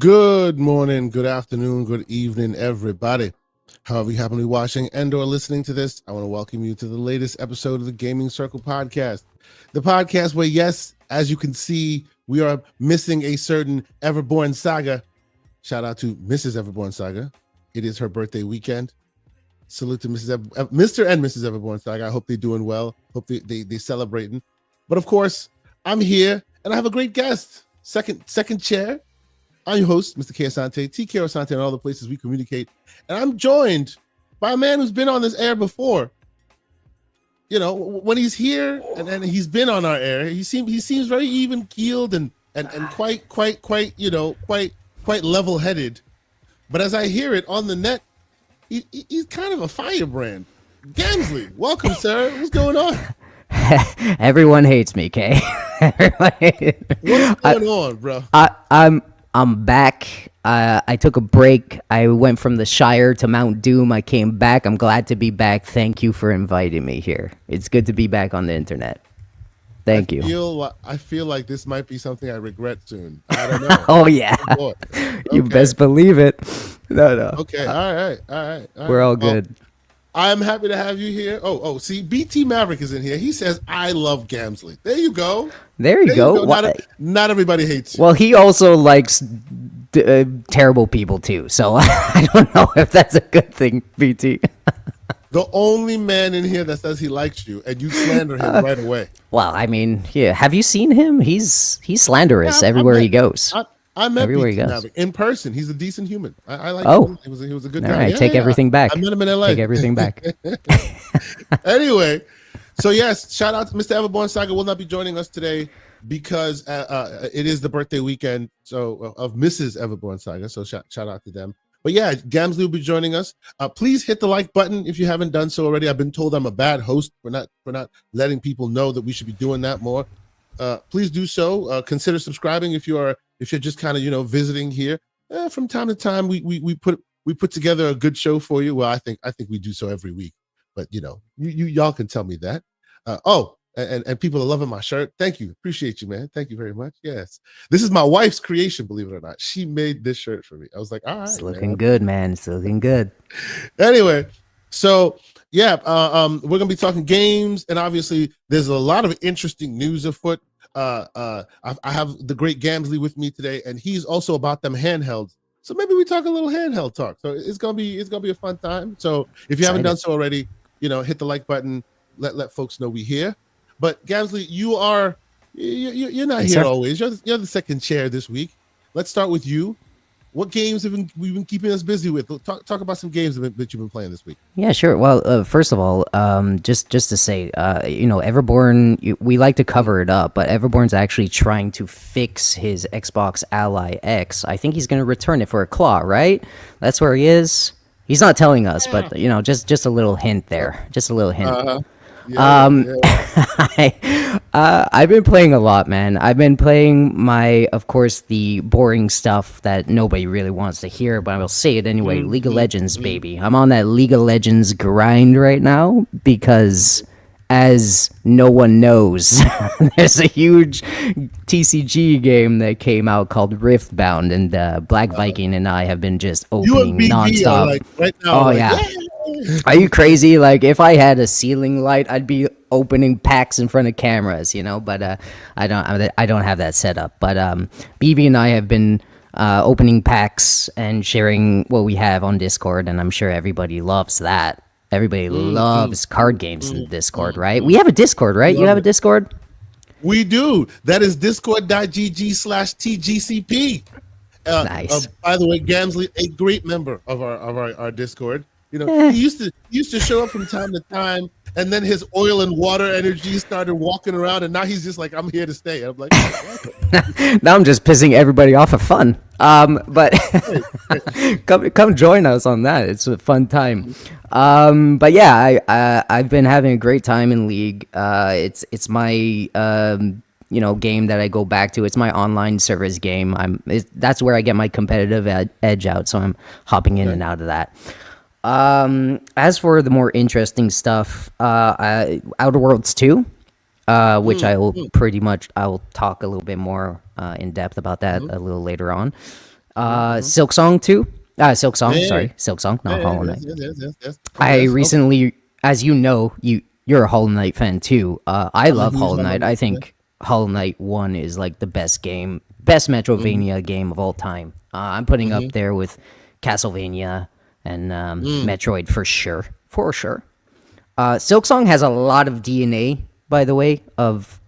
Good morning, good afternoon, good evening, everybody. However you happen to be watching and or listening to this, I want to welcome you to the latest episode of the Gaming Circle podcast. The podcast where, yes, as you can see, we are missing a certain Everborn Saga. Shout out to Mrs. Everborn Saga. It is her birthday weekend. Salute to Mr. and Mrs. Everborn Saga. I hope they're doing well. Hope they celebrating. But of course, I'm here and I have a great guest. Second chair. I'm your host, Mr. K. Asante, TK Asante, and all the places we communicate. And I'm joined by a man who's been on this air before. You know, when he's here and he's been on our air, he seems very even keeled and quite level-headed. But as I hear it on the net, he's kind of a firebrand. Gamsley, welcome, sir. What's going on? Everyone hates me, Kay. What's going on, bro? I'm back. I took a break. I went from the Shire to Mount Doom. I came back. I'm glad to be back. Thank you for inviting me here. It's good to be back on the internet. Thank you. I feel like this might be something I regret soon. I don't know. Oh, yeah. Okay. You best believe it. No. Okay. All right. We're all good. I'm happy to have you here. See, BT Maverick is in here. He says, I love Gamsley. There you go. There you go. Not everybody hates you. Well, he also likes terrible people, too. So I don't know if that's a good thing, BT. The only man in here that says he likes you, and you slander him right away. Well, I mean, yeah. Have you seen him? He's slanderous everywhere he goes. I met everywhere BT Maverick in person. He's a decent human. I like him. He was a good guy. All right, take everything back. I met him in LA. Take everything back. Anyway, so yes, shout out to Mr. Everborn Saga will not be joining us today because it is the birthday weekend of Mrs. Everborn Saga. So shout out to them. But yeah, Gamsley will be joining us. Please hit the like button if you haven't done so already. I've been told I'm a bad host for not letting people know that we should be doing that more. Please do so. Consider subscribing if you're just kind of visiting here. From time to time, we put together a good show for you. Well, I think we do so every week, but y'all can tell me that. And people are loving my shirt. Thank you, appreciate you, man. Thank you very much. Yes, this is my wife's creation. Believe it or not, she made this shirt for me. I was like, all right, it's looking good, man. It's looking good. Anyway, so yeah, we're gonna be talking games, and obviously there's a lot of interesting news afoot. I have the great Gamsley with me today, and he's also about them handhelds. So maybe we talk a little handheld talk. So it's gonna be a fun time. So if you haven't done so already, hit the like button. Let folks know we here. But Gamsley, you're not here always. You're the second chair this week. Let's start with you. What games we've been keeping us busy with? Talk about some games that you've been playing this week. Yeah, sure. Well, first of all, just to say, Everborn, we like to cover it up, but Everborn's actually trying to fix his Xbox Ally X. I think he's going to return it for a claw, right? That's where he is. He's not telling us, but just a little hint there. Just a little hint. I've been playing a lot, man. I've been playing of course, the boring stuff that nobody really wants to hear, but I will say it anyway. League of Legends, baby. I'm on that League of Legends grind right now because, as no one knows, there's a huge TCG game that came out called Riftbound, and Black Viking and I have been just opening nonstop. Right now, yeah. Are you crazy? Like, if I had a ceiling light, I'd be opening packs in front of cameras, but I don't have that set up. But BB and I have been opening packs and sharing what we have on Discord, and I'm sure everybody loves that. Everybody loves card games in Discord, right? We have a Discord, right? You have a Discord? We do. That is discord.gg/tgcp. Nice. By the way, Gamsley, a great member of our Discord. He used to show up from time to time, and then his oil and water energy started walking around, and now he's just like, I'm here to stay. I'm like, now I'm just pissing everybody off for fun. But come join us on that. It's a fun time. But yeah, I've been having a great time in League. It's my game that I go back to. It's my online service game. That's where I get my competitive edge out. So I'm hopping in and out of that. As for the more interesting stuff, Outer Worlds 2, which I will talk a little bit more in depth about that a little later on. Silk Song too. Silk Song. Yeah, Sorry, Silk Song, yeah, not yeah, Hollow yes, Knight. yes, yes, yes, yes. Oh, I yes. Okay. recently, as you know, you're a Hollow Knight fan too. I I'm a love huge Hollow Hollow Knight. Knight I fan. think Hollow Knight One is like the best game, best Mm-hmm, Metrovania game of all time. I'm putting mm-hmm, up there with Castlevania and mm. Metroid for sure, for sure. Silk Song has a lot of DNA, by the way, of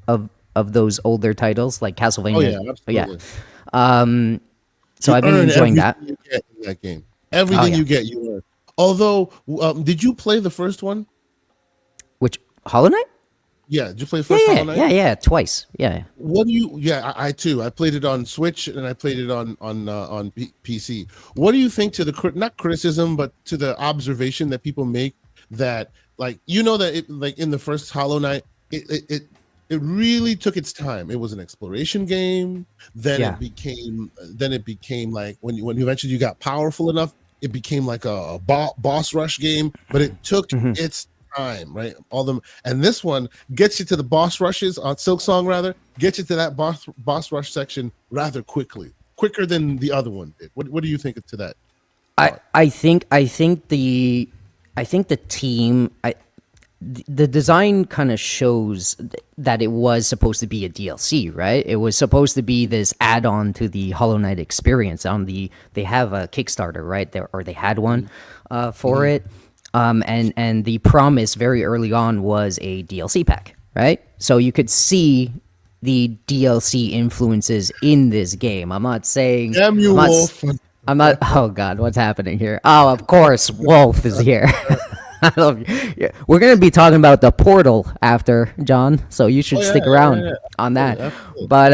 those older titles like Oh Castlevania. yeah, Yeah. absolutely. So You I've been earn enjoying everything that. you get in that game. Oh Everything yeah. you get, you earn. Although, did you play the first one? Which Hollow Knight? Yeah, did you play Yeah, first Hollow yeah, Knight? yeah, yeah. Twice. Yeah. What do you? Yeah, I too. I played it on Switch and I played it on PC. What do you think to the not criticism, but to the observation that people make that like that it like in the first Hollow Knight it really took its time. It was an exploration game. Yeah. Then it became like when eventually you got powerful enough, it became like a boss rush game. But it took Hmm. its time, right? All them and this one gets you to the boss rushes on Silk Song rather, gets you to that boss rush section rather quicker than the other one did. What do you think to that I thought? I think I think the I think the team the design kind of shows that it was supposed to be a DLC, right? It was supposed to be this add-on to the Hollow Knight experience. They have a Kickstarter, right? There or they had one for Mhm. it. And the promise very early on was a DLC pack, right? So you could see the DLC influences in this game. Damn you, I'm not Wolf. I'm not. Oh God, what's happening here? Oh, of course, Wolf is here. I love you. Yeah, we're gonna be talking about the portal after John, so you Oh should yeah, stick yeah, yeah, around yeah. on Absolutely, that. absolutely. But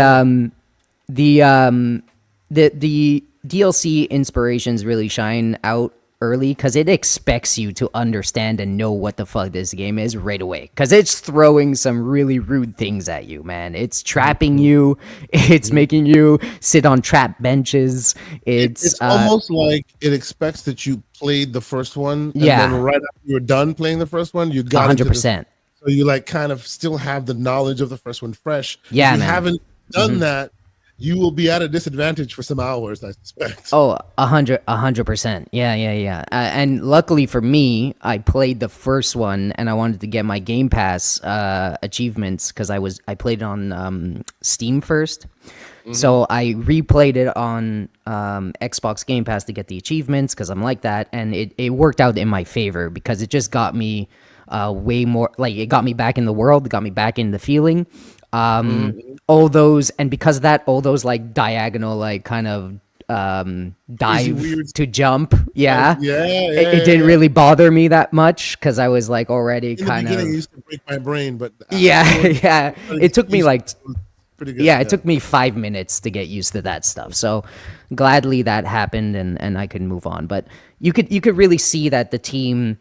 the um, the DLC inspirations really shine out early because it expects you to understand and know what the fuck this game is right away because it's throwing some really rude things at you, man. It's trapping Mhm, you. It's mhm. making you sit on trap benches. It's almost like it expects that you played the first one, and then Yeah, right after you were done playing the first one, you a got hundred into this. percent. So you like kind of still have the knowledge of the first one fresh. If Yeah, you man. haven't done that, you will be at a disadvantage for some hours, I suspect. Oh, 100%. Yeah, yeah, yeah. And luckily for me, I played the first one, and I wanted to get my Game Pass achievements because I played it on Steam first. Hmm. So I replayed it on Xbox Game Pass to get the achievements because I'm like that, and it worked out in my favor because it just got me way more like it got me back in the world, it got me back in the feeling. Hmm. All those, and because of that, all those like diagonal like kind of Crazy dive weird to jump, stuff. yeah, Yeah, yeah, it yeah, didn't yeah. really bother me that much because I was like already In the kind beginning, it of used to break my brain, but yeah, towards yeah. I started It to took get me used to like it, it was pretty good. yeah, it Yeah. took me 5 minutes to get used to that stuff. So gladly that happened and I could move on. But you could really see that the team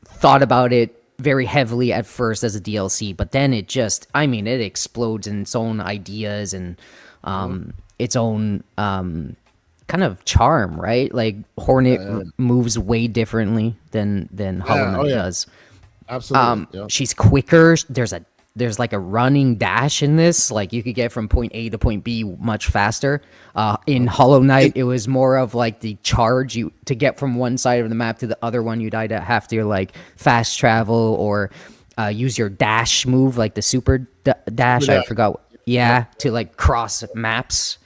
thought about it very heavily at first as a DLC, but then it just I mean it explodes in its own ideas and Mhm. its own kind of charm, right? Like Hornet Yeah, moves way differently than Hollow yeah. Oh Knight yeah, does. absolutely. Yeah. She's quicker. There's like a running dash in this. Like you could get from point A to point B much faster. In Hollow Knight, And it was more of like the charge you to get from one side of the map to the other one. You'd either have to like fast travel or use your dash move, like the dash. I yeah, forgot. yeah. Yeah, to like cross maps.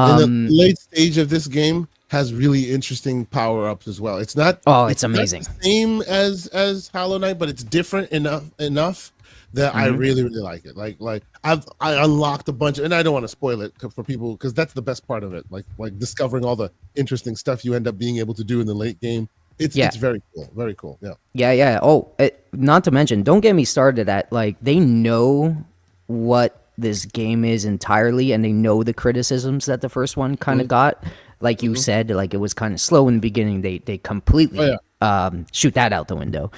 And the late stage of this game has really interesting power ups as well. Oh, it's It's not amazing. the same as Hollow Knight, but it's different enough that I really like it. I unlocked a bunch, and I don't want to spoil it for people because that's the best part of it. Like discovering all the interesting stuff you end up being able to do in the late game. Yeah. It's very cool, very cool. Yeah. Yeah, yeah. Oh, not to mention, don't get me started at like they know what this game is entirely, and they know the criticisms that the first one kind of Mhm, got. Like you mhm. said, like it was kind of slow in the beginning. They Oh completely yeah. shoot that out the window.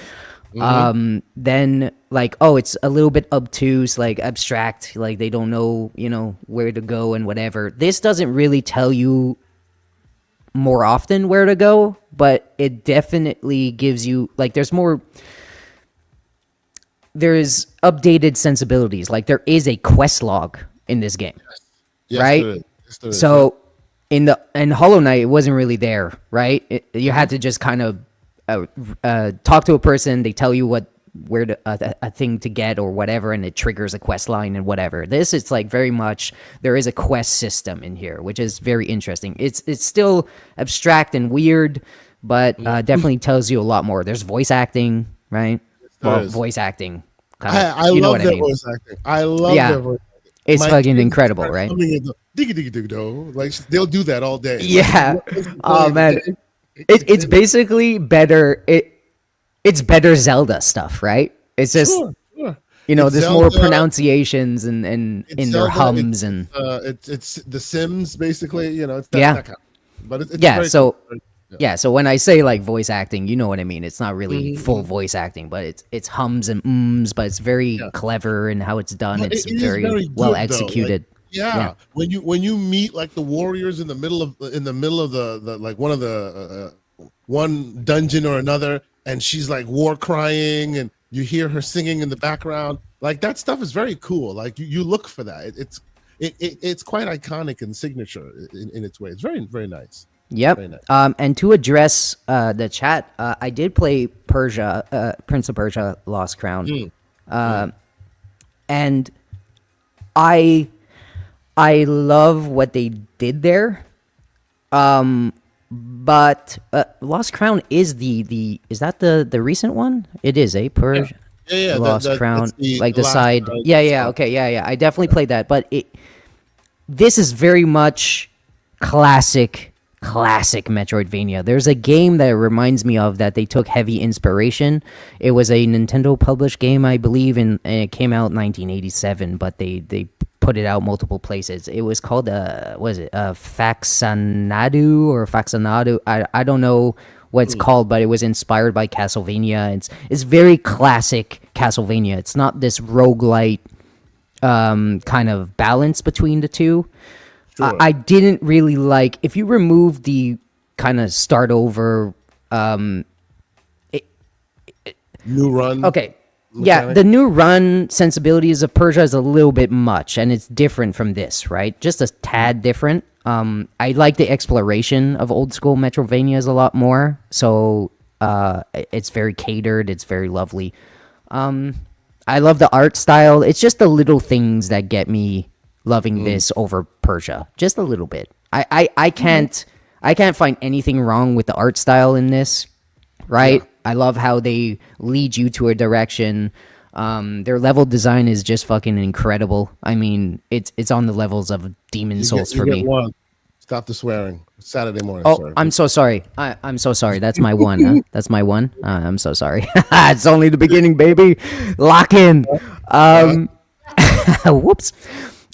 Hmm. Then like oh, it's a little bit obtuse, like abstract, like they don't know where to go and whatever. This doesn't really tell you more often where to go, but it definitely gives you like there's updated sensibilities. Like there is a quest log in this game, Yes, right? there is. Yes, there is. Yep. So in Hollow Knight, it wasn't really there, right? You had to just kind of talk to a person. They tell you a thing to get or whatever, and it triggers a quest line and whatever. This, it's like very much there is a quest system in here, which is very interesting. It's still abstract and weird, but definitely tells you a lot more. There's voice acting, right? Voice acting. I love their voice acting. I love their voice acting. It's fucking incredible, right? Like they'll do that all day. Yeah. Oh man, it's basically better. It's better Zelda stuff, right? It's just Sure. there's Zelda, more pronunciations and in their Zelda, hums and it's The Sims basically. It's that, Yeah. that kind of, but it's yeah. very So cool. yeah, so when I say like voice acting, you know what I mean. It's not really full voice acting, but it's hums and ums, but it's very clever in how it's done. But It's it is very very well good, though. executed. Yeah. When you meet like the warriors in the middle of the like one of the one dungeon or another, and she's like war crying, and you hear her singing in the background, like that stuff is very cool. Like you look for that. It's quite iconic and signature in its way. It's very, very nice. Yep. Very nice. And to address the chat, I did play Prince of Persia: Lost Crown, and I love what they did there. But Lost Crown is is that the recent one? It is Persia. Yeah. Lost Crown, like the last, side. Yeah. Okay. Yeah. I definitely played that, but this is very much classic Metroidvania. There's a game that reminds me of that they took heavy inspiration. It was a Nintendo published game, I believe, and it came out in 1987, but they put it out multiple places. It was called Faxanadu. I don't know what it's called, but it was inspired by Castlevania. It's very classic Castlevania. It's not this roguelite kind of balance between the two. Sure. I didn't really like, if you remove the kind of start over New run. okay, mechanic. the new run sensibilities of Persia is a little bit much, and it's different from this, right? Just a tad different. I like the exploration of old school Metroidvanias a lot more, so it's very catered, it's very lovely. I love the art style. It's just the little things that get me loving this over Persia, just a little bit. I can't find anything wrong with the art style in this, right? Yeah. I love how they lead you to a direction. Their level design is just fucking incredible. I mean, it's on the levels of Demon Souls for me. One. Stop the swearing. It's Saturday morning. Oh, Sorry. I'm so sorry. I'm so sorry. That's my one. Huh? That's my one. I'm so sorry. It's only the beginning, baby. Lock in. Whoops.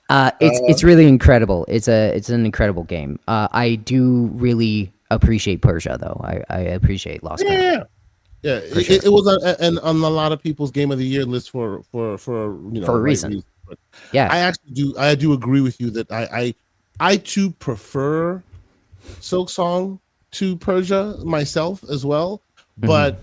It's really incredible. It's an incredible game. I do really appreciate Persia, though. I appreciate Lost Crown. Yeah. It was on a lot of people's Game of the Year list for For a right reason. But Yeah. I do agree with you that I too prefer Silk Song to Persia myself as well, but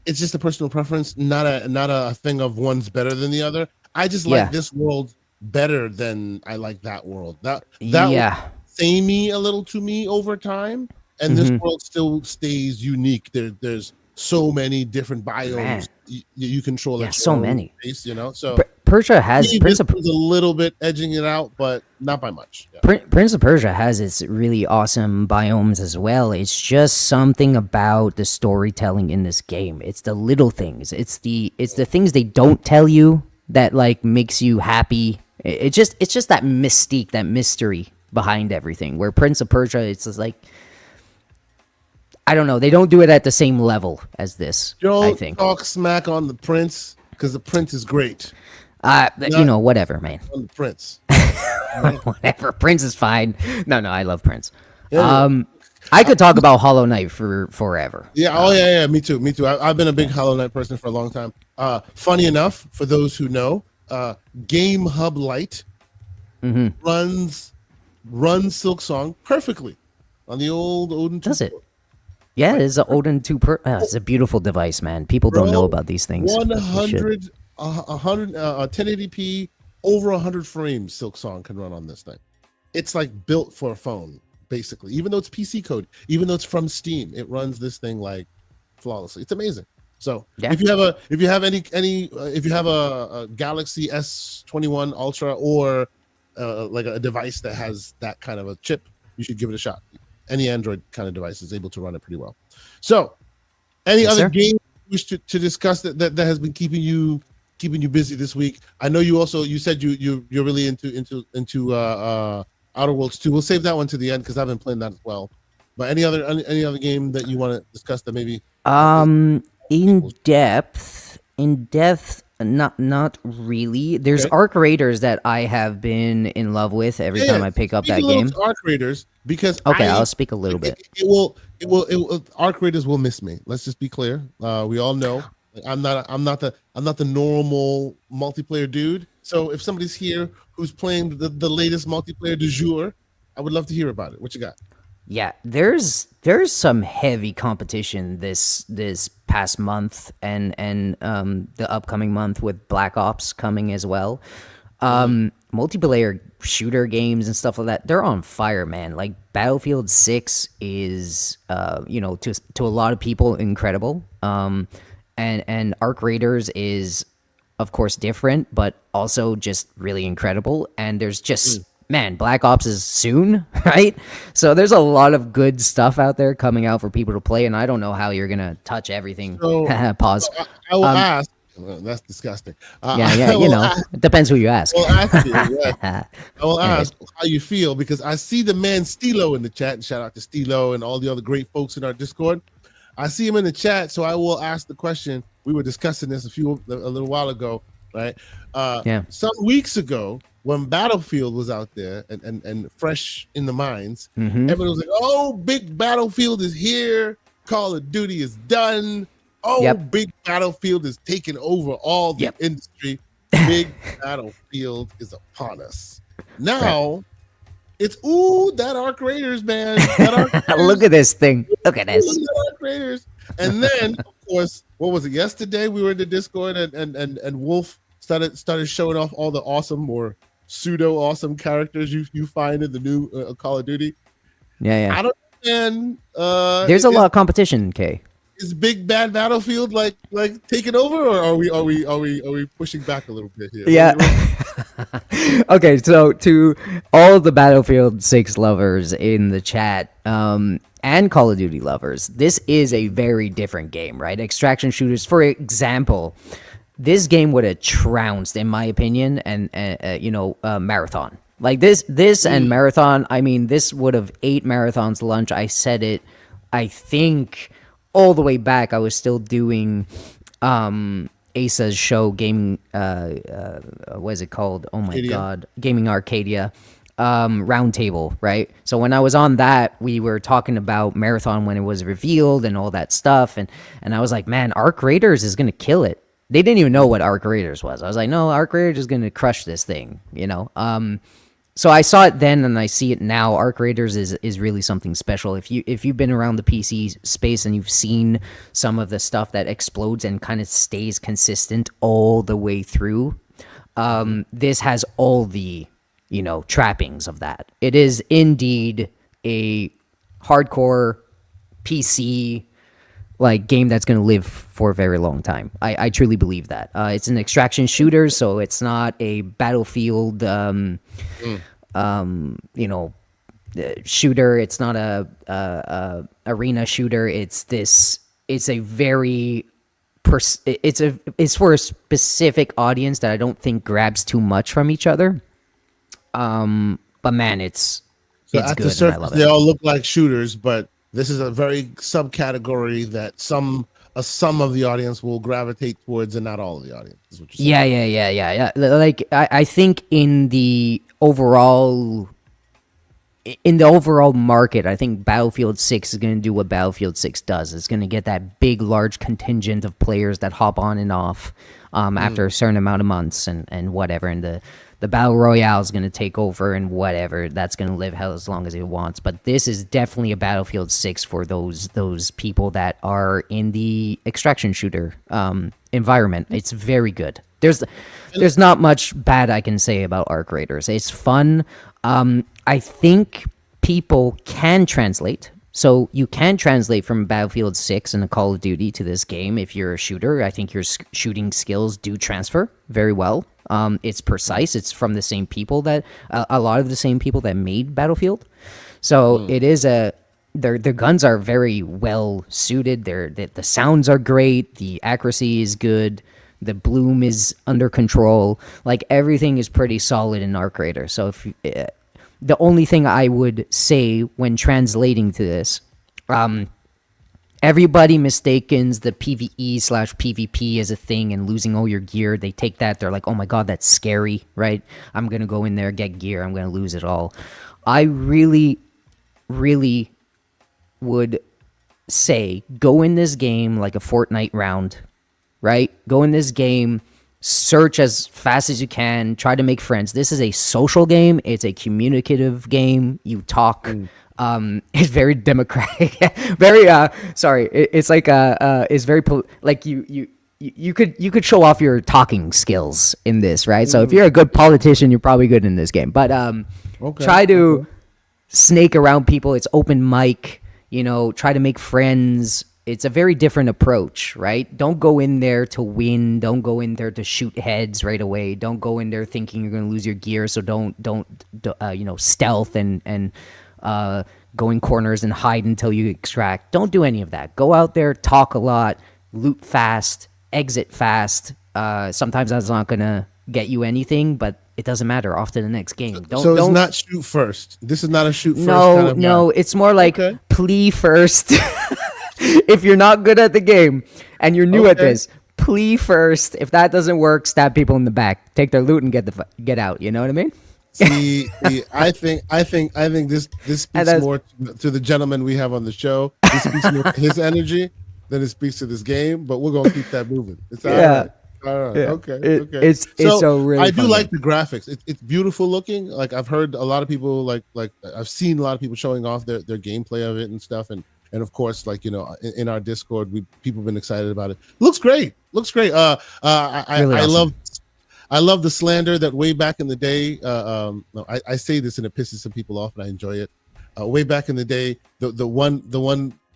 it's just a personal preference, not a thing of one's better than the other. I just like this world better than I like that world. That Yeah. will samey a little to me over time, and this world still stays unique. There's so many different biomes you control. Yeah, at your so own many. pace, so Persia has maybe Prince this of one's a little bit edging it out, but not by much. Yeah. Prince of Persia has its really awesome biomes as well. It's just something about the storytelling in this game. It's the little things. It's the things they don't tell you that like makes you happy. It's just that mystique, that mystery behind everything. Where Prince of Persia, it's just like, I don't know. They don't do it at the same level as this. I think. Talk smack on the prince because the prince is great. Whatever, man. On the prince. Whatever. Prince is fine. No, I love Prince. Yeah. I could talk about Hollow Knight for forever. Yeah. Yeah. Me too. I've been a big Hollow Knight person for a long time. Funny enough, for those who know, Game Hub Lite runs Silk Song perfectly on the old Odin 2. Does it? Yeah, it's an Odin 2 it's a beautiful device, man. People don't know about these things. 100 1080p over 100 frames Silk Song can run on this thing. It's like built for a phone. basically. Even though it's PC code, even though it's from Steam, it runs this thing like flawlessly. It's amazing. So if you have a Galaxy S21 Ultra or like a device that has that kind of a chip, you should give it a shot. Any Android kind of device is able to run it pretty well. So, any Yes, other sir. game you wish to discuss that has been keeping you busy this week? I know you said you're really into Outer Worlds 2. We'll save that one to the end because I've been playing that as well. But any other game that you want to discuss that maybe In depth, not really. There's Okay. Arc Raiders that I have been in love with every time I pick up Speak that a little game. to Arc Raiders because Okay, I'll speak a little bit. it will Arc Raiders will miss me. Let's just be clear. We all know I'm not the normal multiplayer dude. So if somebody's here who's playing the latest multiplayer du jour, I would love to hear about it. What you got? Yeah, there's some heavy competition this past month and the upcoming month with Black Ops coming as well. Multiplayer shooter games and stuff like that, they're on fire, man. Like Battlefield 6 is to a lot of people incredible. And Arc Raiders is of course different, but also just really incredible. And there's just man, Black Ops is soon, right? So there's a lot of good stuff out there coming out for people to play, and I don't know how you're gonna touch everything. So, Pause. I will ask. Well, that's disgusting. It depends who you ask. I will ask you. Yes. I will ask how you feel because I see the man Stilo in the chat. And shout out to Stilo and all the other great folks in our Discord. I see him in the chat, so I will ask the question. We were discussing this a little while ago, right? Some weeks ago, when Battlefield was out there and fresh in the minds, everybody was like, "Oh, big Battlefield is here. Call of Duty is done. Oh, big Battlefield is taking over all the industry. Big Battlefield is upon us." Now, it's that Arc Raiders, man. Look at this thing. Look at this. Arc Raiders. And then, of course, what was it? Yesterday we were in the Discord and Wolf started showing off all the awesome or pseudo awesome characters you find in the new Call of Duty. I don't know, man. There's a lot of competition, Kay. Is Big Bad Battlefield like taking over, or are we pushing back a little bit here? Yeah. Okay, so to all the Battlefield 6 lovers in the chat, and Call of Duty lovers, this is a very different game, right? Extraction shooters, for example, this game would have trounced, in my opinion, and Marathon. Like this and Marathon, I mean, this would have ate Marathon's lunch. I said it, I think, all the way back. I was still doing Asa's show, Gaming, what is it called? Oh my God, Gaming Arcadia Roundtable, right? So when I was on that, we were talking about Marathon when it was revealed and all that stuff, and I was like, man, Arc Raiders is gonna kill it. They didn't even know what Arc Raiders was. I was like, no, Arc Raiders is gonna crush this thing, you know. So I saw it then and I see it now. Arc Raiders is really something special. If you've been around the PC space and you've seen some of the stuff that explodes and kind of stays consistent all the way through, this has all the, trappings of that. It is indeed a hardcore PC like game that's going to live for a very long time. I truly believe that. It's an extraction shooter, so it's not a Battlefield shooter. It's not a arena shooter. It's a very it's for a specific audience that I don't think grabs too much from each other. But man, it's at good. The surface, they all look like shooters, but this is a very subcategory that some of the audience will gravitate towards, and not all of the audience. Is what you're saying. Yeah. Like I think in the overall market, I think Battlefield 6 is going to do what Battlefield 6 does. It's going to get that big, large contingent of players that hop on and off after a certain amount of months and whatever. And the Battle Royale is going to take over and whatever. That's going to live hell as long as it wants. But this is definitely a Battlefield 6 for those people that are in the extraction shooter environment. It's very good. There's not much bad I can say about Arc Raiders. It's fun. I think people can translate. So you can translate from Battlefield 6 and a Call of Duty to this game if you're a shooter. I think your shooting skills do transfer very well. It's precise. It's from the same people that a lot of the same people that made Battlefield. So it is a their guns are very well suited. The sounds are great. The accuracy is good. The bloom is under control. Like everything is pretty solid in Arc Raider. So if the only thing I would say when translating to this, everybody mistakes the PvE/PvP as a thing and losing all your gear. They take that, they're like, oh my god, that's scary, right? I'm gonna go in there, get gear, I'm gonna lose it all. I really, really would say go in this game like a Fortnite round, right? Go in this game, search as fast as you can, try to make friends. This is a social game. It's a communicative game. You talk. It's very democratic. Very sorry. It's like it's very like you could show off your talking skills in this, right? So if you're a good politician, you're probably good in this game. But try to snake around people. It's open mic. Try to make friends. It's a very different approach, right? Don't go in there to win. Don't go in there to shoot heads right away. Don't go in there thinking you're going to lose your gear. So don't stealth and go in corners and hide until you extract. Don't do any of that. Go out there, talk a lot, loot fast, exit fast. Sometimes that's not going to get you anything, but it doesn't matter. Off to the next game. It's not shoot first. This is not a shoot first. No. It's more like plea first. If you're not good at the game and you're new at this, plea first. If that doesn't work, stab people in the back, take their loot, and get out. You know what I mean? See, I think this speaks more to the gentleman we have on the show. This speaks more to his energy than it speaks to this game. But we're gonna keep that moving. It's all right. All right. Yeah. Okay. It's so really. I do like the graphics. It's beautiful looking. Like I've heard a lot of people like I've seen a lot of people showing off their gameplay of it and stuff. And of course, like in our Discord, people have been excited about it. Looks great. Really awesome. I love the slander that way back in the day. I say this and it pisses some people off, and I enjoy it. Way back in the day, the one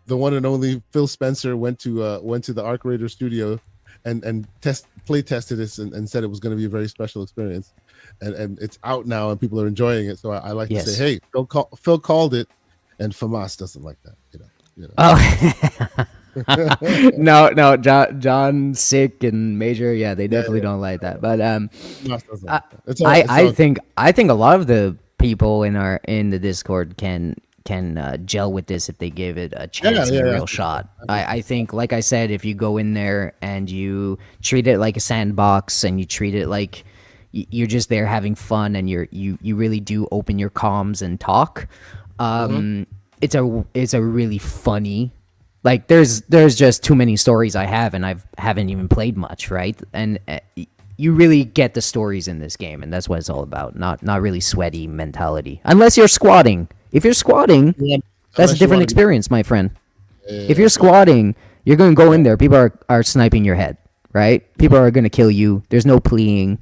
and only Phil Spencer went to the Arc Raider studio and play tested this and said it was going to be a very special experience. And it's out now and people are enjoying it. So I like to say, hey, Phil called it, and FAMAS doesn't like that. Oh. No, John, Sick, and Major, they definitely don't like that. But I think a lot of the people in the Discord can gel with this if they give it a chance and a real shot. I think, like I said, if you go in there and you treat it like a sandbox and you treat it like you're just there having fun and you really do open your comms and talk, it's a really funny. Like there's just too many stories I have, and I haven't even played much, right? And you really get the stories in this game, and that's what it's all about. Not really sweaty mentality, unless you're squatting. If you're squatting, that's a different experience, my friend. If you're squatting, you're gonna go in there. People are sniping your head, right? People are gonna kill you. There's no pleading.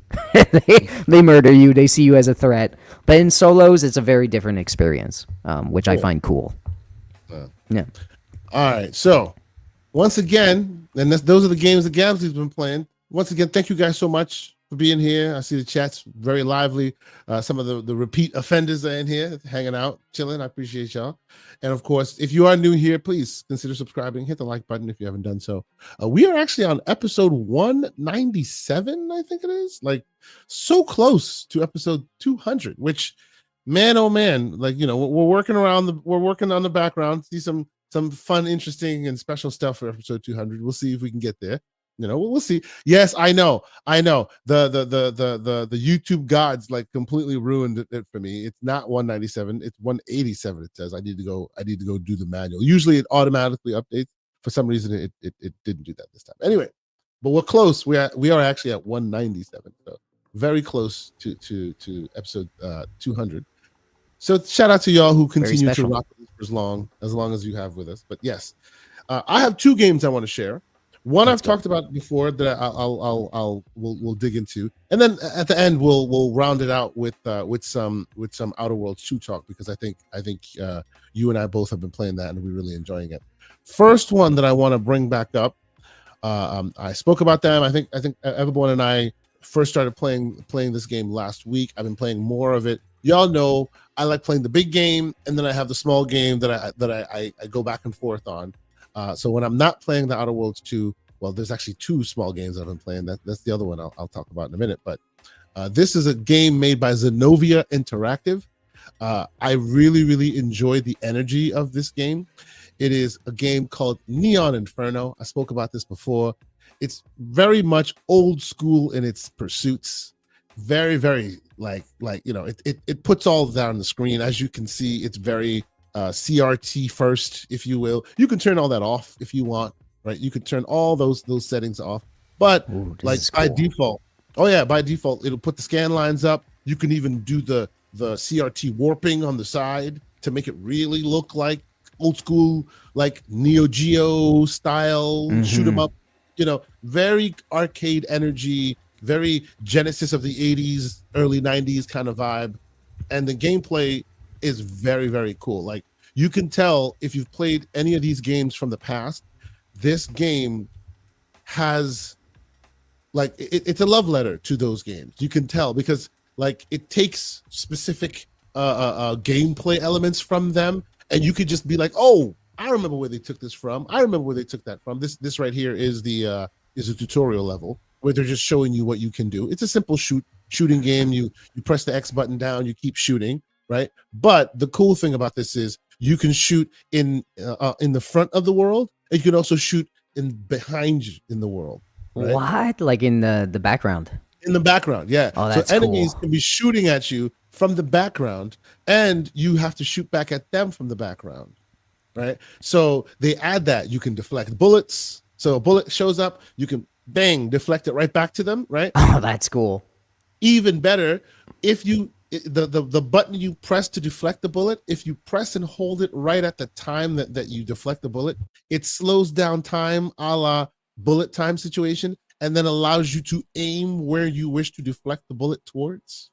they murder you. They see you as a threat. But in solos, it's a very different experience, which I find cool. Yeah. All right, so once again, and those are the games that Gabsy's been playing. Once again, thank you guys so much for being here. I see the chat's very lively. Some of the repeat offenders are in here, hanging out, chilling. I appreciate y'all. And of course, if you are new here, please consider subscribing. Hit the like button if you haven't done so. We are actually on episode 197, I think it is. Like so close to episode 200, which, man, oh man, like we're working on the background. See some fun, interesting, and special stuff for episode 200. We'll see if we can get there. We'll see. Yes, I know. The YouTube gods like completely ruined it for me. It's not 197. It's 187. It says I need to go do the manual. Usually it automatically updates. For some reason, it didn't do that this time. Anyway, but we're close. We are actually at 197. So very close to episode 200. So shout out to y'all who continue to rock with us as long as you have with us. But yes, I have two games I want to share. One Let's I've go. talked about before that we'll dig into, and then at the end we'll round it out with some Outer Worlds 2 talk, because I think you and I both have been playing that and we're really enjoying it. First one that I want to bring back up, I spoke about them. I think Everborn and I first started playing this game last week. I've been playing more of it. Y'all know I like playing the big game, and then I have the small game that I go back and forth on. So when I'm not playing the Outer Worlds 2, well, there's actually two small games I've been playing. That's the other one I'll talk about in a minute. But this is a game made by Zenobia Interactive. I really enjoy the energy of this game. It is a game called Neon Inferno. I spoke about this before. It's very much old school in its pursuits. Very like it puts all of that on the screen. As you can see, it's very CRT first, if you will. You can turn all that off if you want, right? You can turn all those settings off. But Ooh, this like is by cool. default, by default, it'll put the scan lines up. You can even do the CRT warping on the side to make it really look like old school, like Neo Geo style shoot 'em up. Very arcade energy, very Genesis of the 80s, early 90s kind of vibe. And the gameplay is very cool. Like, you can tell if you've played any of these games from the past, this game has like it's a love letter to those games. You can tell because like it takes specific gameplay elements from them, and you could just be like, oh, I remember where they took this from. I remember where they took that from. This right here is the tutorial level where they're just showing you what you can do. It's a simple shooting game. You press the X button down, you keep shooting, right? But the cool thing about this is you can shoot in the front of the world, and you can also shoot in behind you in the world. Right? What? Like in the background? In the background, yeah. Oh, So that's enemies cool. can be shooting at you from the background, and you have to shoot back at them from the background, right? So they add that you can deflect bullets. So a bullet shows up, you can bang deflect it right back to them, right? Oh, that's cool. Even better, if you the button you press to deflect the bullet, if you press and hold it right at the time that you deflect the bullet, it slows down time, a la bullet time situation, and then allows you to aim where you wish to deflect the bullet towards.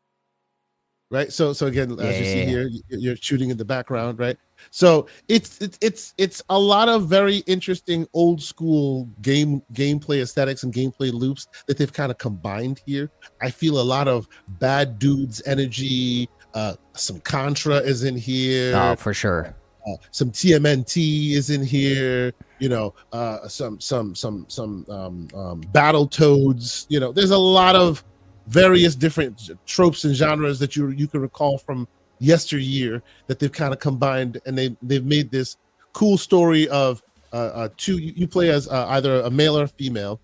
Right. So again, as you see here, you're shooting in the background, right? So it's a lot of very interesting old school gameplay aesthetics and gameplay loops that they've kind of combined here. I feel a lot of Bad Dudes energy. Some Contra is in here. Oh, for sure. Some TMNT is in here. Some Battle Toads. There's a lot of various different tropes and genres that you can recall from yesteryear that they've kind of combined, and they've made this cool story of two. You play as either a male or female,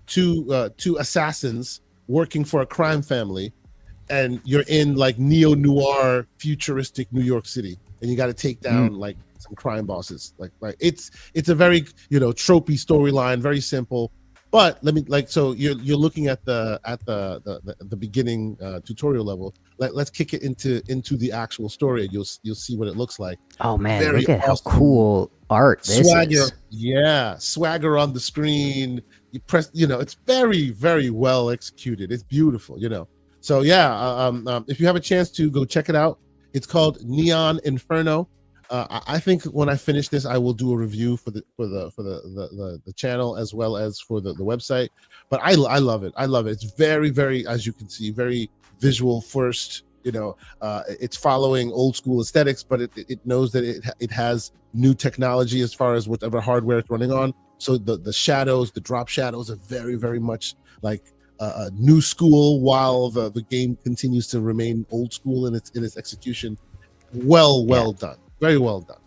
two assassins working for a crime family, and you're in like neo-noir futuristic New York City, and you got to take down like some crime bosses. Like it's a very tropey storyline, very simple. But let me so you're looking at the beginning tutorial level. Let's kick it into the actual story, and you'll see what it looks like. Oh man, Very look at how awesome. cool art this Swagger, is. yeah, swagger on the screen. You press, it's very well executed. It's beautiful, So yeah, if you have a chance to go check it out, it's called Neon Inferno. I think when I finish this, I will do a review for the channel as well as for the website. But I love it. I love it. It's very, as you can see, very visual first. It's following old school aesthetics, but it knows that it has new technology as far as whatever hardware it's running on. So the shadows, the drop shadows, are very much like new school, while the game continues to remain old school in its execution. Well done. Very well done.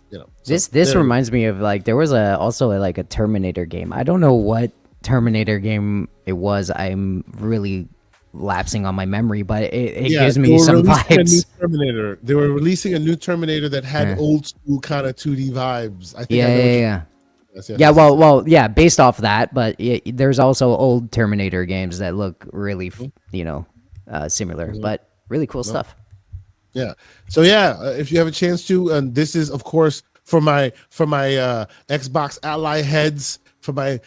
This reminds me of like there was also a Terminator game. I don't know what Terminator game it was. I'm really lapsing on my memory, but it gives me some vibes. They were releasing a new Terminator that had old school kind of 2D vibes. I think I know Well, yeah, based off that, but there's also old Terminator games that look really, similar, but really cool stuff. Yeah. So yeah, if you have a chance to, and this is of course for my Xbox Ally heads, for my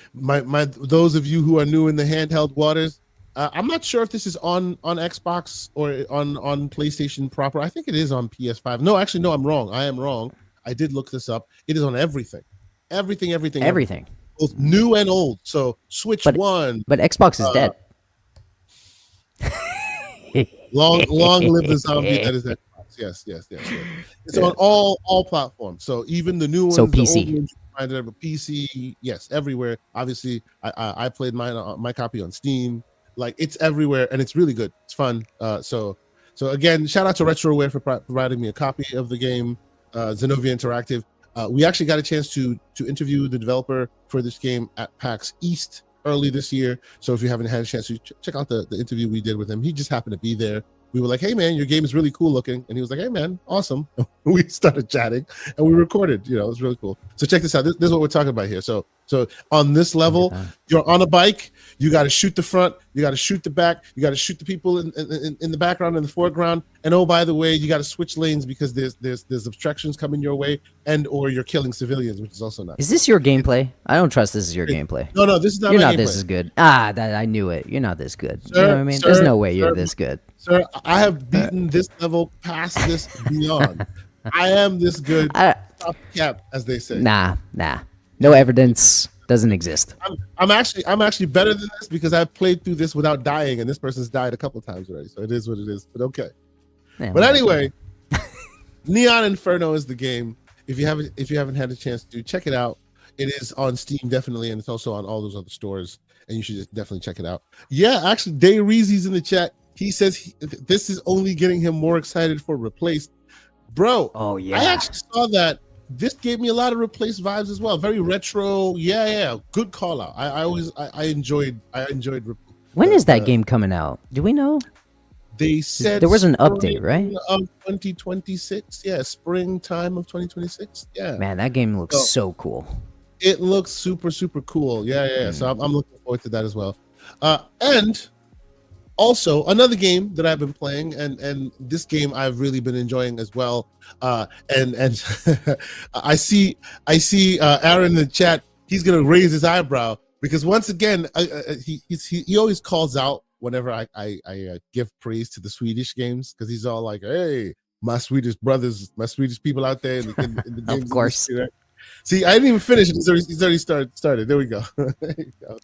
those of you who are new in the handheld waters. I'm not sure if this is on Xbox or on PlayStation proper. I think it is on PS5. No, actually, no, I'm wrong. I am wrong. I did look this up. It is on everything, everything, both new and old. So Switch One. But Xbox is dead. Long live the zombie that is Xbox. Yes. It's on all platforms. So even the new ones, so the PC. old ones, PC, yes, everywhere. Obviously, I played my copy on Steam. Like it's everywhere, and it's really good. It's fun. So again, shout out to RetroWare for providing me a copy of the game. Zenobia Interactive. We actually got a chance to interview the developer for this game at PAX East early this year. So if you haven't had a chance to check out the interview we did with him, he just happened to be there. We were like, hey man, your game is really cool looking. And he was like, hey man, awesome. We started chatting and we recorded, it was really cool. So check this out. This is what we're talking about here. So on this level, you're on a bike, you got to shoot the front, you got to shoot the back, you got to shoot the people in the background and the foreground. And oh, by the way, you got to switch lanes because there's obstructions coming your way and or you're killing civilians, which is also not. Is this your gameplay? I don't trust this is your gameplay. No, this is not You're my not gameplay. this is good. I knew it. You're not this good. Sir, you know what I mean? sir, There's no way sir, you're this good. Sir, I have beaten this level, past this, beyond. I am this good. Stop cap, as they say. Nah. No evidence. Doesn't exist. I'm actually better than this because I've played through this without dying, and this person's died a couple times already. So it is what it is. But okay. Man, but anyway, Neon Inferno is the game. If you haven't had a chance to check it out, it is on Steam definitely, and it's also on all those other stores. And you should just definitely check it out. Yeah, actually, Day Reezy's in the chat. He says this is only getting him more excited for Replaced. Bro, oh yeah, I actually saw that. This gave me a lot of Replaced vibes as well. Very retro. Yeah. Good call out. I enjoyed. When is that game coming out? Do we know? They said there was an update, right? Of 2026. Yeah, springtime of 2026. Yeah. Man, that game looks so cool. It looks super cool. Yeah. So I'm looking forward to that as well. And also another game that I've been playing, and this game I've really been enjoying as well. And I see Aaron in the chat. He's gonna raise his eyebrow because once again he always calls out whenever I give praise to the Swedish games because he's all like, "Hey, my Swedish brothers, my Swedish people out there in the games." Of course. Industry, right? See, I didn't even finish it. He's already started. There we go. There you go.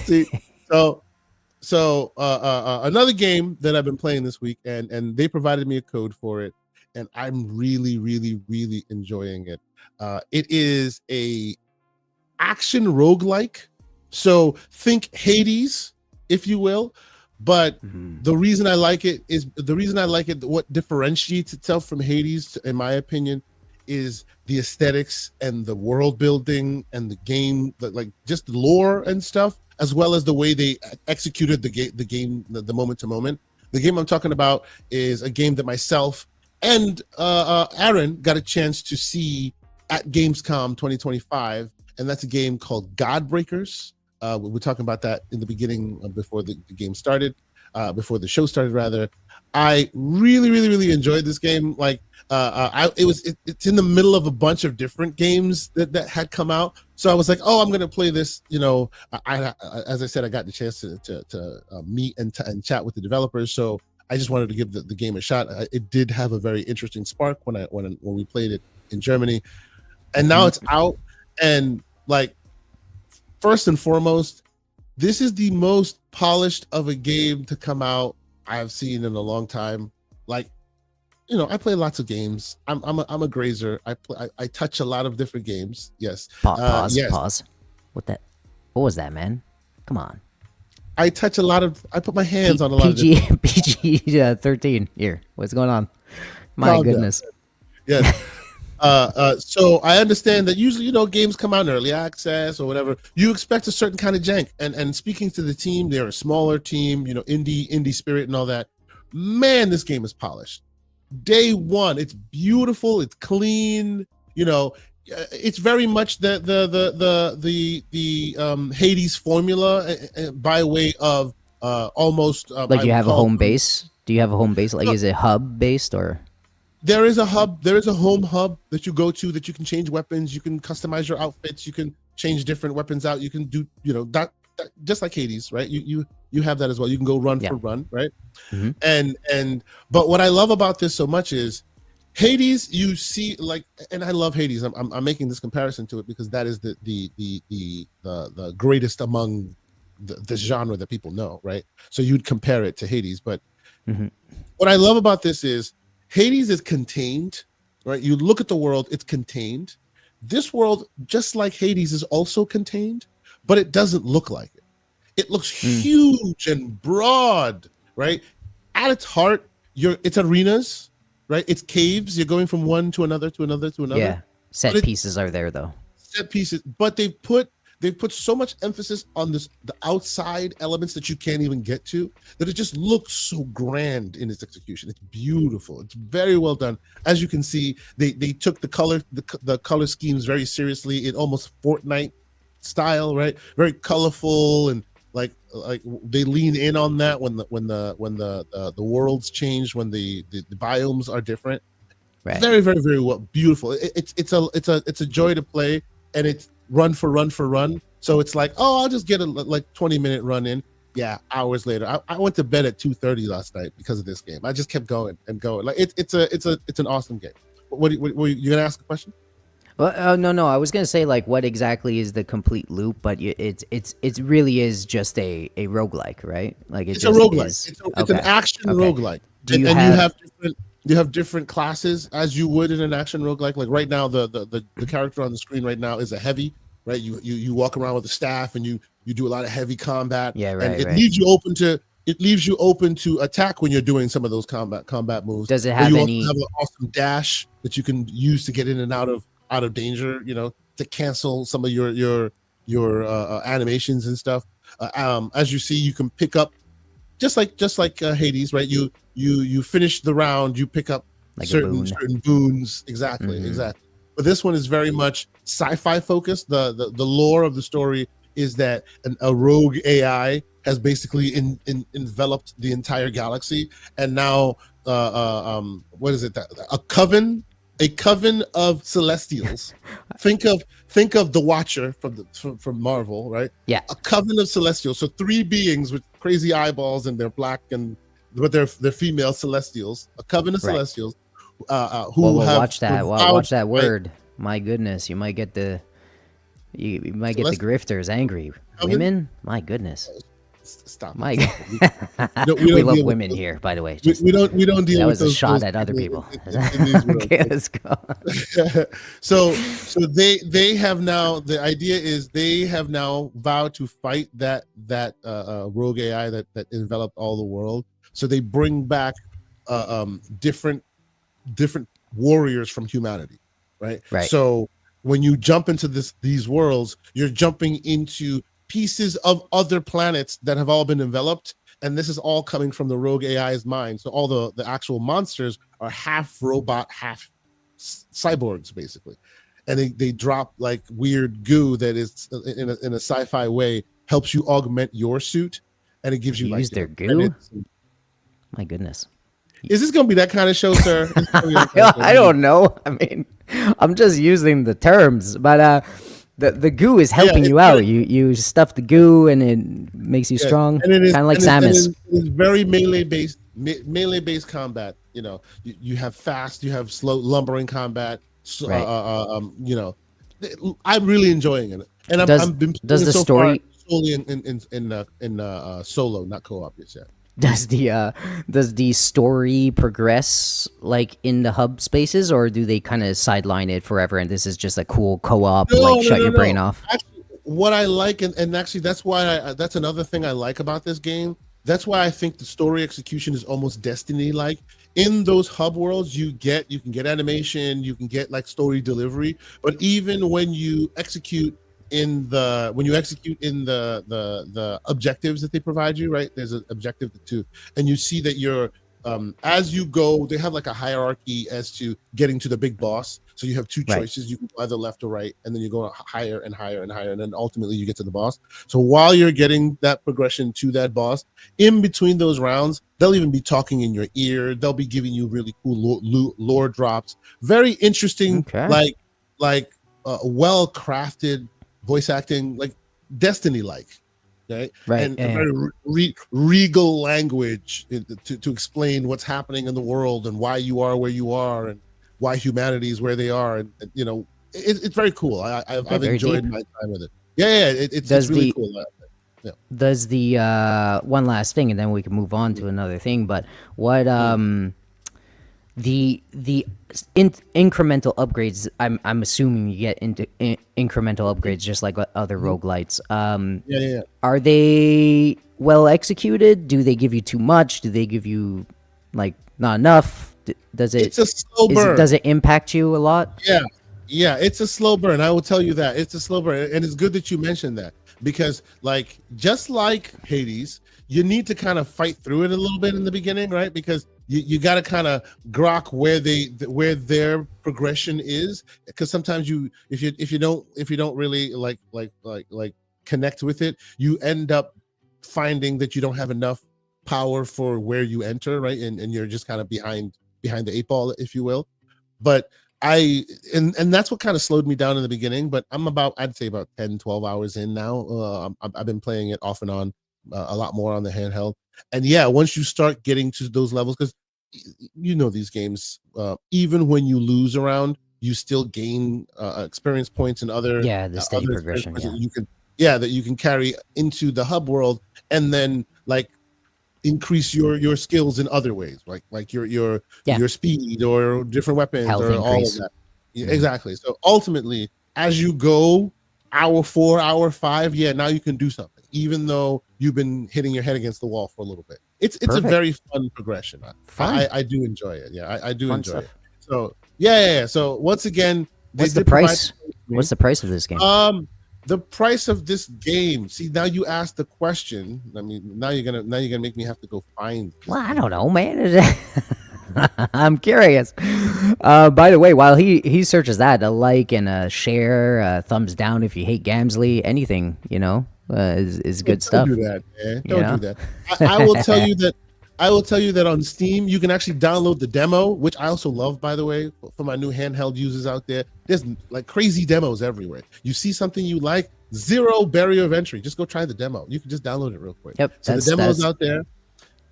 See, so another game that I've been playing this week, and they provided me a code for it, and I'm really enjoying it. It is a action roguelike. So think Hades, if you will. But the reason I like it, what differentiates itself from Hades, in my opinion, is the aesthetics and the world building and the game, like just the lore and stuff, as well as the way they executed the game, the moment to moment. The game I'm talking about is a game that myself and Aaron got a chance to see at Gamescom 2025, and that's a game called Godbreakers. We were talking about that in the beginning before the game started, before the show started rather. I really enjoyed this game. Like it's in the middle of a bunch of different games that had come out. So I was like, oh, I'm gonna play this. As I said, I got the chance to meet and chat with the developers. So I just wanted to give the game a shot. It did have a very interesting spark when we played it in Germany, and now it's out. And like, first and foremost, this is the most polished of a game to come out I've seen in a long time. Like, I play lots of games. I'm a grazer. I touch a lot of different games. Yes. Pause. Yes. Pause. What was that, man? Come on. I put my hands on a lot of different... PG 13 here. What's going on? My goodness. Yes. So I understand that usually, games come out in early access or whatever. You expect a certain kind of jank. And speaking to the team, they're a smaller team, indie spirit and all that. Man, this game is polished. Day one, it's beautiful, it's clean. It's very much the Hades formula by way of almost like you have a home base. Do you have a home base? Like, is it hub based or? There is a hub. There is a home hub that you go to that you can change weapons. You can customize your outfits. You can change different weapons out. You can do, that just like Hades, right? You have that as well. You can go run for run, right? But what I love about this so much is Hades. You see, like, and I love Hades. I'm making this comparison to it because that is the greatest among the genre that people know, right? So you'd compare it to Hades, but what I love about this is Hades is contained, right? You look at the world, it's contained. This world, just like Hades, is also contained, but it doesn't look like it. It looks huge and broad, right? At its heart, it's arenas, right? It's caves. You're going from one to another to another to another. Yeah, set pieces are there though. Set pieces, but they've put so much emphasis on the outside elements that you can't even get to, that it just looks so grand in its execution. It's beautiful. It's very well done. As you can see, they took the color schemes very seriously in almost Fortnite style, right? Very colorful, and like they lean in on that when the worlds change, when the biomes are different. Right. Very, very, very well, beautiful. It's a joy to play, and it's run for run. So it's like, oh, I'll just get a 20-minute run in. Yeah, hours later. I went to bed at 2:30 last night because of this game. I just kept going and going. Like it's an awesome game. What were you gonna ask a question? Well, no. I was gonna say, like, what exactly is the complete loop? But it really is just a roguelike, right? Like it's a roguelike. It's an action roguelike. You have different classes as you would in an action roguelike. Like right now, the character on the screen right now is a heavy, right? You walk around with a staff and you do a lot of heavy combat. Yeah, right. And it leaves you open to attack when you're doing some of those combat moves. Does it have any? You have an awesome dash that you can use to get in and out of danger. To cancel some of your animations and stuff. As you see, you can pick up. Just like Hades, right? You finish the round, you pick up like certain boons. Exactly. But this one is very much sci-fi focused. The lore of the story is that a rogue AI has basically enveloped the entire galaxy, and now what is it? A coven of celestials. Think of the Watcher from Marvel, right? Yeah. A coven of celestials. So 3 beings with crazy eyeballs, and they're black, but they're female celestials. A coven of celestials who have watch that word. Right? My goodness, you might get the grifters angry. Women? My goodness. Stop. We love women here, by the way. We don't deal. That with was a shot at other people. Okay, let's go. So they have now. The idea is they have now vowed to fight that rogue AI that enveloped all the world. So they bring back different warriors from humanity, right? Right. So when you jump into these worlds, you're jumping into pieces of other planets that have all been enveloped, and this is all coming from the rogue AI's mind. So all the actual monsters are half robot, half cyborgs, basically, and they drop like weird goo that is in a sci-fi way helps you augment your suit, and it gives you use their goo. My goodness. Is this gonna be that kind of show, sir? I don't know. I mean, I'm just using the terms, but the goo is helping you out. You stuff the goo and it makes you strong, kind of like Samus. It's very melee based combat. You have fast, you have slow lumbering combat. Right. I'm really enjoying it, and does the story solely in solo, not co-op yet. Does the story progress like in the hub spaces, or do they kind of sideline it forever and this is just a cool co-op shut your brain off? Actually, what I like, and actually that's why that's another thing I like about this game. That's why I think the story execution is almost Destiny-like. In those hub worlds, you can get animation, you can get like story delivery, but even when you execute in the objectives that they provide you, right? There's an objective too, and you see that you're as you go, they have like a hierarchy as to getting to the big boss. So you have 2 choices. Right. You can go either left or right, and then you go higher and higher and higher, and then ultimately you get to the boss. So while you're getting that progression to that boss, in between those rounds, they'll even be talking in your ear. They'll be giving you really cool lore drops. Very interesting, like well crafted voice acting like Destiny like, right? Right. And a Yeah. very regal language to explain what's happening in the world and why you are where you are and why humanity is where they are. And it's very cool. Okay, I've very enjoyed deep. my time with it. Yeah, it's Does really the cool. Yeah. does the one last thing, and then we can move on to another thing. But what the incremental upgrades? I'm assuming you get into incremental upgrades just like other roguelites. Yeah. Are they well executed? Do they give you too much? Do they give you like not enough? Does it It's a slow burn. does it impact you a lot? Yeah, it's a slow burn. I will tell you that it's a slow burn, and it's good that you mentioned that because, like, just like Hades, you need to kind of fight through it a little bit in the beginning, right? Because you got to kind of grok where their progression is, because sometimes if you don't really like connect with it, you end up finding that you don't have enough power for where you enter, right? And you're just kind of behind the eight ball, if you will. But and that's what kind of slowed me down in the beginning, but I'd say about 10-12 hours in now. I've been playing it off and on a lot more on the handheld. And yeah, once you start getting to those levels, because you know these games, even when you lose around, you still gain experience points and other Yeah, the steady other experience progression. points Yeah, that you can carry into the hub world, and then like increase your skills in other ways, like yeah. your speed or different weapons Health or all of increase. that. Yeah, Hmm. exactly. So ultimately, as you go hour 4, hour 5, yeah, now you can do something, even though you've been hitting your head against the wall for a little bit. It's a Perfect. very fun progression. Fun. I do enjoy it. Yeah, I do Fun enjoy it. stuff. So yeah. So once again, they What's the did provide price? me. What's the price of this game? The price of this game. See, now you asked the question. I mean, now you're gonna make me have to go find this Well, I game. don't know, man. I'm curious. By the way, while he searches that, a like and a share, a thumbs down if you hate Gamsley, anything, is good Don't do stuff. that, man. You Don't do know. that. I will tell you that. I will tell you that on Steam, you can actually download the demo, which I also love, by the way, for my new handheld users out there. There's like crazy demos everywhere. You see something you like, zero barrier of entry. Just go try the demo. You can just download it real quick. Yep, So the demo's out there,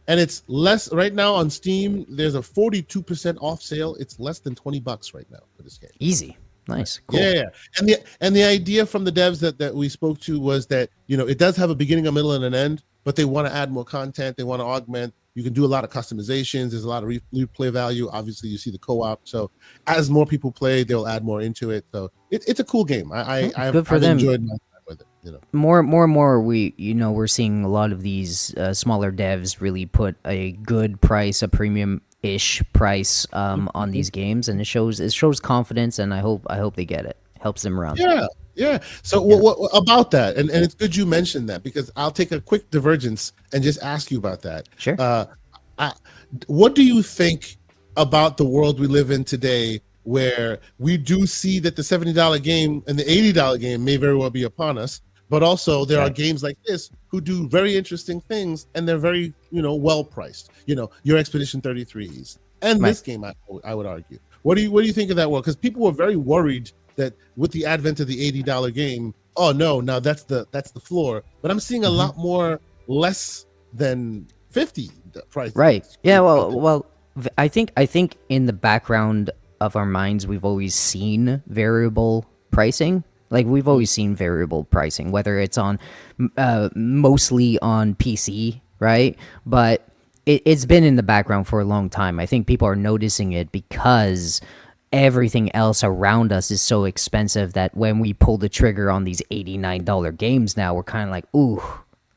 and it's less right now on Steam. There's a 42% off sale. It's less than $20 right now for this game. easy. Nice, cool. Yeah, and the idea from the devs that we spoke to was that it does have a beginning, a middle, and an end, but they want to add more content. They want to augment. You can do a lot of customizations. There's a lot of replay value. Obviously, you see the co-op. So as more people play, they'll add more into it. So it's a cool game. Good for I've them. enjoyed my time with it. More and more, we're seeing a lot of these smaller devs really put a good price, a premium ish price on these games, and it shows confidence, and I hope they get it. Helps them around. Yeah. So what about that? And it's good you mentioned that, because I'll take a quick divergence and just ask you about that. Sure. What do you think about the world we live in today, where we do see that the $70 game and the $80 game may very well be upon us, but also there are games like this who do very interesting things, and they're very well priced. Your Expedition 33s and this game, I would argue. What do you think of that world? Because people were very worried that with the advent of the $80 game, oh no, now that's the floor. But I'm seeing a lot more less than 50 price. Right. Yeah. Well. I think in the background of our minds, we've always seen variable pricing. Like we've always seen variable pricing, whether it's on mostly on PC, right? But it's been in the background for a long time. I think people are noticing it because everything else around us is so expensive that when we pull the trigger on these $89 games now, we're kind of like, ooh,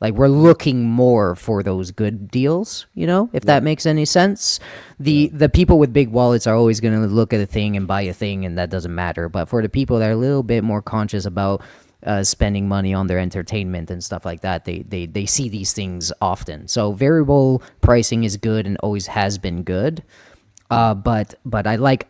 like we're looking more for those good deals, if that makes any sense. The people with big wallets are always going to look at a thing and buy a thing, and that doesn't matter. But for the people that are a little bit more conscious about spending money on their entertainment and stuff like that, they see these things often. So variable pricing is good and always has been good. But I like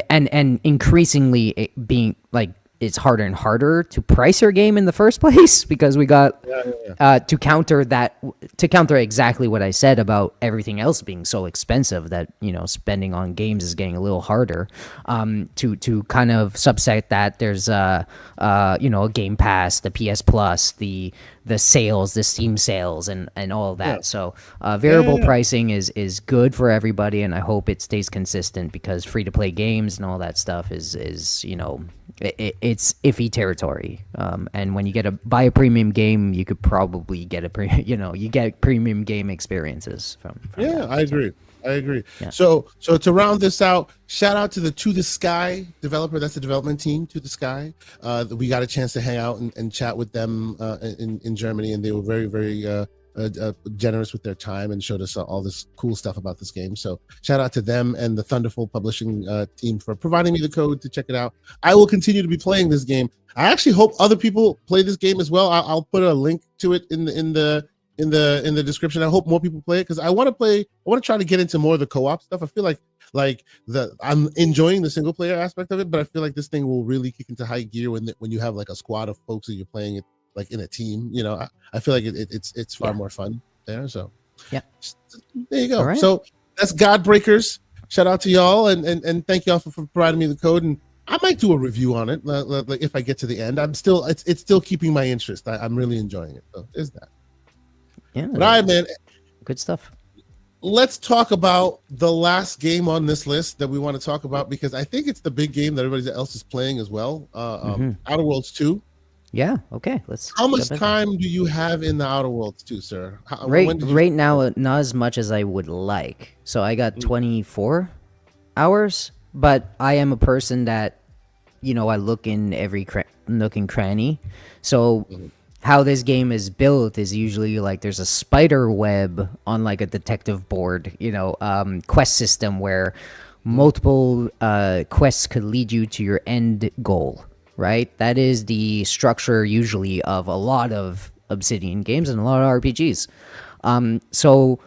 and increasingly it being like it's harder and harder to price your game in the first place because we got to counter exactly what I said about everything else being so expensive that spending on games is getting a little harder. To kind of subset that, there's a Game Pass, the PS Plus, the sales, the Steam sales, and all of that. So variable pricing is good for everybody, and I hope it stays consistent because free to play games and all that stuff is it's iffy territory. And when you buy a premium game, you could probably get you get premium game experiences from that. I agree. Yeah. So to round this out, shout out to the To The Sky developer. That's the development team, To The Sky. We got a chance to hang out and chat with them in Germany, and they were very, very generous with their time and showed us all this cool stuff about this game. So shout out to them and the Thunderful Publishing team for providing me the code to check it out. I will continue to be playing this game. I actually hope other people play this game as well. I'll put a link to it in the description. I hope more people play it because I want to try to get into more of the co-op stuff. I feel like I'm enjoying the single player aspect of it, but I feel like this thing will really kick into high gear when you have like a squad of folks that you're playing it like in a team. I feel like it's far more fun there. So there you go. Right. So that's Godbreakers. Shout out to y'all and thank y'all for providing me the code, and I might do a review on it like if I get to the end. It's still keeping my interest. I'm really enjoying it. So there's that. Yeah. But all right, man. Good stuff. Let's talk about the last game on this list that we want to talk about because I think it's the big game that everybody else is playing as well. Outer Worlds 2. Yeah. Okay. How much time do you have in the Outer Worlds 2, sir? Right now, not as much as I would like. So I got 24 hours, but I am a person that, I look in every nook and cranny. So how this game is built is usually like there's a spider web on like a detective board, quest system where multiple quests could lead you to your end goal. Right? That is the structure usually of a lot of Obsidian games and a lot of RPGs. So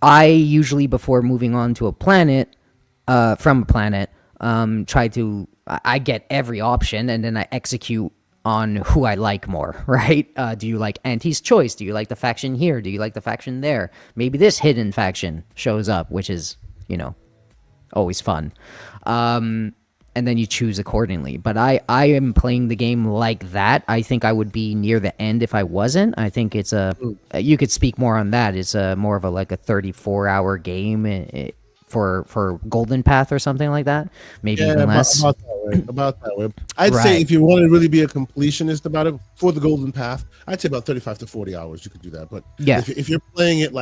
I usually, before moving on to a planet, I get every option and then I execute on who I like more, right? Do you like Auntie's Choice? Do you like the faction here? Do you like the faction there? Maybe this hidden faction shows up, which is, always fun. And then you choose accordingly. But I am playing the game like that. I think I would be near the end if I wasn't. I think it's you could speak more on that. It's more of a 34-hour game for Golden Path or something like that. Maybe even less. About that way. I'd say if you want to really be a completionist about it for the Golden Path, I'd say about 35 to 40 hours you could do that. But if you're playing it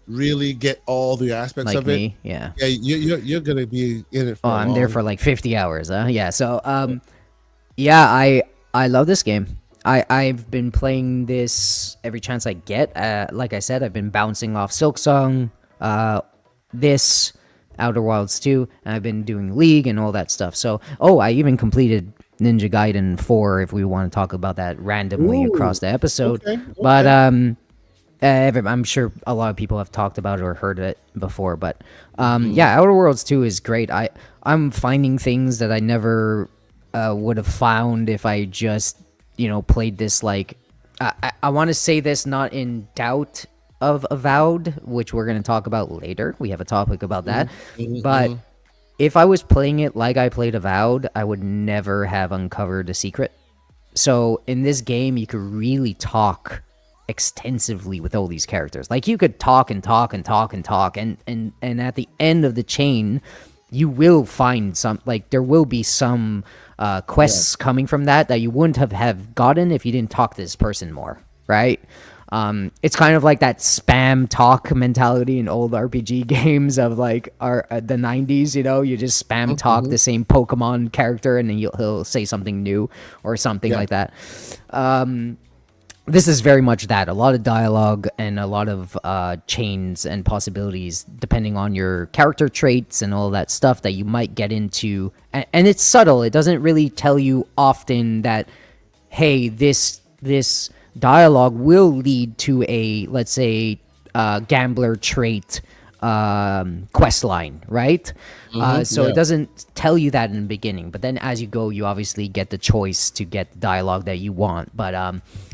really get all the aspects of it. You're gonna be in it for I'm there for 50 hours, huh? So I love this game. I've been playing this every chance I get. Like I said, I've been bouncing off Silksong, this Outer Wilds 2, and I've been doing League and all that stuff. So I even completed Ninja Gaiden 4 if we want to talk about that randomly across the episode. Okay. But I'm sure a lot of people have talked about it or heard it before, but Outer Worlds 2 is great. I'm finding things that I never would have found if I just played this. I want to say this not in doubt of Avowed, which we're going to talk about later. We have a topic about that, but if I was playing it like I played Avowed, I would never have uncovered a secret. So in this game, you could really talk extensively with all these characters. You could talk and talk and talk and talk, and at the end of the chain you will find there will be some quests coming from that you wouldn't have gotten if you didn't talk to this person more, right? It's kind of like that spam talk mentality in old RPG games of the 90s, you just spam talk the same Pokemon character and then he'll say something new or something like that. This is very much that. A lot of dialogue and a lot of chains and possibilities depending on your character traits and all that stuff that you might get into. And it's subtle. It doesn't really tell you often that, hey, this dialogue will lead to a, let's say, gambler trait quest line, right? So yeah. it doesn't tell you that in the beginning, but then as you go, you obviously get the choice to get the dialogue that you want. But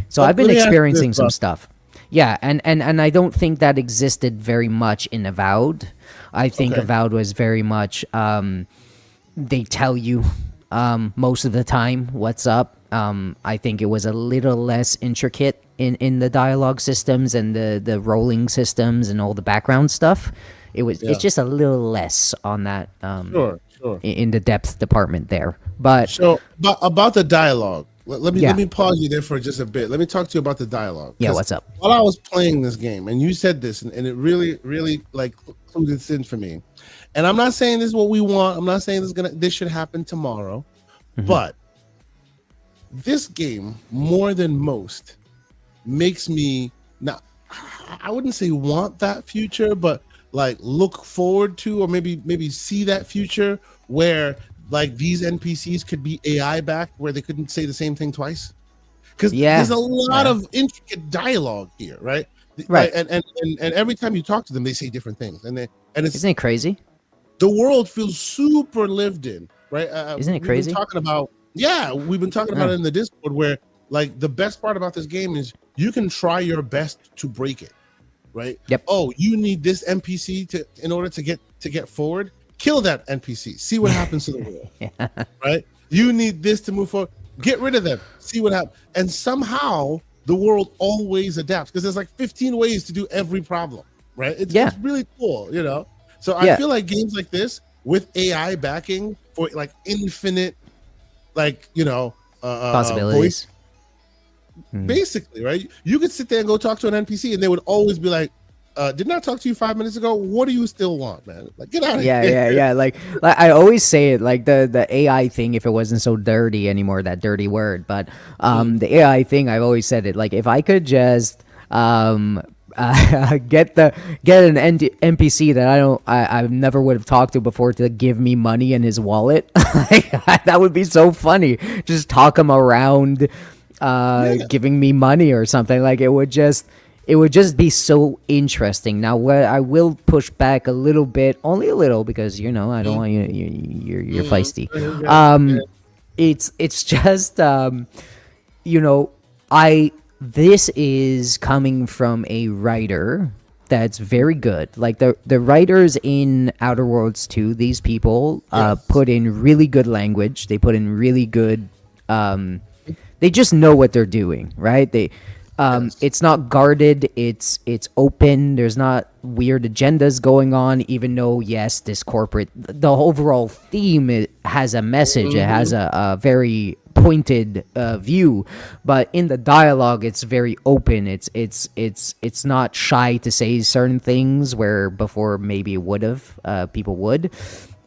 so I've been Let me ask you this, experiencing some bro. stuff. Yeah, and I don't think that existed very much in Avowed. I think Okay. Avowed was very much they tell you most of the time what's up. I think it was a little less intricate in the dialogue systems and the rolling systems and all the background stuff. Yeah. It's just a little less on that Sure. Sure. in the depth department there. But So, but about the dialogue, let me Yeah. let me pause you there for just a bit. Let me talk to you about the dialogue. Yeah, 'Cause what's up? While I was playing this game, and you said this, and it really like clued this in for me. And I'm not saying this is what we want. I'm not saying this should happen tomorrow, but this game more than most makes me not. I wouldn't say want that future, but like look forward to, or maybe see that future where like these NPCs could be AI back, where they couldn't say the same thing twice. Because Yeah. there's a lot Yeah. of intricate dialogue here, right? Right. And every time you talk to them, they say different things, and it's Isn't it crazy? the world feels super lived in, right? Isn't it We've been crazy? talking about, yeah, we've been talking about it in the Discord, where like the best part about this game is you can try your best to break it, right? Yep. Oh, you need this NPC in order to get forward. Kill that NPC. See what happens to the world, right? You need this to move forward. Get rid of them. See what happens. And somehow the world always adapts, because there's like 15 ways to do every problem, right? It's really cool, you know? So I feel like games like this with AI backing for like infinite, like, you know, Possibilities. voice, basically, right? You could sit there and go talk to an NPC and they would always be like, didn't I talk to you 5 minutes ago? What do you still want, man? Like, get out of here. Yeah. Like I always say it, like the AI thing, if it wasn't so dirty anymore, that dirty word. But the AI thing, I've always said it. Like, if I could just get an NPC that I never would have talked to before to give me money in his wallet, like, that would be so funny. Just talk him around, giving me money or something. Like, it would just be so interesting. Now, what I will push back a little bit, only a little, because I don't want you're feisty. It's just this is coming from a writer that's very good. Like the writers in Outer Worlds 2, these people put in really good language. They put in really good. They just know what they're doing, right? It's not guarded. It's open. There's not weird agendas going on. Even though, yes, the overall theme has a message. It has a very pointed view, but in the dialogue, it's very open. It's not shy to say certain things where before maybe people would.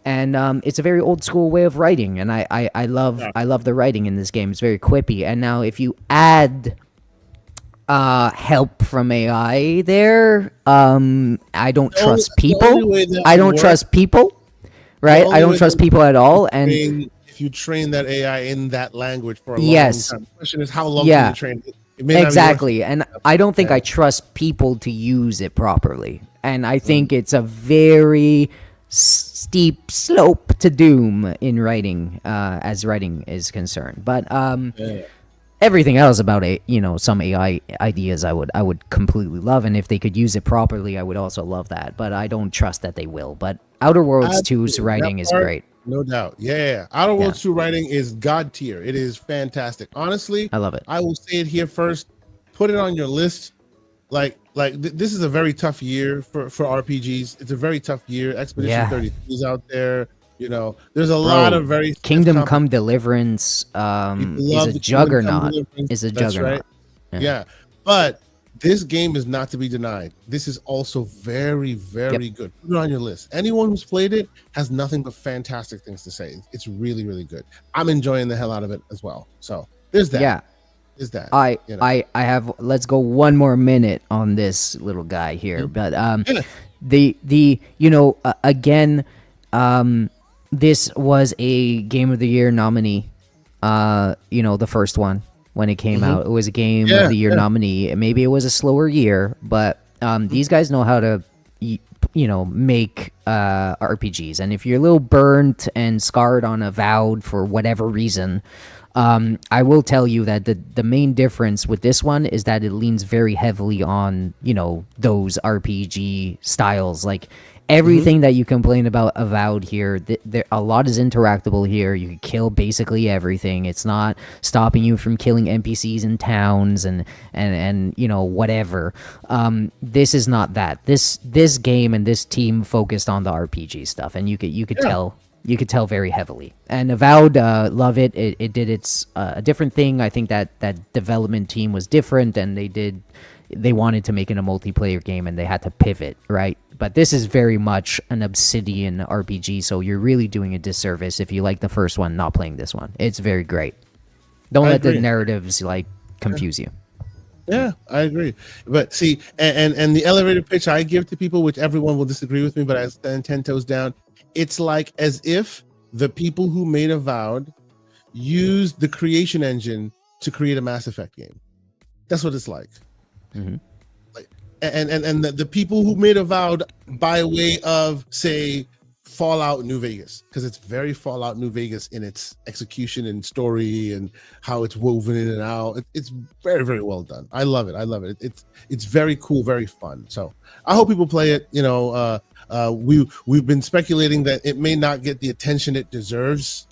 And it's a very old school way of writing, and I love the writing in this game. It's very quippy. And now if you add help from AI there, I don't trust people. I don't trust people, right? I don't trust people at all. And if you train that AI in that language for a long time, the question is how long can you train it? Exactly. And I don't think I trust people to use it properly. And I think it's a very steep slope to doom in writing, as writing is concerned. But everything else about it, some AI ideas I would completely love, and if they could use it properly, I would also love that. But I don't trust that they will. But Outer Worlds 2's writing is great. No doubt. Yeah. Outer Worlds 2 writing is god tier. It is fantastic. Honestly, I love it. I will say it here first. Put it on your list. This is a very tough year for RPGs. It's a very tough year. Expedition 33 is out there. There's a lot of very Kingdom Come Deliverance is a juggernaut. Right. Yeah. But this game is not to be denied. This is also very, very good. Put it on your list. Anyone who's played it has nothing but fantastic things to say. It's really, really good. I'm enjoying the hell out of it as well. So there's that. Yeah. Is that I have, let's go one more minute on this little guy here. But again, this was a Game of the Year nominee. The first one when it came out, it was a Game of the Year nominee. Maybe it was a slower year, but these guys know how to make RPGs. And if you're a little burnt and scarred on Avowed for whatever reason, I will tell you that the main difference with this one is that it leans very heavily on, those RPG styles. Like everything that you complain about Avowed here, a lot is interactable here. You can kill basically everything. It's not stopping you from killing NPCs in towns and whatever. This is not that. This game and this team focused on the RPG stuff, and you could tell. You could tell very heavily. And Avowed, love it. It did its a different thing. I think that development team was different, and they wanted to make it a multiplayer game, and they had to pivot, right? But this is very much an Obsidian RPG, so you're really doing a disservice if you like the first one, not playing this one. It's very great. Don't let the narratives confuse you. Yeah, I agree. But see, and the elevator pitch I give to people, which everyone will disagree with me, but I stand 10 toes down. It's like as if the people who made Avowed used the creation engine to create a Mass Effect game. That's what it's like. Mm-hmm. And the people who made Avowed by way of, say, Fallout New Vegas, because it's very Fallout New Vegas in its execution and story and how it's woven in and out. It's very, very well done. I love it. It's very cool, very fun. So I hope people play it. We've been speculating that it may not get the attention it deserves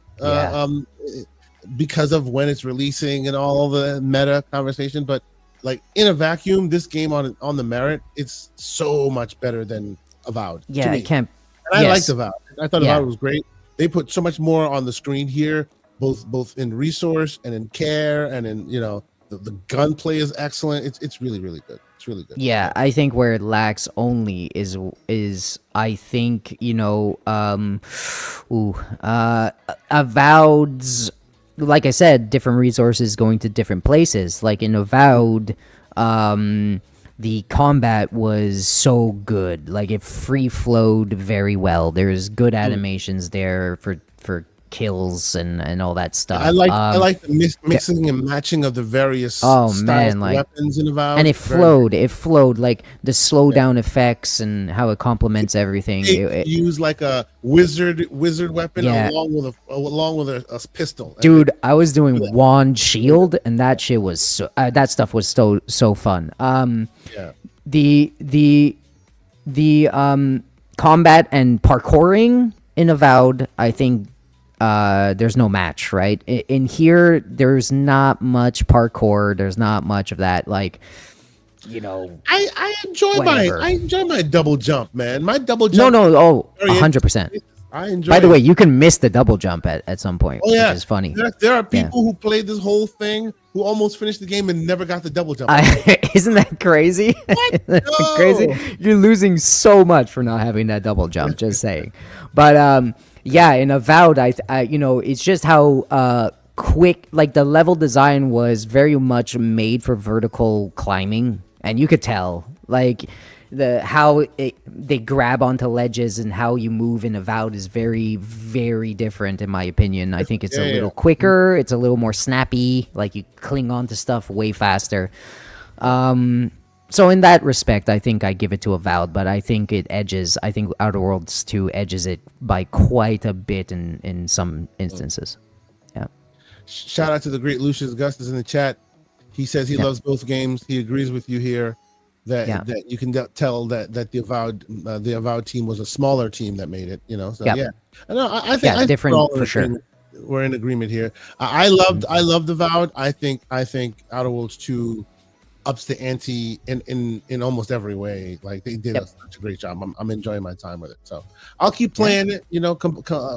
because of when it's releasing and all the meta conversation. But like in a vacuum, this game on the merit, it's so much better than Avowed. Yeah, it can't. And I liked Avowed. I thought Avowed was great. They put so much more on the screen here, both in resource and in care and in the gunplay is excellent. It's really, really good. It's really good. Yeah, I think where it lacks only is I think Avowed's, like I said, different resources going to different places. Like in Avowed, the combat was so good. Like it free flowed very well. There's good animations there for kills and all that stuff. I like the mixing and matching of the various weapons in Avowed. And it flowed like the slowdown effects and how it complements everything. It used like a wizard weapon along with a pistol. Dude, I was doing wand shield, and that shit was that stuff was so fun. The combat and parkouring in Avowed, I think there's no match, right? In here, there's not much parkour. There's not much of that, I enjoy my double jump, man. My double jump. No, 100%. I enjoy. By the way, you can miss the double jump at some point, which is funny. There are people who played this whole thing who almost finished the game and never got the double jump. Isn't that crazy? Isn't that crazy? You're losing so much for not having that double jump. Just saying, but yeah, in Avowed, I it's just how quick, like the level design was very much made for vertical climbing, and you could tell, like how they grab onto ledges and how you move in Avowed is very, very different in my opinion. I think it's a little quicker, it's a little more snappy, like you cling on to stuff way faster. So in that respect, I think I give it to Avowed, but I think Outer Worlds 2 edges it by quite a bit in some instances. Yeah. Shout out to the great Lucius Augustus in the chat. He says he loves both games. He agrees with you here that you can tell that the Avowed team was a smaller team that made it. So I think different for sure. We're in agreement here. I loved Avowed. I think Outer Worlds 2 ups the ante in almost every way. Like they did such a great job. I'm enjoying my time with it. So I'll keep playing it,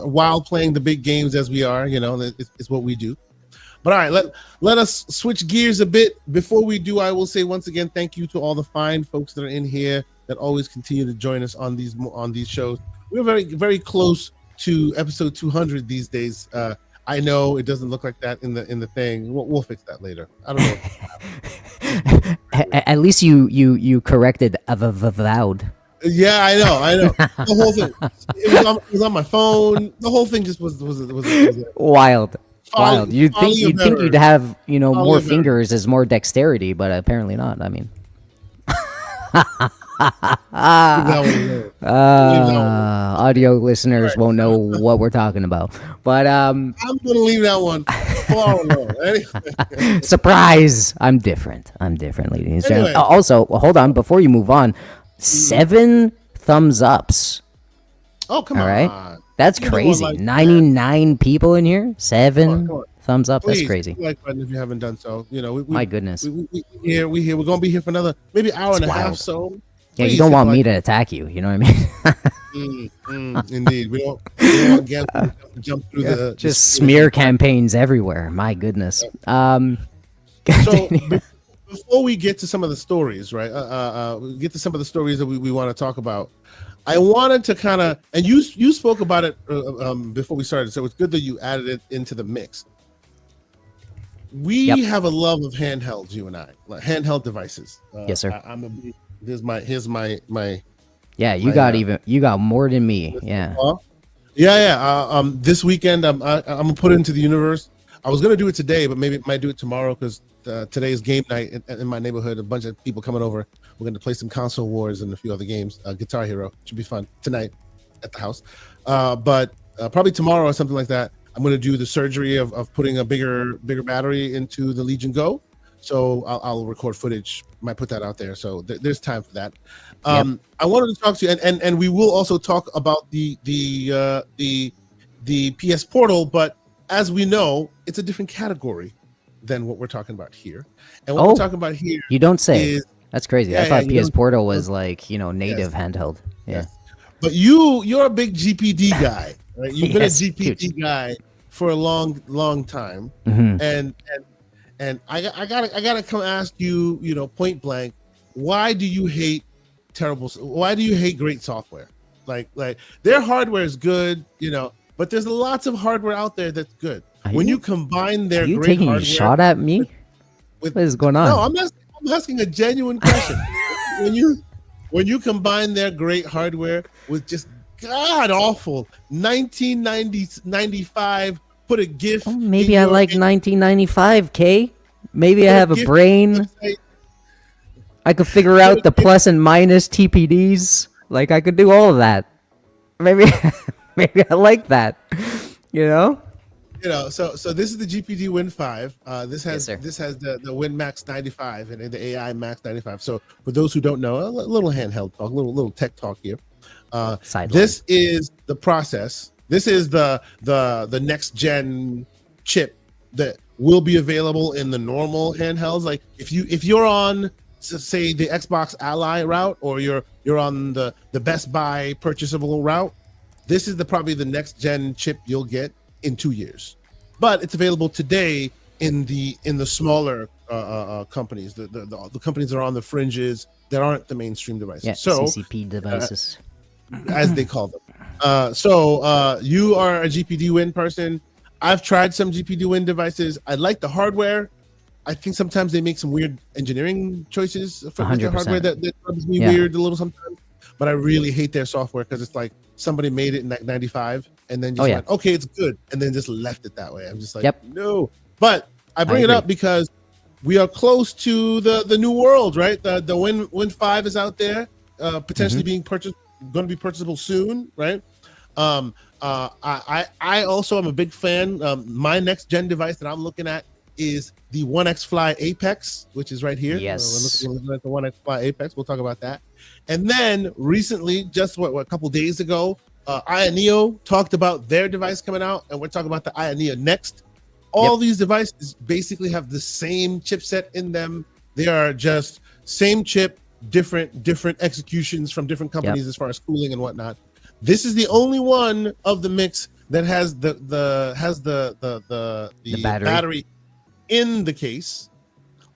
while playing the big games as we are. It's what we do. But all right, let us switch gears a bit. Before we do, I will say once again, thank you to all the fine folks that are in here that always continue to join us on these shows. We're very, very close to episode 200 these days. I know it doesn't look like that in the thing. We'll fix that later. I don't know. At least you corrected Avowed. Yeah, I know. The whole thing. It was on my phone. The whole thing just was wild. You'd think you'd have more fingers as more dexterity, but apparently not. I mean, Leave that one alone. Leave that one alone. Audio listeners Right. won't know what we're talking about. But I'm gonna leave that one far alone. Anyway, surprise! I'm different, ladies and gentlemen. anyway. Also, hold on, before you move on, 7 thumbs ups. Oh, come All on. right, that's You know I crazy. like that. 99 people in here, 7 Come on. thumbs up. Please That's crazy. hit the like button if you haven't done so. You know, My goodness. we here. We're gonna be here for another maybe hour and a half. wild. So Yeah, you please don't hit want the me like to attack you. You know what I mean? Indeed, we don't want Gam to jump through the Just the smear campaigns everywhere. My goodness. So before we get to some of the stories, right? We get to some of the stories that we want to talk about. I wanted to kind of, and you spoke about it before we started, so it's good that you added it into the mix. We have a love of handhelds, you and I, like handheld devices. Yes, sir. I'm a big, here's my Yeah, you got more than me. Yeah. This weekend, I'm gonna put it into the universe. I was gonna do it today, but maybe might do it tomorrow because today is game night in my neighborhood. A bunch of people coming over. We're gonna play some console wars and a few other games. Guitar Hero should be fun tonight at the house. But probably tomorrow or something like that. I'm gonna do the surgery of putting a bigger battery into the Legion Go. So I'll record footage. Might put that out there. So there's time for that. I wanted to talk to you, and we will also talk about the PS Portal, but as we know, it's a different category than what we're talking about here. And what we're talking about here, you don't say. is, That's crazy. I thought PS Portal was like native handheld. Yeah. Yes. But you're a big GPD guy, right? You've been a GPD guy for a long time, and I gotta come ask you, point blank, why do you hate great software? Like their hardware is good, but there's lots of hardware out there that's good. When you combine their great taking hardware, a shot at me? What is going on? No, I'm asking a genuine question. when you combine their great hardware with just god awful 1995, put a GIF. Maybe I like 1995, K. Maybe I have a brain. I could figure out the plus and minus TPDs. Like I could do all of that. Maybe I like that. So this is the GPD Win 5. This has the Win Max 95 and the AI Max 95. So for those who don't know, a little handheld talk, a little tech talk here. This is the process. This is the next gen chip that will be available in the normal handhelds. Like if you're on, say, the Xbox Ally route, or you're on the Best Buy purchasable route, this is probably the next gen chip you'll get in 2 years. But it's available today in the smaller companies, the companies that are on the fringes that aren't the mainstream devices. Yeah, so GCP devices, as they call them. You are a GPD Win person. I've tried some GPD Win devices. I like the hardware. I think sometimes they make some weird engineering choices for the hardware that rubs me weird a little sometimes. But I really hate their software because it's like somebody made it in like 95 and then just went, okay, it's good, and then just left it that way. I'm just like, no. But I bring it up because we are close to the new world, right? The Win 5 is out there, potentially being purchased, going to be purchasable soon, right? I also am a big fan. My next gen device that I'm looking at is the One X Fly Apex, which is right here. Yes, we're looking at the One X Fly Apex. We'll talk about that. And then recently, just a couple days ago, Ioneo talked about their device coming out, and we're talking about the Ioneo Next. All these devices basically have the same chipset in them. They are just same chip, different executions from different companies as far as cooling and whatnot. This is the only one of the mix that has the battery in the case.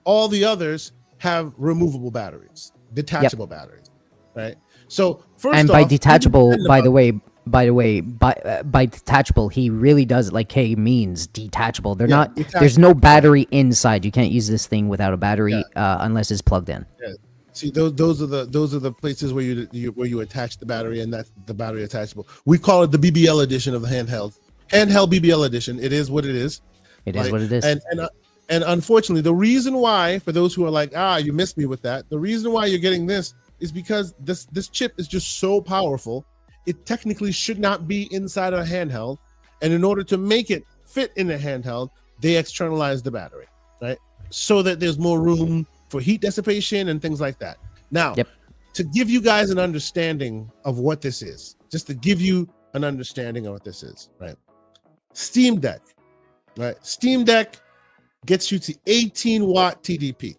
All the others have removable batteries, detachable batteries, right? So first, and by detachable, by the way, by detachable, he really does, like K means detachable. They're not. Detachable. There's no battery inside. You can't use this thing without a battery unless it's plugged in. Yeah. See, those are the places where you attach the battery, and that's the battery attachable. We call it the BBL edition of the handheld BBL edition. It is what it is. It is what it is. And unfortunately, the reason why, for those who are like, you missed me with that, the reason why you're getting this is because this chip is just so powerful. It technically should not be inside a handheld, and in order to make it fit in a handheld, they externalize the battery, right? So that there's more room for heat dissipation and things like that. Now, to give you guys an understanding of what this is, just to give you an understanding of what this is, right? Steam Deck, right? Steam Deck gets you to 18 watt TDP.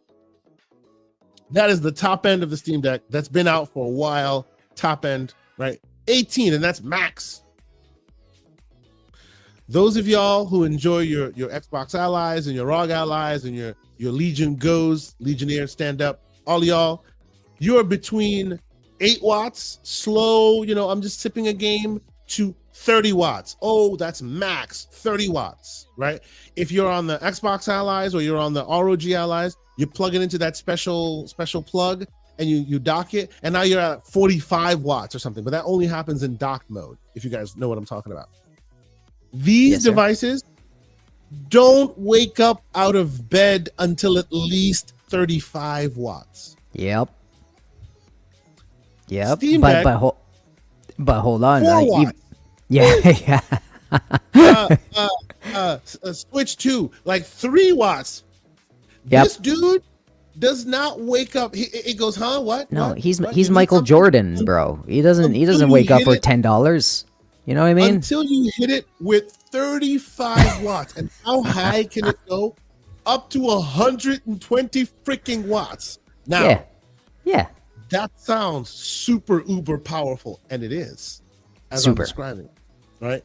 That is the top end of the Steam Deck that's been out for a while, top end, right? 18, and that's max. Those of y'all who enjoy your Xbox allies and your ROG allies and your Legion Goes, Legionnaire stand up, all y'all, you're between 8 watts, slow, I'm just sipping a game, to 30 watts. Oh, that's max, 30 watts, right? If you're on the Xbox allies or you're on the ROG allies, you plug it into that special plug and you dock it, and now you're at 45 watts or something, but that only happens in docked mode, if you guys know what I'm talking about. These devices don't wake up out of bed until at least 35 watts. Yep. Steam Deck, but hold on. 4 watts. Yeah. Switch 2, like 3 watts. Yep. This dude does not wake up. It goes, huh? What? No, what? he's Michael Jordan, bro. He doesn't wake up for $10. You know what I mean? Until you hit it with 35 watts. And how high can it go? Up to 120 freaking watts. Now, yeah. That sounds super uber powerful, and it is, as super. I'm describing, right?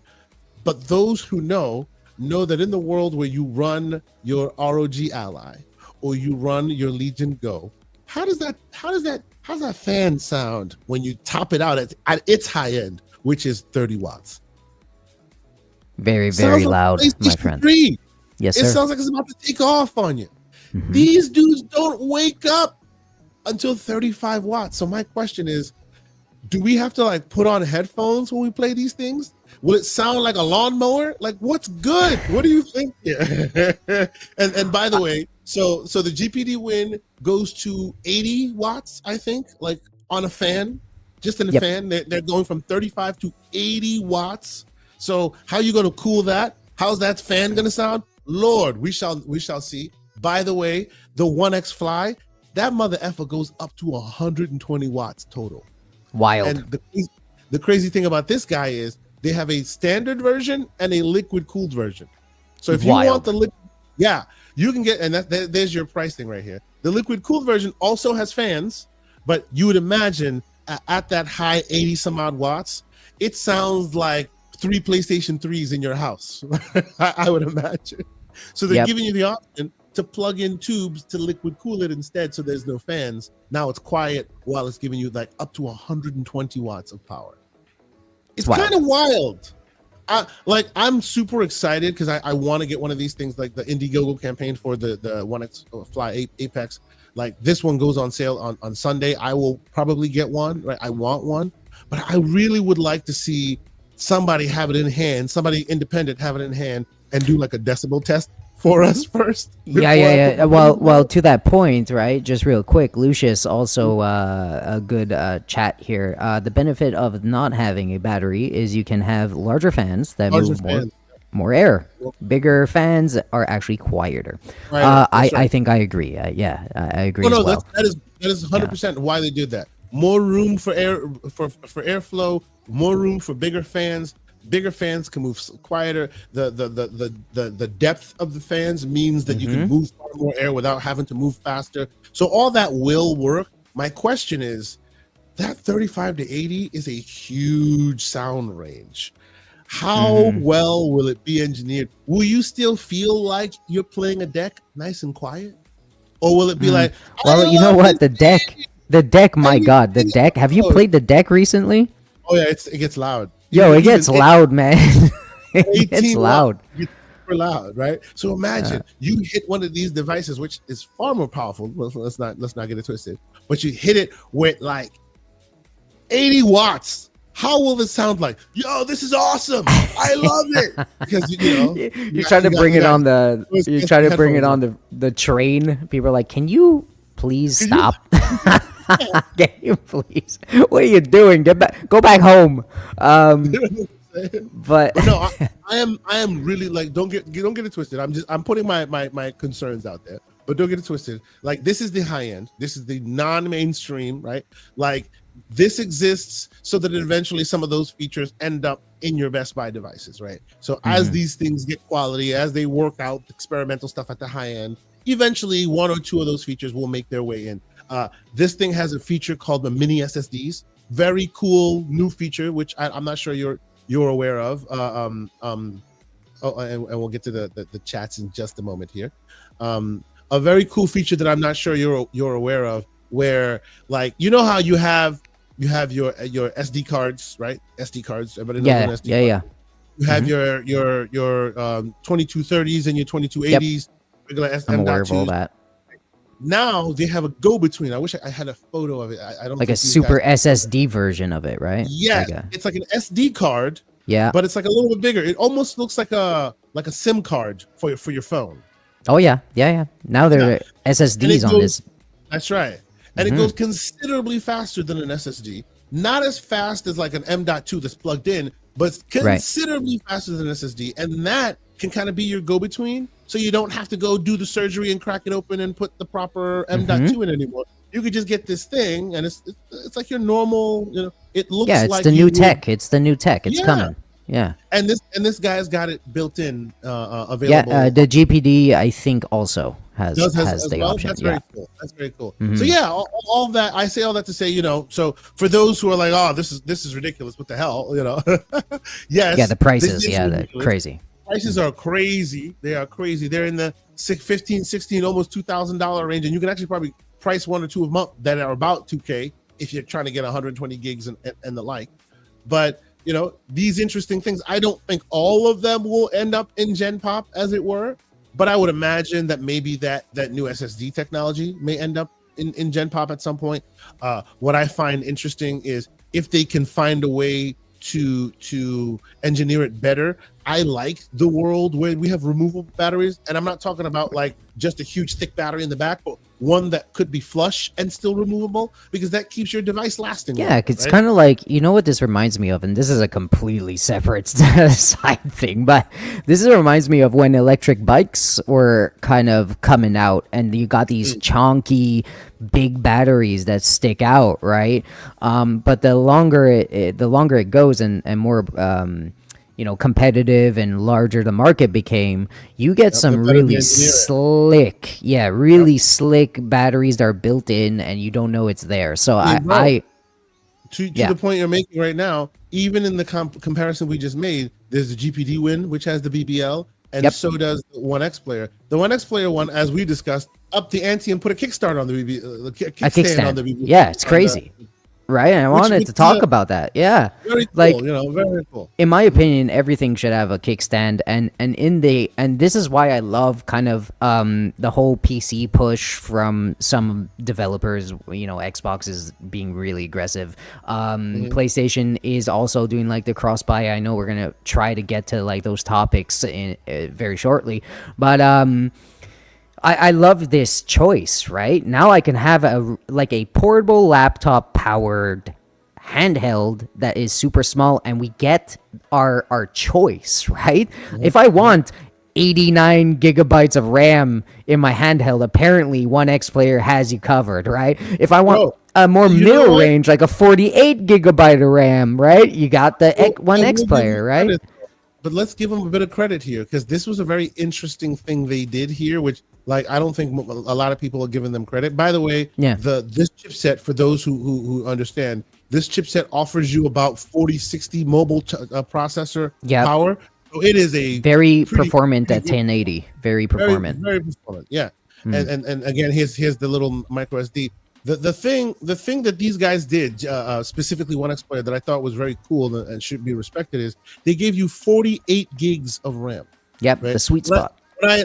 But those who know that in the world where you run your ROG ally or you run your Legion Go, how does that fan sound when you top it out at its high end, which is 30 watts? Very, very loud, my friend. 3. Yes, sir. It sounds like it's about to take off on you. Mm-hmm. These dudes don't wake up until 35 watts. So my question is, do we have to like put on headphones when we play these things? Will it sound like a lawnmower? Like, what's good? What do you think here? and by the way, so the GPD win goes to 80 watts, I think, like on a fan, just in a fan. They're going from 35 to 80 watts. So how are you going to cool that? How's that fan going to sound? Lord, we shall see. By the way, the 1X Fly, that mother effer goes up to 120 watts total. Wild. And the crazy thing about this guy is they have a standard version and a liquid cooled version. So if you want the liquid, you can get, and there's your pricing right here. The liquid cooled version also has fans, but you would imagine at that high 80 some odd watts, it sounds like 3 PlayStation 3s in your house. I would imagine. So they're giving you the option to plug in tubes to liquid cool it instead, so there's no fans. Now it's quiet while it's giving you like up to 120 watts of power. It's kind of wild. I'm super excited because I want to get one of these things, like the Indiegogo campaign for the 1X Fly Apex. Like this one goes on sale on Sunday. I will probably get one, right? I want one, but I really would like to see somebody have it in hand, somebody independent have it in hand and do like a decibel test for us first. Yeah. Well, to that point, right? Just real quick, Lucius, also a good chat here. The benefit of not having a battery is you can have larger fans that move more air. Bigger fans are actually quieter. Right, I think I agree. I agree. No, as well. that is 100% why they did that. More room for air for airflow. More room for bigger fans. Bigger fans can move quieter. The depth of the fans means that you can move far more air without having to move faster. So all that will work. My question is, that 35 to 80 is a huge sound range. How well will it be engineered? Will you still feel like you're playing a deck nice and quiet? Or will it be like, well, you know what? The deck, my God, the deck. Have you played the deck recently? Oh yeah, it gets loud. Yo, it gets loud, man. It's loud. It's super loud, right? So imagine you hit one of these devices, which is far more powerful. Let's not get it twisted. But you hit it with like 80 watts. How will this sound like? Yo, this is awesome. I love it. Because you're trying to bring it on the train. People are like, can you please stop? Game, please. What are you doing? Get back. Go back home. But But no, I am really like don't get it twisted. I'm putting my concerns out there, but don't get it twisted. Like this is the high end. This is the non-mainstream, right? Like this exists so that eventually some of those features end up in your Best Buy devices, right? So as these things get quality, as they work out experimental stuff at the high end, eventually one or two of those features will make their way in. This thing has a feature called the mini SSDs. Very cool new feature, which I'm not sure you're aware of. And we'll get to the chats in just a moment here. A very cool feature that I'm not sure you're aware of, where like you know how you have your SD cards, right? SD cards. Everybody knows an SD card. You have your 2230s and your 2280s. Regular I'm aware of M.2s. all that. Now they have a go-between. I wish I had a photo of it. I don't Like a think these super guys- SSD version of it, right? Yeah, Like it's like an SD card, yeah. but it's like a little bit bigger. It almost looks like a SIM card for your phone. Oh yeah. Now there are And SSDs it on goes- this. That's right. And it goes considerably faster than an SSD. Not as fast as like an M.2 that's plugged in, but considerably faster than an SSD. And that can kind of be your go-between. So you don't have to go do the surgery and crack it open and put the proper M.2 in anymore. You could just get this thing, and it's like your normal, it looks Yeah, it's like the new would- tech. It's the new tech. It's coming. Yeah. And this guy's got it built in, available. Yeah, the GPD I think also has as the well. option. That's Yeah. very cool. That's very cool. So yeah, all that I say all that to say, so for those who are like, oh, this is ridiculous. What the hell, Yes. Yeah, the prices. this is Yeah, they're ridiculous. crazy. Prices are crazy. They are crazy. They're in the $15, $16, almost $2,000 range, and you can actually probably price one or two of them up that are about $2K if you're trying to get 120 gigs and the like. But these interesting things, I don't think all of them will end up in Gen Pop, as it were. But I would imagine that maybe that new SSD technology may end up in Gen Pop at some point. What I find interesting is if they can find a way to engineer it better. I like the world where we have removable batteries, and I'm not talking about like just a huge thick battery in the back, but one that could be flush and still removable, because that keeps your device lasting. Yeah, longer, it's right? kind of like, what this reminds me of, and this is a completely separate side thing, but reminds me of when electric bikes were kind of coming out, and you got these chonky, big batteries that stick out, right? But the longer it goes, and more competitive and larger the market became, you get some really slick, slick batteries that are built in, and you don't know it's there. So to the point you're making right now, even in the comparison we just made, there's the GPD win, which has the BBL, and so does the One X Player. The One X Player one, as we discussed, up the ante and put a kickstart on the BBL, kickstand on the BBL. Yeah, it's crazy. Right, and I wanted to talk about that. Yeah, very cool, very cool. In my opinion, everything should have a kickstand, and this is why I love kind of the whole PC push from some developers. Xbox is being really aggressive. PlayStation is also doing like the cross buy. I know we're gonna try to get to like those topics in very shortly, but I love this choice, right? Now I can have a portable laptop powered handheld that is super small, and we get our choice, right? If I want 89 gigabytes of RAM in my handheld, apparently One X Player has you covered, right? If I want a more middle range, like a 48 gigabyte of RAM, right? You got the One X Player, right? But let's give them a bit of credit here, because this was a very interesting thing they did here, which I don't think a lot of people are giving them credit. By the way, this chipset, for those who understand, this chipset offers you about 4060 mobile processor power. So it is a very performant at 1080. Very performant. Very performant. Yeah. And again, here's the little micro SD. The thing that these guys did, specifically One X Player, that I thought was very cool and should be respected, is they gave you 48 gigs of RAM. Yep, right? The sweet spot.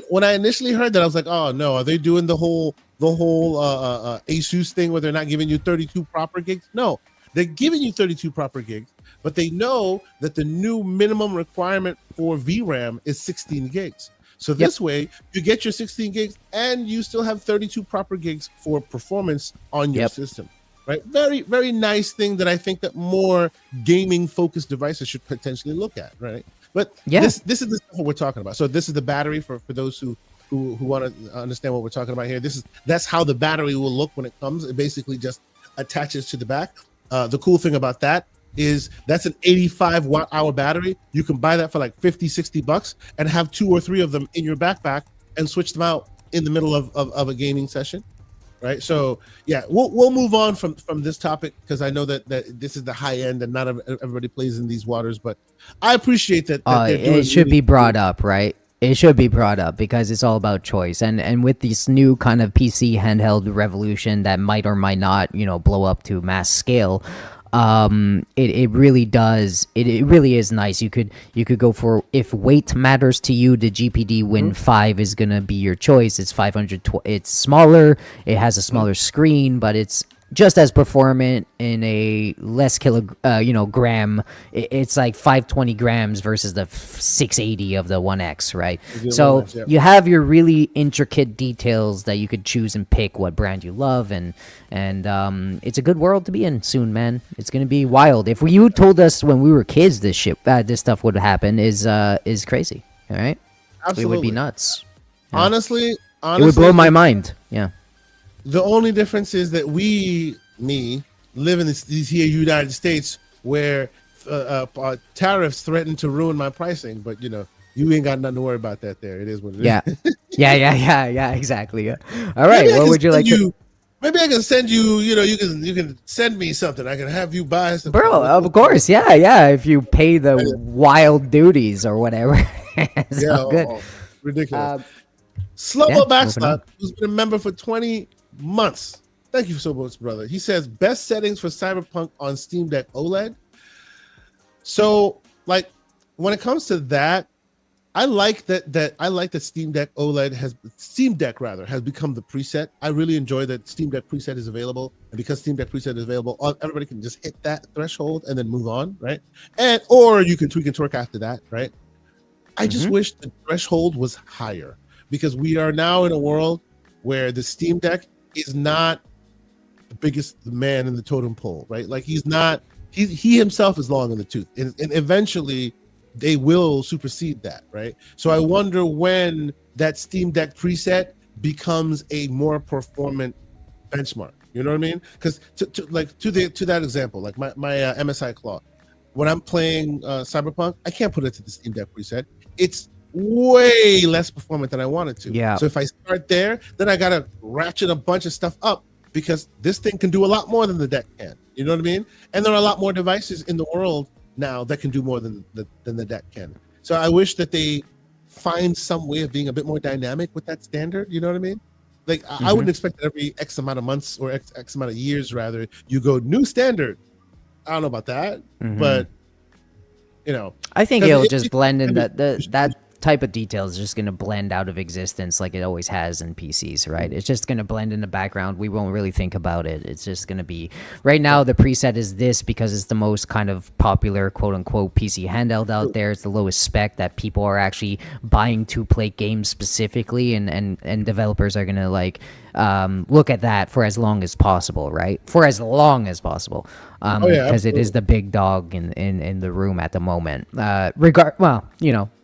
When I initially heard that, I was like, oh no, are they doing the whole Asus thing where they're not giving you 32 proper gigs? No, they're giving you 32 proper gigs, but they know that the new minimum requirement for VRAM is 16 gigs. So this way, you get your 16 gigs and you still have 32 proper gigs for performance on your system. right? Very, very nice thing that I think that more gaming focused devices should potentially look at, right? But this is the stuff we're talking about. So this is the battery for those who want to understand what we're talking about here. That's how the battery will look when it comes. It basically just attaches to the back. The cool thing about that is that's an 85 watt hour battery. You can buy that for like $50-$60 and have 2 or 3 of them in your backpack and switch them out in the middle of a gaming session, right? So yeah, we'll move on from this topic because I know that this is the high end and not everybody plays in these waters, but I appreciate that it should be brought up, right? It should be brought up because it's all about choice, and with this new kind of PC handheld revolution that might or might not, blow up to mass scale, it really does. It really is nice. You could go for, if weight matters to you, the GPD Win 5 is gonna be your choice. It's 500. It's smaller. It has a smaller screen, but it's just as performant in a less gram. It's like 520 grams versus the 680 of the 1X, right? So you have your really intricate details that you could choose and pick what brand you love, and it's a good world to be in soon, man. It's gonna be wild. If you told us when we were kids this stuff would happen is crazy. All right, absolutely, it would be nuts. Yeah. Honestly, it would blow my mind. Yeah. The only difference is that we live in these here United States where tariffs threaten to ruin my pricing, but you ain't got nothing to worry about that there. It is what it is. Yeah, exactly. Yeah. All right, what would you like to... Maybe I can send you, you can send me something. I can have you buy something. Bro, of course, yeah. If you pay the wild duties or whatever. It's all good. Ridiculous. Slow Backslap, who's been a member for 20 months. Thank you so much, brother. He says best settings for Cyberpunk on Steam Deck OLED. So, like, when it comes to that, I like that Steam Deck has become the preset. I really enjoy that Steam Deck preset is available, and because Steam Deck preset is available, everybody can just hit that threshold and then move on, right? Or you can tweak and twerk after that, right? I just wish the threshold was higher, because we are now in a world where the Steam Deck is not the biggest man in the totem pole, right? Like he himself is long in the tooth, and eventually they will supersede that, right? So I wonder when that Steam Deck preset becomes a more performant benchmark. You know what I mean? Because to that example, like my MSI Claw, when I'm playing Cyberpunk, I can't put it to the Steam Deck preset. It's way less performant than I wanted to. Yeah. So if I start there, then I gotta ratchet a bunch of stuff up, because this thing can do a lot more than the deck can. You know what I mean? And there are a lot more devices in the world now that can do more than the deck can. So I wish that they find some way of being a bit more dynamic with that standard. You know what I mean? Like I wouldn't expect that every X amount of months or X amount of years, rather, you go new standard. I don't know about that, but I think it'll just blend in that type of detail is just going to blend out of existence like it always has in PCs, right? It's just going to blend in the background. We won't really think about it. It's just going to be, right now the preset is this because it's the most kind of popular quote unquote PC handheld out there. It's the lowest spec that people are actually buying to play games specifically, and developers are going to look at that for as long as possible, right? For as long as possible. Because it is the big dog in the room at the moment.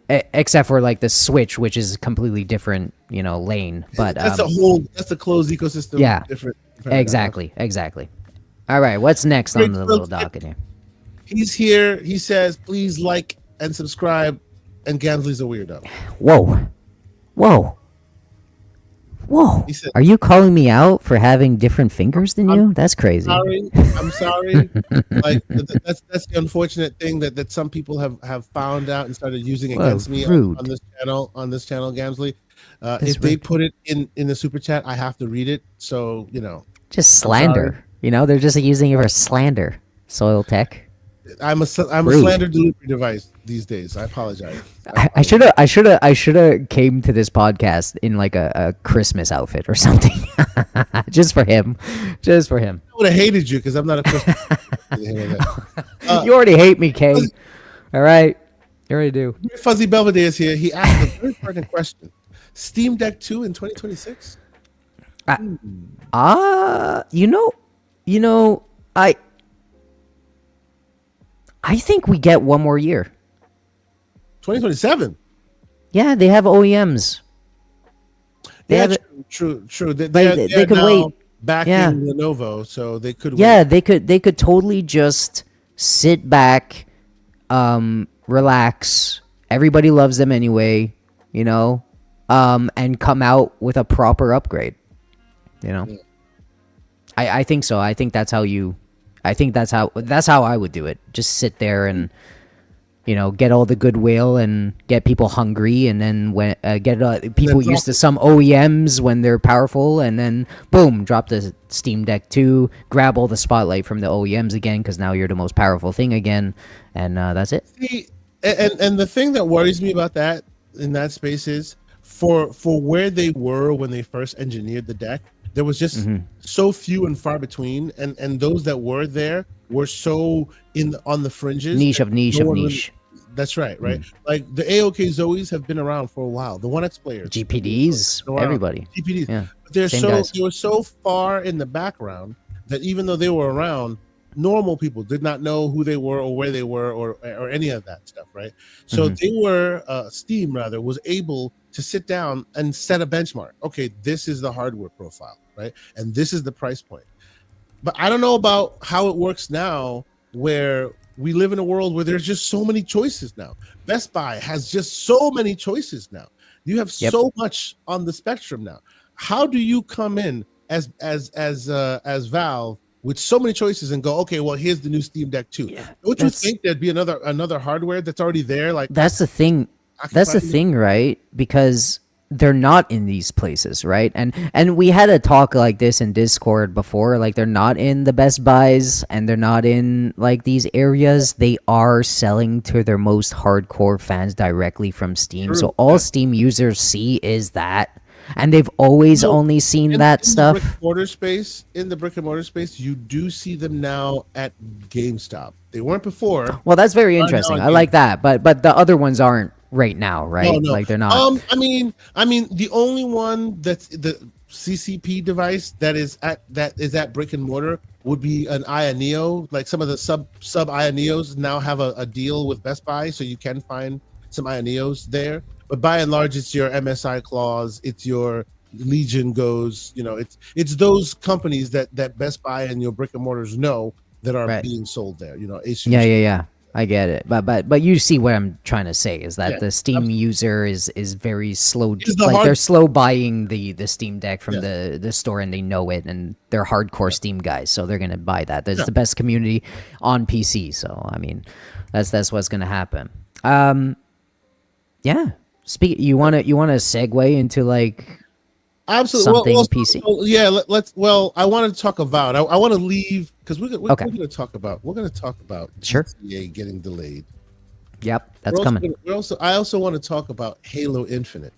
Except for like the Switch, which is a completely different, lane. But that's a closed ecosystem. Yeah, different exactly. All right, what's next on the little docket here? He's here. He says, please like and subscribe. And Gamsley's a weirdo. Whoa. Said, are you calling me out for having different fingers than you? That's crazy. I'm sorry. Like that's the unfortunate thing that some people have found out and started using against me on this channel, Gamsley. If they put it in the super chat, I have to read it. So, just slander. They're just using it for slander. Soil Tech. I'm a slander delivery device these days. I apologize. I should have came to this podcast in like a Christmas outfit or something, just for him. I would have hated you because I'm not a Christmas. You already hate me, Kay. All right, you already do. Fuzzy Belvedere is here. He asked a very pertinent question: Steam Deck 2 in 2026? You know, I think we get one more year. 2027. Yeah, they have OEMs. They Yeah, have it. true. They They're could now wait. Yeah, backing Lenovo, so they could wait. yeah. They could totally just sit back, relax. Everybody loves them anyway, you know, and come out with a proper upgrade. You know, I think so. I think that's how you. I think that's how I would do it. Just sit there and get all the goodwill and get people hungry, and then when get people drop used to some OEMs when they're powerful, and then boom, drop the Steam Deck 2, grab all the spotlight from the OEMs again because now you're the most powerful thing again, and that's it. See, and the thing that worries me about that in that space is for where they were when they first engineered the deck, there was just so few and far between, and those that were there were so on the fringes. Niche of niche no of one niche. That's right. Like the AOK Zoes have been around for a while. The 1X players, GPDs, everybody. GPDs. Yeah, But they're same so guys. they were so far in the background that even though they were around, normal people did not know who they were or where they were or any of that stuff, right? So they were Steam rather was able to sit down and set a benchmark. Okay, this is the hardware profile, right? And this is the price point. But I don't know about how it works now, where we live in a world where there's just so many choices now. Best Buy has just so many choices now. You have so much on the spectrum now. How do you come in as Valve with so many choices and go, okay, well, here's the new Steam Deck 2? Don't you think there'd be another hardware that's already there? Like That's the thing. That's the thing, right? Because they're not in these places, right? And we had a talk like this in Discord before. Like, they're not in the Best Buys and they're not in like these areas. They are selling to their most hardcore fans directly from Steam. True. So all Steam users see is that, and they've always only seen that stuff. In the brick and mortar space, you do see them now at GameStop. They weren't before. Well, that's very interesting. I like that, but the other ones aren't right now, right? No. Like, they're not. I mean, the only one that's the CCP device that is at brick and mortar would be an Ioneo. Like some of the sub Ioneos now have a deal with Best Buy, so you can find some Ioneos there. But by and large, it's your MSI Claws, it's your Legion Goes. It's those companies that Best Buy and your brick and mortars know that are being sold there. Asus. Yeah. I get it, but you see what I'm trying to say is that the Steam user is very slow. They're slow buying the Steam Deck from the store, and they know it, and they're hardcore Steam guys, so they're gonna buy that. That's the best community on PC. So I mean, that's what's gonna happen. Yeah. You want to segue into like Absolutely. something PC? Let's. Well, I want to talk about. I want to leave because we're going to talk about. We're going to talk about GTA getting delayed. Yep, that's coming. I also want to talk about Halo Infinite.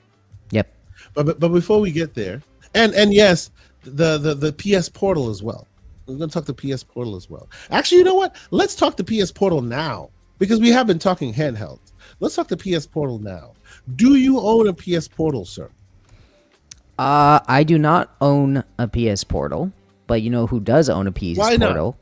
Yep. But before we get there, and yes, the PS Portal as well. We're going to talk the PS Portal as well. Actually, you know what? Let's talk the PS Portal now because we have been talking handhelds. Let's talk the PS Portal now. Do you own a PS Portal, sir? I do not own a PS Portal, but you know who does own a PS Portal?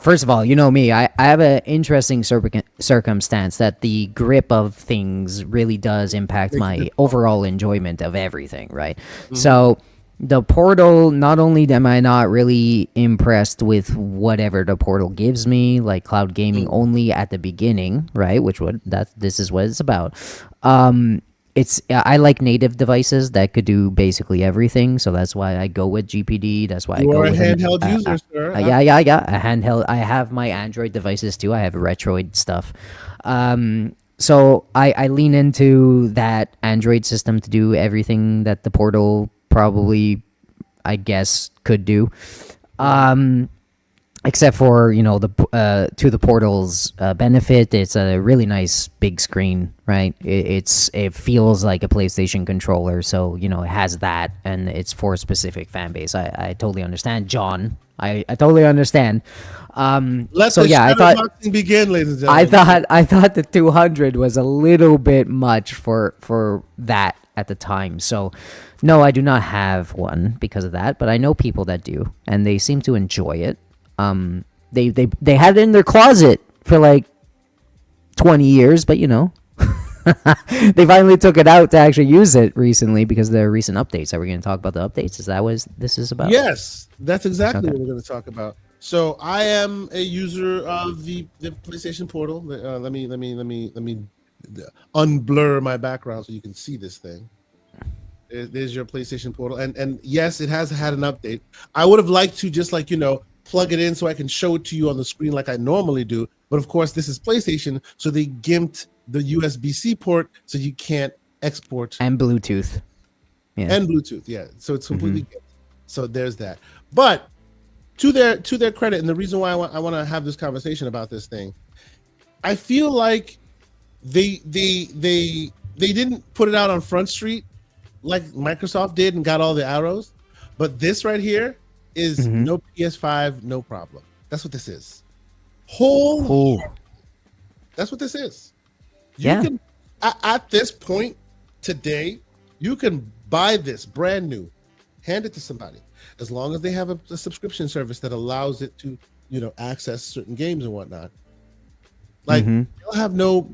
First of all, you know me. I have an interesting circumstance that the grip of things really does impact my overall enjoyment of everything, right? So the Portal, not only am I not really impressed with whatever the Portal gives me, like cloud gaming only at the beginning, right? This is what it's about. I like native devices that could do basically everything, so that's why I go with GPD. That's why I go with a handheld user, sir. Yeah, I got a handheld. I have my Android devices too. I have Retroid stuff. So I lean into that Android system to do everything that the Portal probably, I guess, could do. Except for to the Portal's benefit, it's a really nice big screen, right? It feels like a PlayStation controller, so it has that, and it's for a specific fan base. I totally understand, John. I totally understand. Let the shadowboxing begin, ladies and gentlemen. I thought the 200 was a little bit much for that at the time. So, no, I do not have one because of that, but I know people that do, and they seem to enjoy it. They had it in their closet for like 20 years, but they finally took it out to actually use it recently because of their recent updates. Are we going to talk about the updates? Is that what this is about? Yes, that's exactly Okay. what we're going to talk about. So I am a user of the PlayStation Portal. Let me unblur my background so you can see this thing. There's your PlayStation Portal, and yes, it has had an update. I would have liked to just plug it in so I can show it to you on the screen like I normally do. But of course, this is PlayStation, so they gimped the USB-C port so you can't export And Bluetooth. Yeah. and Bluetooth. Yeah, so it's completely gimped. So there's that. But to their credit, and the reason why I want to have this conversation about this thing, I feel like they didn't put it out on Front Street like Microsoft did and got all the arrows, but this right here is no PS5, no problem. That's what this is. That's what this is. You can at this point today, you can buy this brand new, hand it to somebody, as long as they have a subscription service that allows it to, access certain games and whatnot. Like they'll have no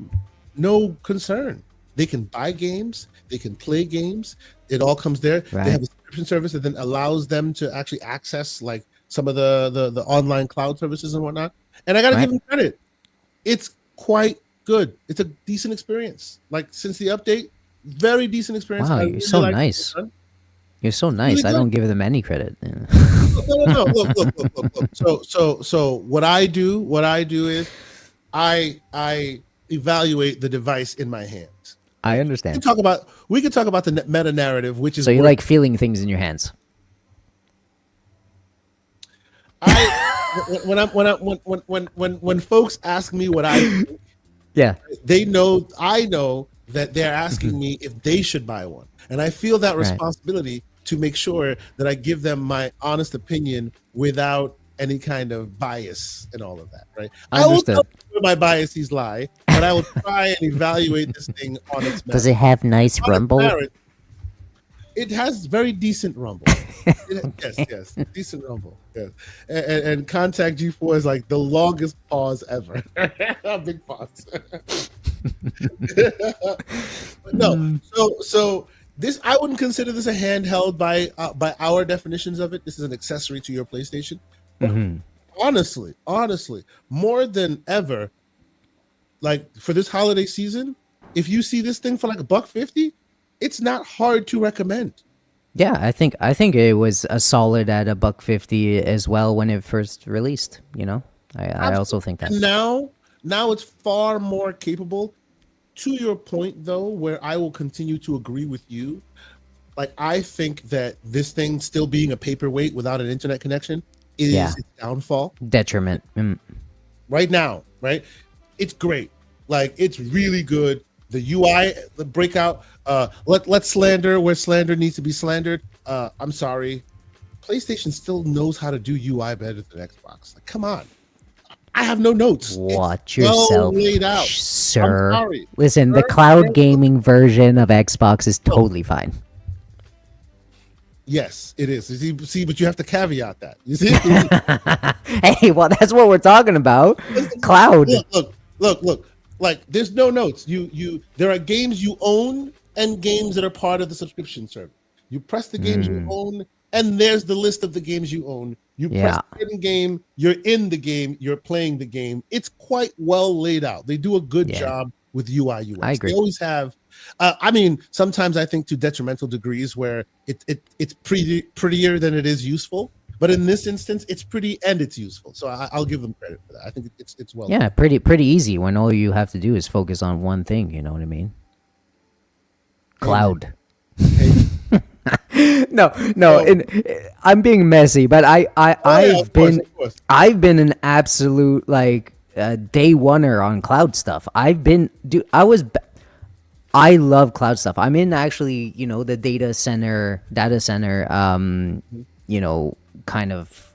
concern. They can buy games, they can play games. It all comes there. Right. They have a subscription service that then allows them to actually access like some of the online cloud services and whatnot. And I got to give them credit. It's quite good. It's a decent experience. Like since the update, very decent experience. Wow, you're so nice. You're so nice. Really I don't give them any credit. No. Look. So what I do is I evaluate the device in my hands. I understand. We can talk about the meta narrative, which is So you like feeling things in your hands. When folks ask me what I think, Yeah. I know that they're asking me if they should buy one, and I feel that responsibility to make sure that I give them my honest opinion without any kind of bias and all of that. Right? I will tell you where my biases lie, but I will try and evaluate this thing on its merit. Does it have nice rumble? It has very decent rumble. Yes, decent rumble. Yes, and Contact G4 is like the longest pause ever. Big pause. No, so this I wouldn't consider this a handheld by our definitions of it. This is an accessory to your PlayStation. Honestly, more than ever, like for this holiday season, if you see this thing for like $150, it's not hard to recommend. Yeah, I think it was a solid at $150 as well when it first released. I also think that. And now it's far more capable. To your point, though, where I will continue to agree with you, like I think that this thing still being a paperweight without an internet connection is its downfall. Detriment. Right now, right? It's great. Like it's really good. The UI, the breakout, let's slander where slander needs to be slandered. I'm sorry. PlayStation still knows how to do UI better than Xbox. Like, come on. I have no notes. Watch yourself, laid out. sir. I'm sorry. Listen, the cloud gaming version of Xbox is totally fine. Yes, it is. You see, but you have to caveat that. You see? Hey, well, that's what we're talking about. Cloud. Look. Like, there's no notes. There are games you own and games that are part of the subscription service. You press the games you own, and there's the list of the games you own. You press the game, you're in the game, you're playing the game. It's quite well laid out. They do a good job with UI UX. I agree. They always have. Sometimes I think to detrimental degrees where it's prettier than it is useful. But in this instance, it's pretty and it's useful. So I'll give them credit for that. I think it's well. Yeah, pretty easy when all you have to do is focus on one thing. You know what I mean? Cloud. No. I'm being messy, but I've been an absolute day oneer on cloud stuff. I love cloud stuff. I'm in actually, the data center, kind of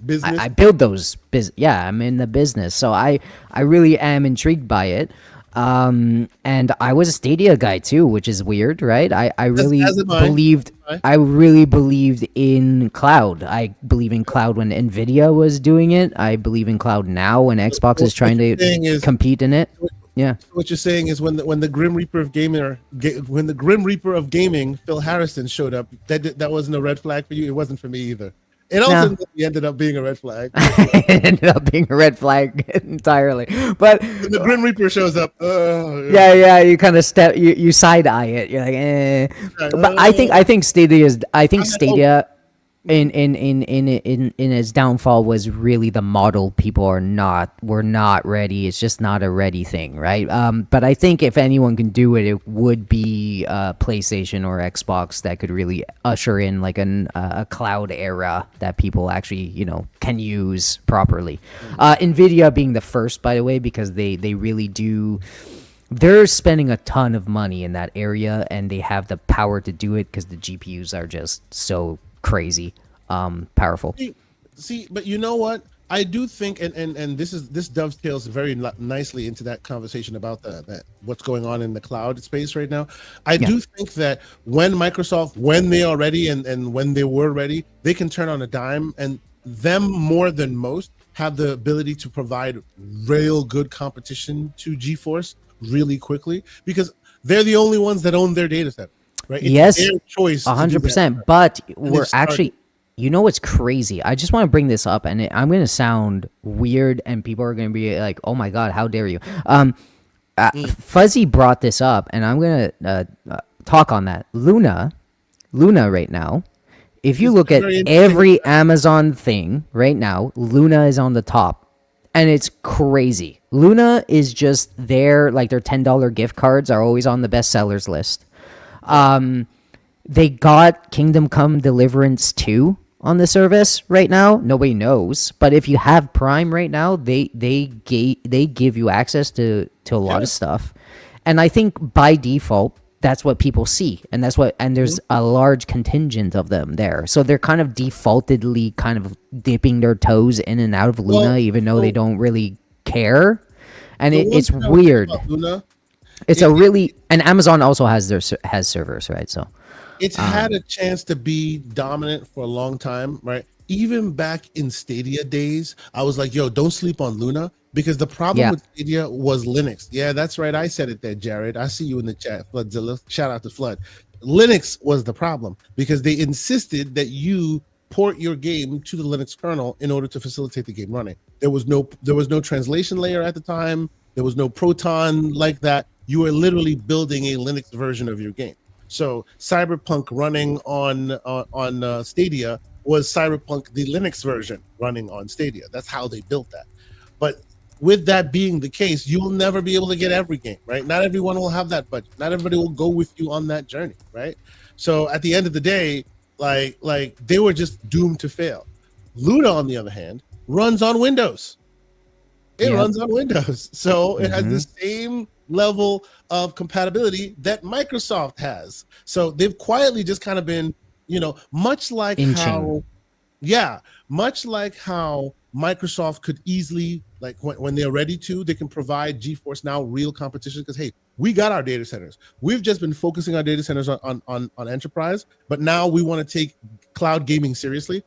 business. I build those. I'm in the business, so I really am intrigued by it. And I was a Stadia guy too, which is weird, right? I really As am I. believed Right? I really believed in cloud. I believe in cloud when Nvidia was doing it. I believe in cloud now when Xbox is What trying you're to saying is compete in it. Yeah. what you're saying is when the Grim Reaper of when the Grim Reaper of gaming, Phil Harrison showed up, that wasn't a red flag for you. It wasn't for me either. It No. ultimately ended up being a red flag. It ended up being a red flag entirely. But When the Grim Reaper shows up, yeah, you kind of you side eye it. You're like, eh. But I think I'm at home. Stadia in its downfall was really the model. People were not ready. It's just not a ready thing, right? But I think if anyone can do it, it would be PlayStation or Xbox that could really usher in like a cloud era that people actually can use properly. Nvidia being the first, by the way, because they really do. They're spending a ton of money in that area, and they have the power to do it because the GPUs are just so crazy powerful. But you know what? I do think, and this dovetails very nicely into that conversation about that what's going on in the cloud space right now. I do think that when Microsoft, when they are ready, and when they were ready, they can turn on a dime, and them more than most have the ability to provide real good competition to GeForce really quickly because they're the only ones that own their data set, right? It's Yes, their choice. 100%. But we're started. actually, what's crazy? I just want to bring this up, and I'm going to sound weird, and people are going to be like, "Oh my god, how dare you?" Fuzzy brought this up, and I'm going to talk on that. Luna right now. If you look at every Amazon thing right now, Luna is on the top. And it's crazy. Luna is just there, like their $10 gift cards are always on the bestsellers list. They got Kingdom Come Deliverance 2 on the service right now. Nobody knows, but if you have Prime right now, they give you access to a lot of stuff. And I think by default that's what people see, and there's a large contingent of them there, so they're kind of defaultedly kind of dipping their toes in and out of Luna, even though they don't really care, and it's weird. Luna, it's a really, and Amazon also has servers, right? So it's had a chance to be dominant for a long time, right? Even back in Stadia days, I was like, yo, don't sleep on Luna, because the problem with Stadia was Linux. Yeah, that's right. I said it there, Jared. I see you in the chat, Floodzilla. Shout out to Flood. Linux was the problem because they insisted that you port your game to the Linux kernel in order to facilitate the game running. There was no translation layer at the time. There was no Proton like that. You were literally building a Linux version of your game. So Cyberpunk running on Stadia was Cyberpunk the Linux version running on Stadia. That's how they built that. But with that being the case, you will never be able to get every game, right? Not everyone will have that budget. Not everybody will go with you on that journey, right? So at the end of the day, like they were just doomed to fail. Luna, on the other hand, runs on Windows. It runs on Windows. So it has the same level of compatibility that Microsoft has. So they've quietly just kind of been, much like how Microsoft could easily, like when they're ready to, they can provide GeForce Now real competition because, hey, we got our data centers. We've just been focusing our data centers on enterprise, but now we want to take cloud gaming seriously.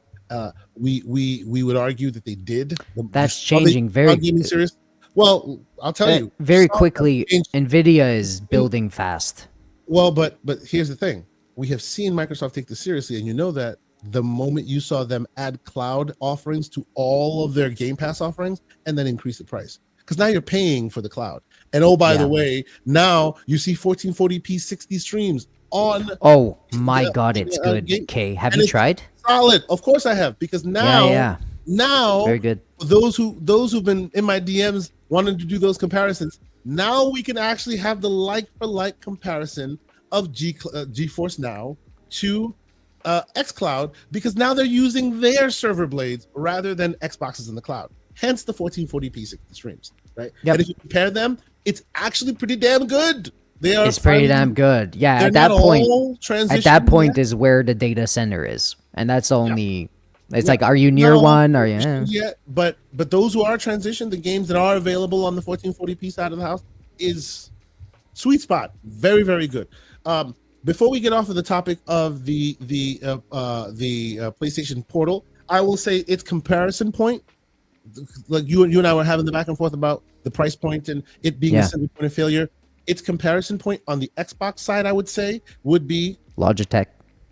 We would argue that they did. That's changing very gaming serious. Well, I'll tell you very quickly. Nvidia is building fast. Well, but here's the thing: we have seen Microsoft take this seriously, and you know that the moment you saw them add cloud offerings to all of their Game Pass offerings, and then increase the price, because now you're paying for the cloud. And oh, by the way, now you see 1440p 60 streams on. Oh my God, it's good. Okay, have you tried? Solid, of course I have, because now very good. Those who've been in my DMs wanting to do those comparisons, now we can actually have the like for like comparison of GeForce Now to xCloud, because now they're using their server blades rather than Xboxes in the cloud. Hence the 1440p 60 streams, right? Yep. And if you compare them, it's actually pretty damn good. It's pretty damn good. Yeah, at that point is where the data center is, and that's only. It's like, are you near one? Are you? Yeah, but those who are transitioned, the games that are available on the 1440p side of the house, is sweet spot. Very, very good. Before we get off of the topic of the PlayStation Portal, I will say its comparison point. Like you and I were having the back and forth about the price point and it being a single point of failure. Its comparison point on the Xbox side, I would say, would be Logitech.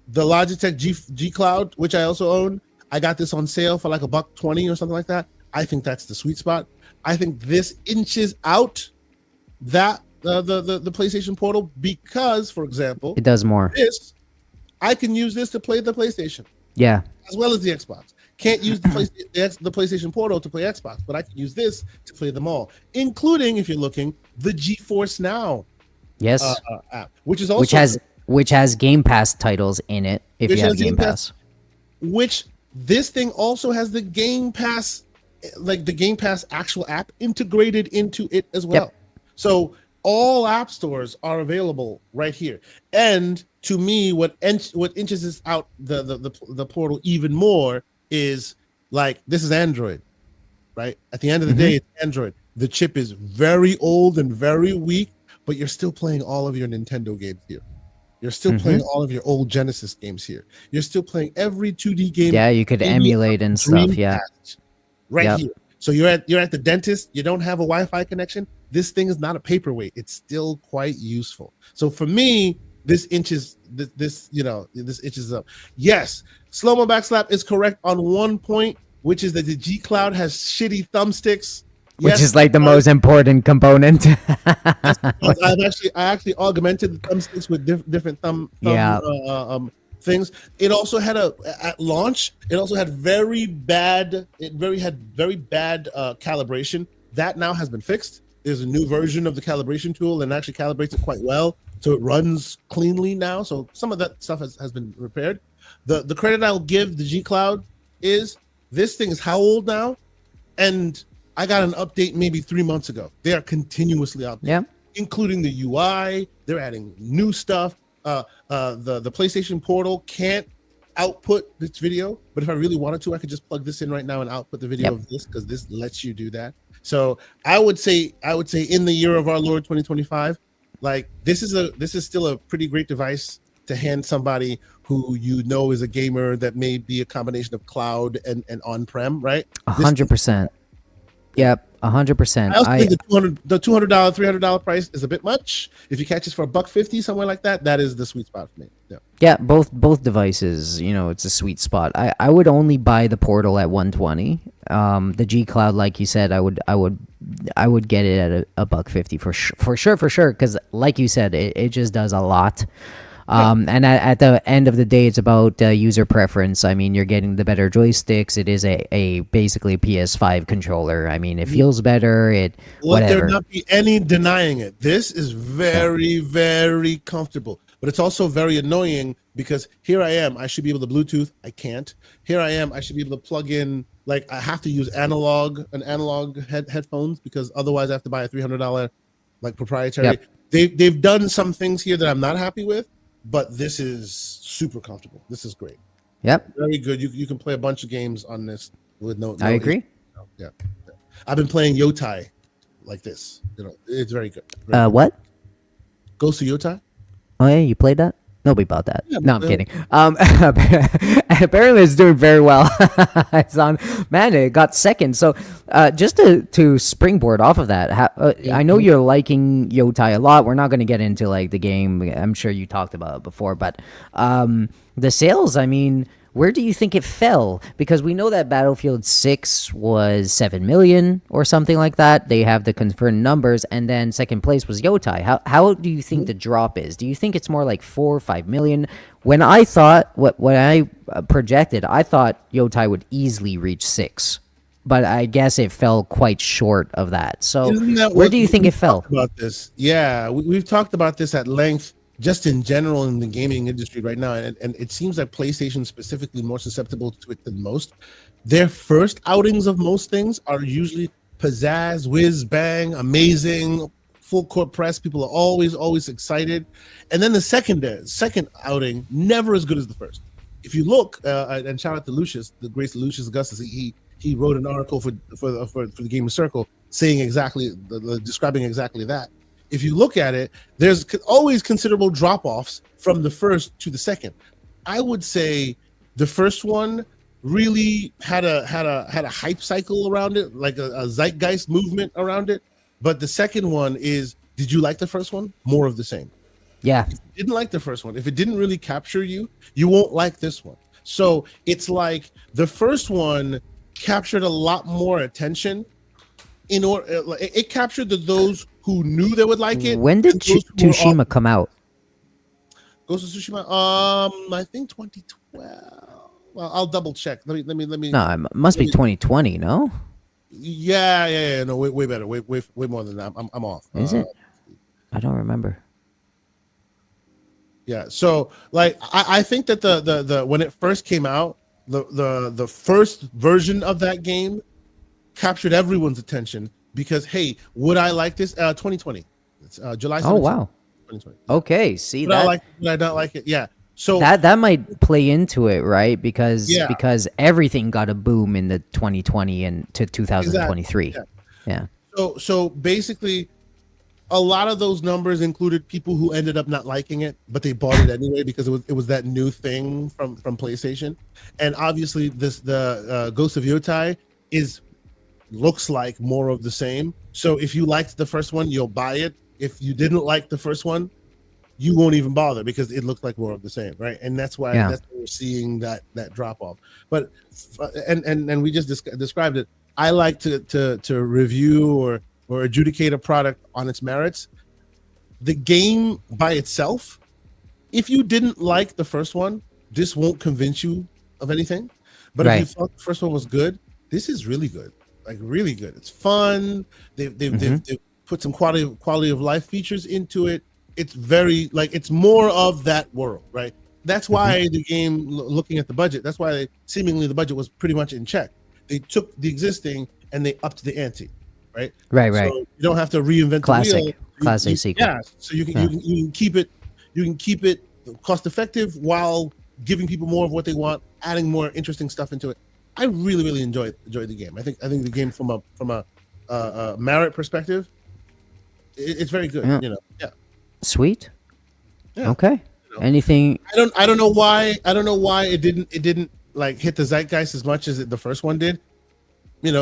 The Logitech G Cloud, which I also own. I got this on sale for like $120 or something like that. I think that's the sweet spot. I think this inches out that the PlayStation Portal because, for example, it does more. I can use this to play the PlayStation. Yeah. As well as the Xbox. Can't use the PlayStation Portal to play Xbox, but I can use this to play them all, including, if you're looking, the GeForce Now app, which is also which has Game Pass titles in it if you have Game Pass. Which this thing also has the Game Pass, like the Game Pass actual app integrated into it as well. Yep. So all app stores are available right here. And to me, what inches this out the portal even more is like this is Android, right? At the end of the day, it's Android. The chip is very old and very weak, but you're still playing all of your Nintendo games here. You're still playing all of your old Genesis games here. You're still playing every 2D game. Yeah, you could emulate and stuff. Yeah, right here. So you're at the dentist. You don't have a Wi-Fi connection. This thing is not a paperweight. It's still quite useful. So for me, this inches up. Yes, Slow-mo backslap is correct on one point, which is that the G Cloud has shitty thumbsticks. Which is like the most important component. I actually augmented the thumbsticks with different thumb things. It also had at launch. It also had very bad calibration. That now has been fixed. There's a new version of the calibration tool and actually calibrates it quite well, so it runs cleanly now. So some of that stuff has been repaired. The credit I'll give the G Cloud is this thing is how old now, and I got an update maybe 3 months ago. They are continuously updating, including the UI. They're adding new stuff. The PlayStation Portal can't output this video, but if I really wanted to, I could just plug this in right now and output the video of this because this lets you do that. So I would say in the year of our Lord 2025, like this is still a pretty great device to hand somebody who you know is a gamer that may be a combination of cloud and on-prem, right? 100%. Yep, 100%. I also think the $200, $300 price is a bit much. If you catch this for $150, somewhere like that, that is the sweet spot for me. Yeah, both devices, it's a sweet spot. I would only buy the Portal at 120. The G Cloud, like you said, I would get it at a $150 for sure. Because like you said, it just does a lot. And at the end of the day, it's about user preference. I mean, you're getting the better joysticks. It is a basically a PS5 controller. I mean, it feels better. Whatever. There not be any denying it. This is very, very comfortable, but it's also very annoying because here I am. I should be able to Bluetooth. I can't. Here I am. I should be able to plug in. Like I have to use analog headphones because otherwise I have to buy a $300 like proprietary. Yep. They've done some things here that I'm not happy with. But this is super comfortable. This is great. Yep. Very good. You can play a bunch of games on this with no I agree. Yeah. I've been playing Yotai like this. It's very good. What? Ghost of Yotai? Oh yeah, you played that? Nobody bought that. Yeah, no, I'm kidding. Apparently it's doing very well. It got second. So just to springboard off of that, I know you're liking Yotai a lot. We're not going to get into like the game. I'm sure you talked about it before, but the sales, I mean, where do you think it fell? Because we know that Battlefield 6 was 7 million or something like that. They have the confirmed numbers, and then second place was Yotai. How do you think the drop is? Do you think it's more like 4 or 5 million? When I thought, when I projected, I thought Yotai would easily reach 6. But I guess it fell quite short of that. So where do you think it fell? About this, yeah, we've talked about this at length. Just in general in the gaming industry right now, and it seems like PlayStation specifically more susceptible to it than most. Their first outings of most things are usually pizzazz, whiz, bang, amazing, full court press. People are always excited, and then the second outing never as good as the first. If you look, and shout out to Lucius, the great Lucius Augustus, he wrote an article for the Gaming Circle saying exactly describing exactly that. if you look at it, there's always considerable drop-offs from the first to the second. I would say the first one really had a hype cycle around it, like a zeitgeist movement around it. But the second one is, did you like the first one? More of the same. Yeah. If you didn't like the first one, if it didn't really capture you, you won't like this one. So it's like the first one captured a lot more attention. In order, it captured those who knew they would like it. When did Tsushima come out? Ghost of Tsushima. I think 2012. Well, I'll double check. Let me. No, it must be 2020. No. Yeah. No, way better. Way more than that. I'm off. Is it? I don't remember. Yeah. So, like, I think that the when it first came out, the first version of that game captured everyone's attention because, hey, would I like this? 2020. It's July 17th. Oh wow. 2020. Okay. See would that. Would I not like it? Yeah. So that might play into it, right? Because everything got a boom in the 2020 and to 2023. Exactly. Yeah. So basically, a lot of those numbers included people who ended up not liking it, but they bought it anyway because it was that new thing from PlayStation. And obviously, the Ghost of Yotai looks like more of the same. So if you liked the first one, you'll buy it. If you didn't like the first one, you won't even bother because it looked like more of the same, right? And that's why we're seeing that drop off. But and we just described it. I like to review or adjudicate a product on its merits. The game by itself, if you didn't like the first one, this won't convince you of anything. But if you thought the first one was good, this is really good, like really good. It's fun. They've put some quality of life features into it. It's very it's more of that world, right? That's why the game, looking at the budget, that's why seemingly the budget was pretty much in check. They took the existing and they upped the ante, right? Right. So you don't have to reinvent the wheel. Classic sequel. Yeah. So you can keep it cost effective while giving people more of what they want, adding more interesting stuff into it. I really enjoyed the game. I think the game from a merit perspective, it's very good. Yeah. Yeah. Sweet. Yeah. Okay. Anything? I don't know why it didn't like hit the zeitgeist as much as the first one did.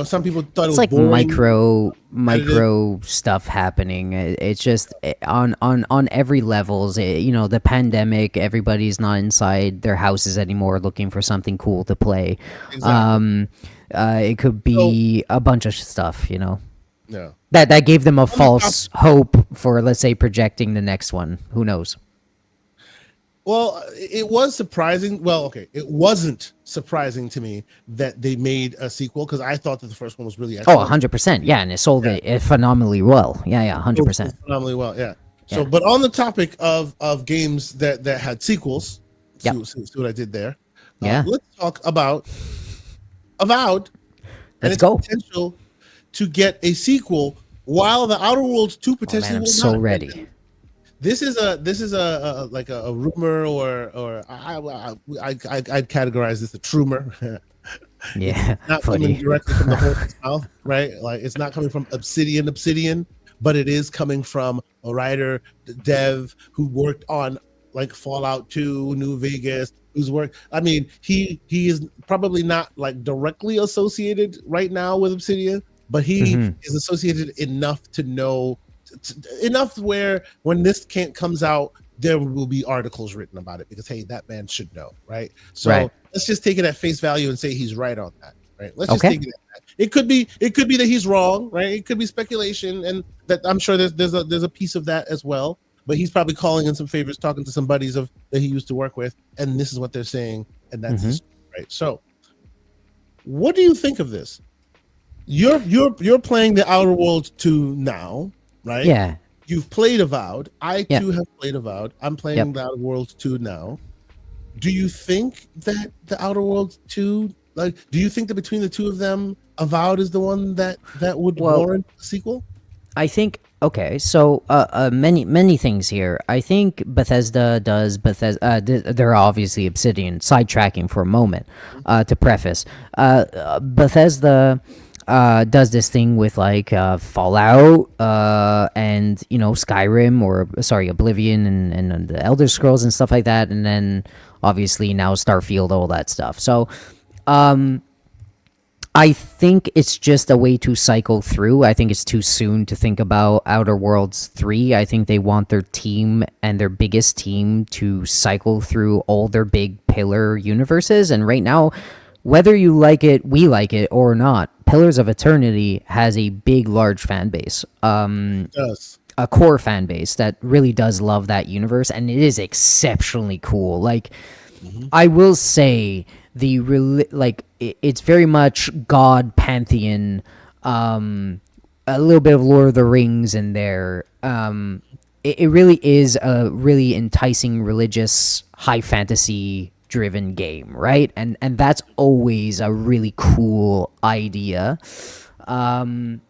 Some people thought it was like boring, micro stuff happening. It's just on every levels. The pandemic. Everybody's not inside their houses anymore, looking for something cool to play. Exactly. It could be a bunch of stuff. Yeah. That gave them a false hope for, let's say, projecting the next one. Who knows? Well, it was surprising. Well, okay, it wasn't surprising to me that they made a sequel because I thought that the first one was really excellent. 100%. Yeah, and it sold it phenomenally well. Yeah, 100%. Phenomenally well, yeah. So, but on the topic of games that had sequels, see what I did there. Yeah. Let's talk about Avowed and its go. potential to get a sequel while the Outer Worlds 2 potentially I'm will so not. ready. This is a like a rumor or I'd categorize this a trumor. Yeah, not coming directly from the horse's mouth, right? Like it's not coming from Obsidian, but it is coming from a writer, dev who worked on like Fallout 2, New Vegas, who's worked. I mean, he is probably not like directly associated right now with Obsidian, but he is associated enough to know. Enough where when this comes out, there will be articles written about it because hey, that man should know, right? So let's just take it at face value and say he's right on that, right? Let's just take it at that. It could be that he's wrong, right? It could be speculation, and that I'm sure there's a piece of that as well. But he's probably calling in some favors, talking to some buddies that he used to work with, and this is what they're saying, and that's right. So, what do you think of this? You're playing the Outer Worlds 2 now. Right? Yeah. You've played Avowed. I too have played Avowed. I'm playing the Outer Worlds 2 now. Do you think that the Outer Worlds 2, do you think that between the two of them, Avowed is the one that would warrant a sequel? I think so many things here. I think Bethesda they're obviously Obsidian, sidetracking for a moment to preface. Bethesda does this thing with like Fallout and Skyrim, or sorry, Oblivion, and the Elder Scrolls and stuff like that, and then obviously now Starfield, all that stuff. So I think it's just a way to cycle through. I think it's too soon to think about Outer Worlds 3. I think they want their team and their biggest team to cycle through all their big pillar universes. And right now, whether you like it, we like it, or not, Pillars of Eternity has a big, large fan base. Yes. A core fan base that really does love that universe, and it is exceptionally cool. Like, I will say it's very much God pantheon, a little bit of Lord of the Rings in there. It really is a really enticing religious high fantasy driven game, right? And that's always a really cool idea, and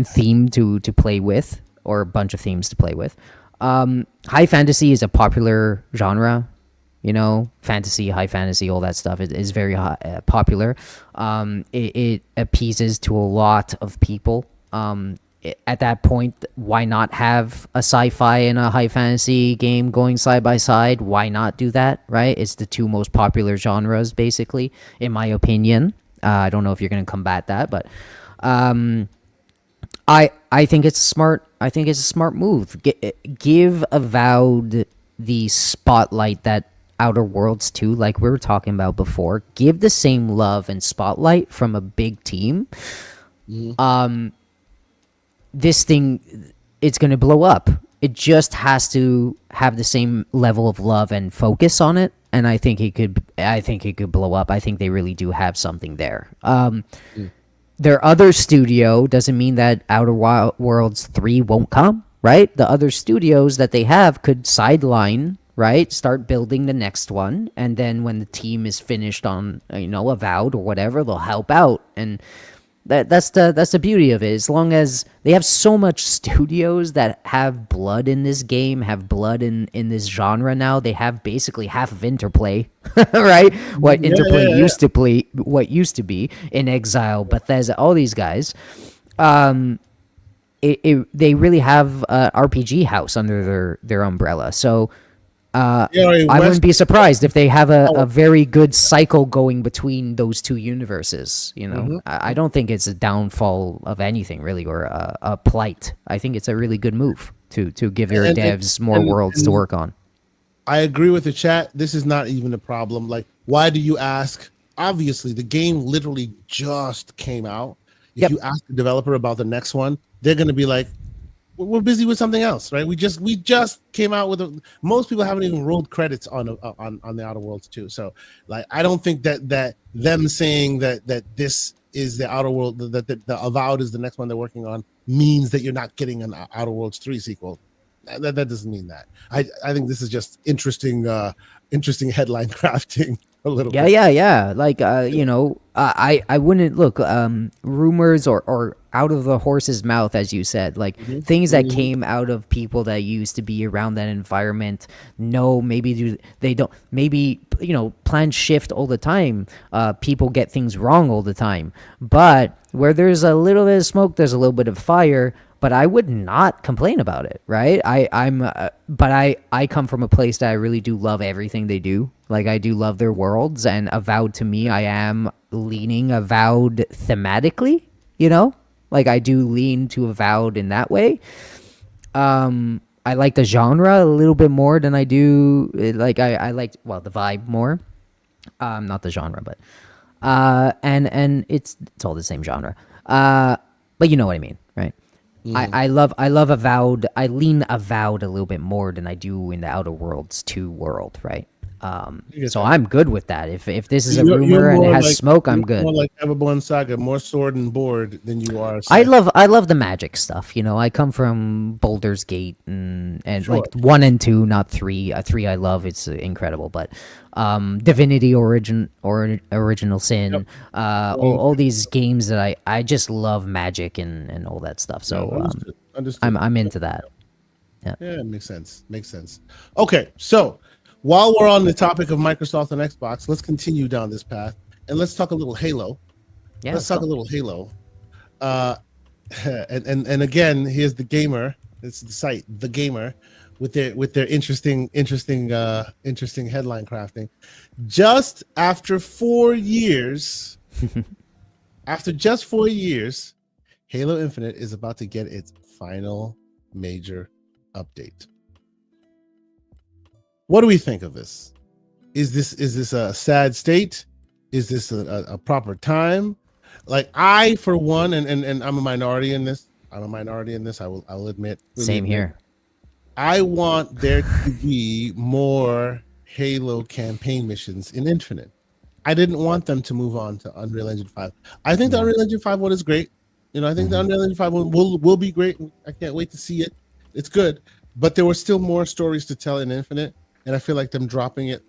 theme to play with, or a bunch of themes to play with. High fantasy is a popular genre. Fantasy, high fantasy, all that stuff is very popular. It appeases to a lot of people. At that point, why not have a sci-fi and a high fantasy game going side by side? Why not do that, right? It's the two most popular genres, basically, in my opinion. I don't know if you're going to combat that, but I think it's smart. I think it's a smart move. Give Avowed the spotlight that Outer Worlds 2, like we were talking about before. Give the same love and spotlight from a big team. This thing, it's going to blow up. It just has to have the same level of love and focus on it, and I think it could blow up. I think they really do have something there. Their other studio doesn't mean that Outer Worlds 3 won't come, right? The other studios that they have could sideline, right? Start building the next one, and then when the team is finished on, Avowed or whatever, they'll help out. And that's the beauty of it. As long as they have so much studios that have blood in this game, have blood in this genre now, they have basically half of Interplay, right? What Interplay used to be in Exile, Bethesda, all these guys. They really have a RPG house under their umbrella. So I wouldn't be surprised if they have a very good cycle going between those two universes. I don't think it's a downfall of anything really, or a plight. I think it's a really good move to give their devs more worlds to work on. I agree with the chat. This is not even a problem. Like, why do you ask? Obviously, the game literally just came out. If you ask the developer about the next one, they're going to be like, we're busy with something else, right? We just came out with most people haven't even rolled credits on the Outer Worlds 2. So, like, I don't think that them saying that this is the Outer World, that the Avowed is the next one they're working on, means that you're not getting an Outer Worlds 3 sequel. That doesn't mean that. I think this is just interesting headline crafting a little bit. Yeah. Like, I wouldn't look, rumors or out of the horse's mouth, as you said, like things that came out of people that used to be around that environment. No, maybe they don't. Maybe, plans shift all the time. People get things wrong all the time. But where there's a little bit of smoke, there's a little bit of fire. But I would not complain about it, right? But I come from a place that I really do love everything they do. Like, I do love their worlds, and Avowed, to me, I am leaning Avowed thematically, Like, I do lean to Avowed in that way. I like the genre a little bit more than I do, like, I like, the vibe more. Not the genre, but, and it's all the same genre. But you know what I mean, right? I love Avowed. I lean Avowed a little bit more than I do in the Outer Worlds 2 world, right? So I'm good with that. If this is a rumor and it has smoke, I'm good. More like Everborn Saga, more sword and board than you are. I love the magic stuff. I come from Baldur's Gate and Sure. like 1 and 2, not 3. 3 I love. It's incredible, but Divinity Original Sin, all these games that I just love magic and all that stuff. So Understood. I'm into that. Yeah, it makes sense. Okay, so while we're on the topic of Microsoft and Xbox, let's continue down this path and let's talk a little Halo. Yeah, let's talk a little Halo. uh, and again, here's the gamer. It's the site, the gamer, with their interesting headline crafting. Just after 4 years, after just 4 years, Halo Infinite is about to get its final major update. What do we think of this? Is this a sad state? Is this a proper time? Like, I, for one, and I'm a minority in this. I'm a minority in this. I'll admit. Same here. I want there to be more Halo campaign missions in Infinite. I didn't want them to move on to Unreal Engine 5. I think the Unreal Engine 5 one is great. I think the Unreal Engine 5 one will be great. I can't wait to see it. It's good. But there were still more stories to tell in Infinite, and I feel like them dropping it,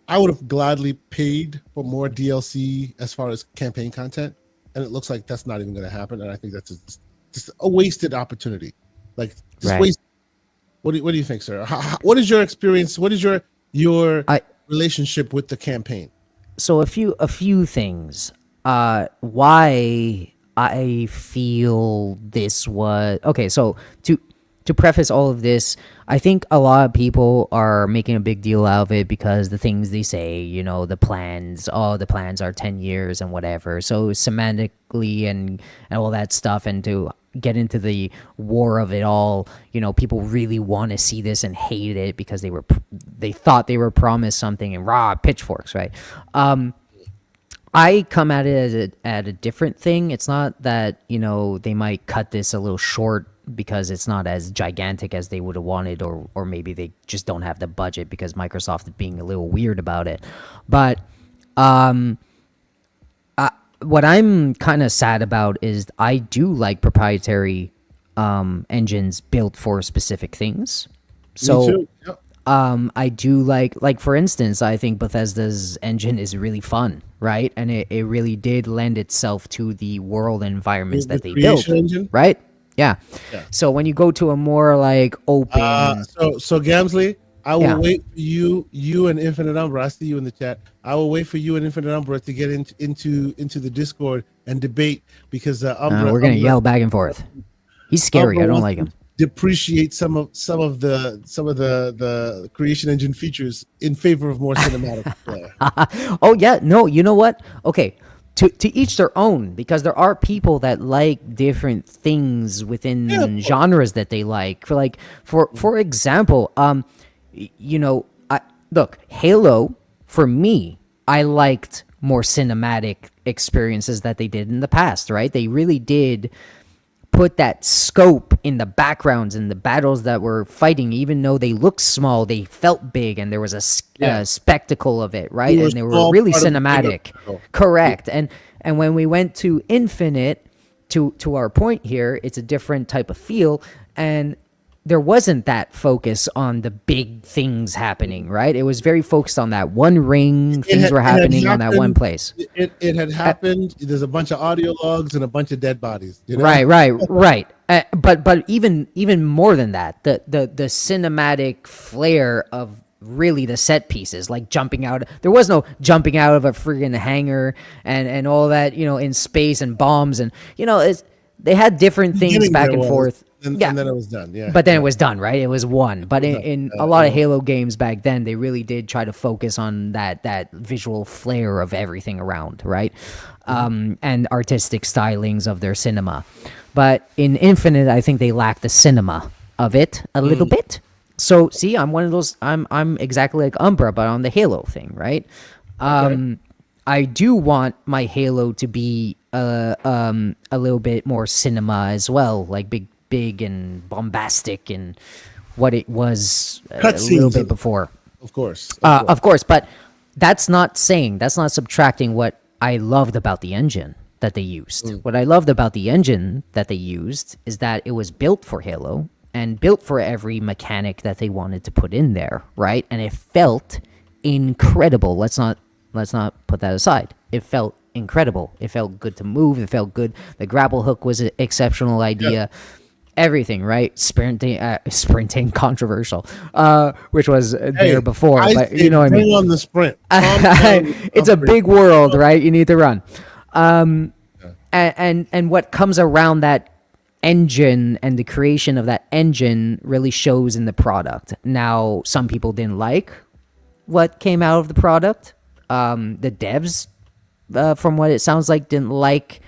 I would have gladly paid for more DLC as far as campaign content, and it looks like that's not even going to happen. And I think that's just a wasted opportunity. Like, just waste. What do you think, sir? What is your experience? What is your relationship with the campaign? So a few things. Why I feel this was okay. So to preface all of this, I think a lot of people are making a big deal out of it because the things they say, the plans are 10 years and whatever. So semantically and all that stuff, and to get into the war of it all, people really want to see this and hate it because they thought they were promised something, and pitchforks, right? I come at it at a different thing. It's not that, they might cut this a little short because it's not as gigantic as they would have wanted, or maybe they just don't have the budget because Microsoft is being a little weird about it. But what I'm kind of sad about is I do like proprietary engines built for specific things. So Me too. Yep. I do like for instance, I think Bethesda's engine is really fun, right? And it really did lend itself to the world environments that they built, engine? right? Yeah. So when you go to a more like open, so Gamsley, I will wait for you and Infinite Umbra. I see you in the chat. I will wait for you and Infinite Umbra to get into the Discord and debate, because Umbra, we're gonna yell back and forth. He's scary. Umbra I don't like him. Depreciate some of the creation engine features in favor of more cinematic flair. Oh yeah, no, you know what? Okay, to each their own, because there are people that like different things within genres that they like. For example, look, Halo, for me, I liked more cinematic experiences that they did in the past, right? They really did put that scope in the backgrounds and the battles that were fighting. Even though they looked small, they felt big, and there was a spectacle of it, right? And they were really cinematic. Correct. And when we went to Infinite, to our point here, it's a different type of feel, and there wasn't that focus on the big things happening, right? It was very focused on that one ring. Things were happening on that one place. It had happened. There's a bunch of audio logs and a bunch of dead bodies. Right. But even more than that, the cinematic flair of really the set pieces, like jumping out. There was no jumping out of a friggin' hangar and all that, in space and bombs, and they had different things back and forth. And then it was done, But then it was done, right? It was one. But in a lot of Halo games back then, they really did try to focus on that visual flair of everything around, right? And artistic stylings of their cinema. But in Infinite, I think they lack the cinema of it a little bit. So, see, I'm one of those. I'm exactly like Umbra, but on the Halo thing, right? I do want my Halo to be a little bit more cinema as well, like big and bombastic, and what it was a little bit before. Of course. But that's not subtracting what I loved about the engine that they used. What I loved about the engine that they used is that it was built for Halo and built for every mechanic that they wanted to put in there, right? And it felt incredible. Let's not put that aside. It felt incredible. It felt good to move. It felt good. The grapple hook was an exceptional idea. Yeah. Everything, right? Sprinting, controversial, which was there before. But you know what I mean. On the sprint. It's a big world, right? You need to run. and what comes around that engine and the creation of that engine really shows in the product. Now, some people didn't like what came out of the product. The devs, from what it sounds like, didn't like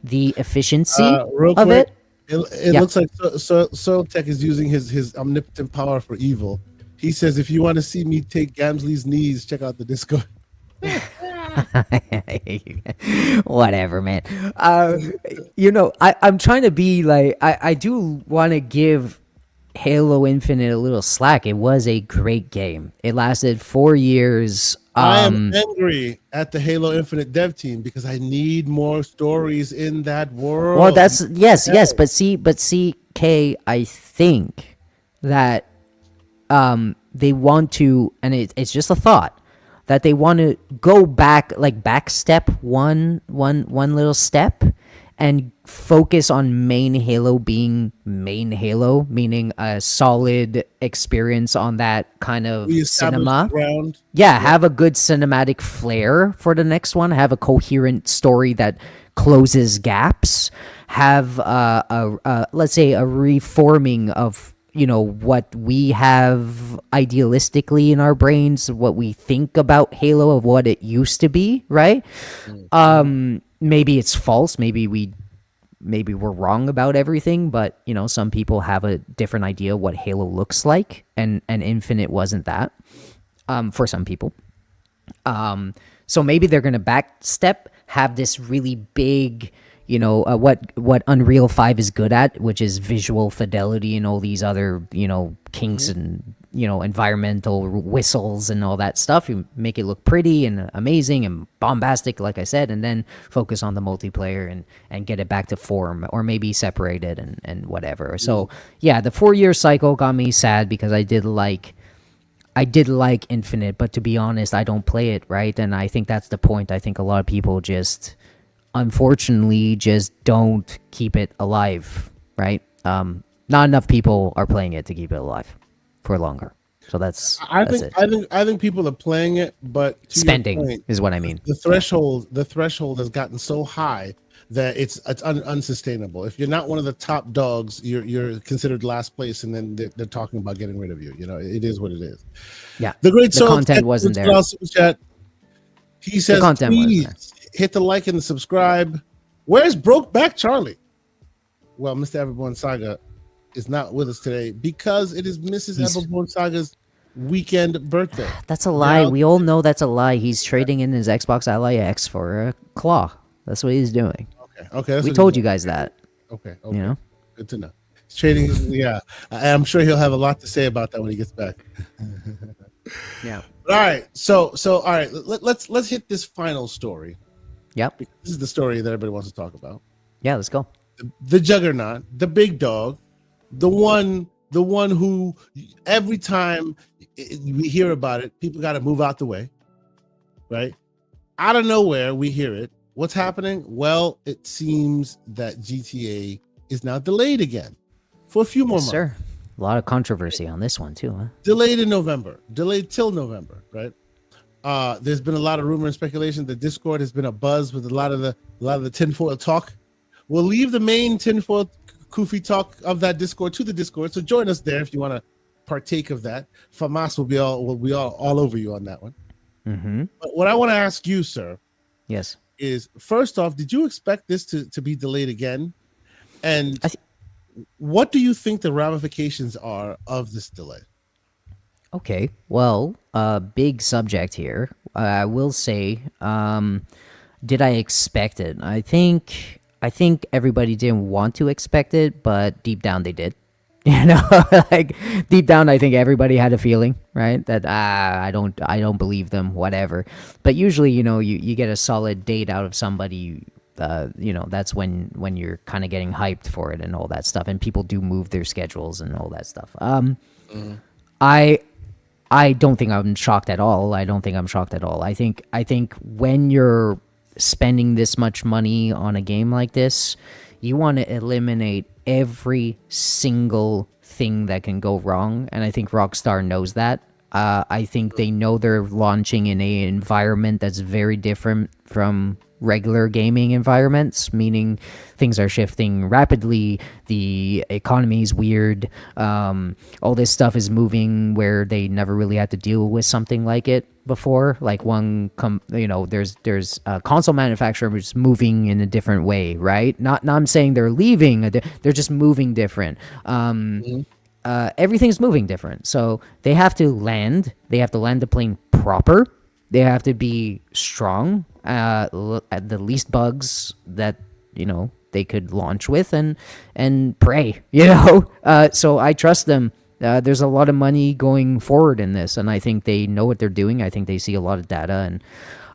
the efficiency Real of quick, it. it Yeah. looks like Soil Tech is using his omnipotent power for evil. He says, if you want to see me take Gamsley's knees, check out the Discord. Whatever, man. I'm trying to be like, I do want to give Halo Infinite a little slack. It was a great game. It lasted 4 years. I am angry at the Halo Infinite dev team because I need more stories in that world. Well, that's yes, but see, Kay, I think that they want to, and it's just a thought, that they want to go back, like back step one little step, and focus on main Halo being main Halo, meaning a solid experience on that kind of cinema. Yeah, have a good cinematic flair for the next one. Have a coherent story that closes gaps. Have let's say a reforming of what we have idealistically in our brains, what we think about Halo of what it used to be, right? Maybe it's false. Maybe we're wrong about everything, but some people have a different idea what Halo looks like, and Infinite wasn't that for some people. So maybe they're gonna backstep, have this really big, what Unreal 5 is good at, which is visual fidelity and all these other kinks and environmental whistles and all that stuff. You make it look pretty and amazing and bombastic, like I said, and then focus on the multiplayer and get it back to form, or maybe separate it and whatever. So yeah, the 4-year cycle got me sad because I did like Infinite, but to be honest, I don't play it, right? And I think that's the point. I think a lot of people just unfortunately just don't keep it alive, right? Not enough people are playing it to keep it alive for longer. So that's it. I think people are playing it, but spending is what I mean. The threshold has gotten so high that it's unsustainable. If you're not one of the top dogs, you're considered last place, and then they're talking about getting rid of you. It is what it is. Yeah, the content wasn't there. Chat. He says, please hit the like and the subscribe. Where's Brokeback Charlie? Well, Mr. Everborn Saga is not with us today because it is Mrs. Everborn Saga's weekend birthday. That's a lie. We all know that's a lie. He's trading in his Xbox Ally X for a claw. That's what he's doing. Okay. We told you guys that. Okay. Good to know. He's trading. Yeah, I'm sure he'll have a lot to say about that when he gets back. Yeah. All right. So all right. Let's hit this final story. Yep. This is the story that everybody wants to talk about. Yeah, let's go. The juggernaut, the big dog, the one who every time we hear about it, people got to move out the way, right? Out of nowhere, we hear it. What's happening? Well, it seems that GTA is now delayed again for a few more months. Sir, a lot of controversy on this one too, huh? Delayed till November, right? There's been a lot of rumor and speculation. The Discord has been a buzz with a lot of the tinfoil talk. We'll leave the main tinfoil Kufi talk of that Discord to the Discord. So join us there if you want to partake of that. Famas will be all over you on that one. Mm-hmm. But what I want to ask you, sir, yes, is first off, did you expect this to be delayed again? And what do you think the ramifications are of this delay? Okay, well, big subject here. I will say, did I expect it? I think everybody didn't want to expect it, but deep down they did. Like deep down, I think everybody had a feeling, right? That I don't believe them, whatever. But usually, you get a solid date out of somebody. That's when you're kind of getting hyped for it and all that stuff, and people do move their schedules and all that stuff. I don't think I'm shocked at all. I think when you're spending this much money on a game like this, you want to eliminate every single thing that can go wrong, and I think Rockstar knows that. I think they know they're launching in an environment that's very different from regular gaming environments, meaning things are shifting rapidly, the economy is weird, all this stuff is moving where they never really had to deal with something like it before. Like there's a console manufacturer who's moving in a different way, right? Not I'm saying they're leaving, they're just moving different. Everything's moving different, so they have to land the plane proper. They have to be strong, at the least bugs that they could launch with, and pray. So I trust them. There's a lot of money going forward in this, and I think they know what they're doing. I think they see a lot of data,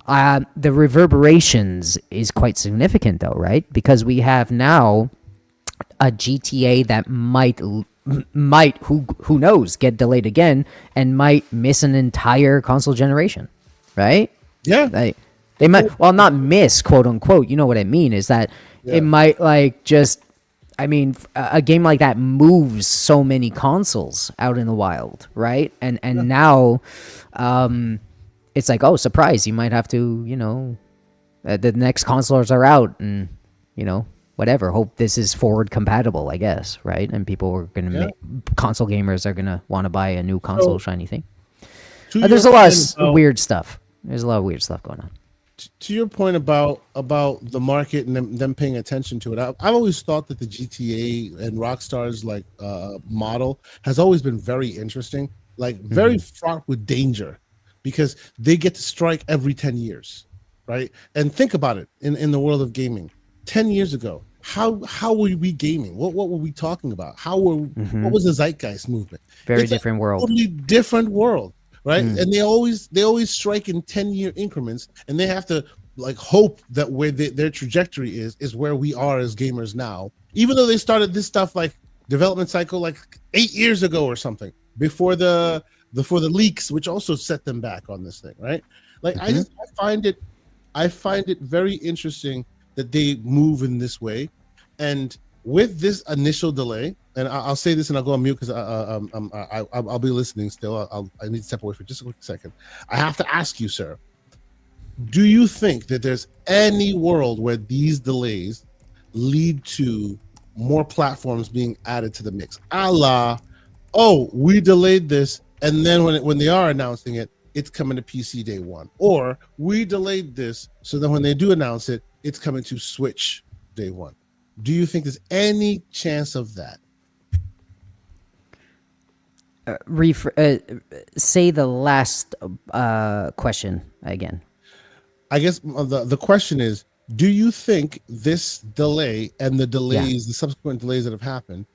and the reverberations is quite significant, though, right? Because we have now a GTA that might who knows, get delayed again and might miss an entire console generation, right? Yeah. They might, well, not miss, quote unquote. You know what I mean? Is that it might a game like that moves so many consoles out in the wild, right? And now, it's like, oh, surprise! You might have to, the next consoles are out, and whatever. Hope this is forward compatible, I guess, right? And people are gonna console gamers are gonna want to buy a new console shiny thing. There's a lot of weird stuff. There's a lot of weird stuff going on. To your point about the market and them paying attention to it, I've always thought that the GTA and Rockstar's model has always been very interesting, very fraught with danger, because they get to strike every 10 years, right? And think about it in the world of gaming. 10 years ago, how were we gaming? What were we talking about? What was the zeitgeist movement? Very different world. Totally different world. Right. And they always strike in 10-year increments, and they have to hope that where their trajectory is where we are as gamers now, even though they started this stuff development cycle 8 years ago or something, before the leaks, which also set them back on this thing. Right. I find it very interesting that they move in this way. And with this initial delay, and I'll say this and I'll go on mute because I'll be listening still. I need to step away for just a quick second. I have to ask you, sir, do you think that there's any world where these delays lead to more platforms being added to the mix? We delayed this, and then when they are announcing it, it's coming to PC day one. Or we delayed this, so that when they do announce it, it's coming to Switch day one. Do you think there's any chance of that? Say the last question again. I guess the question is, do you think this delay and the delays, the subsequent delays that have happened,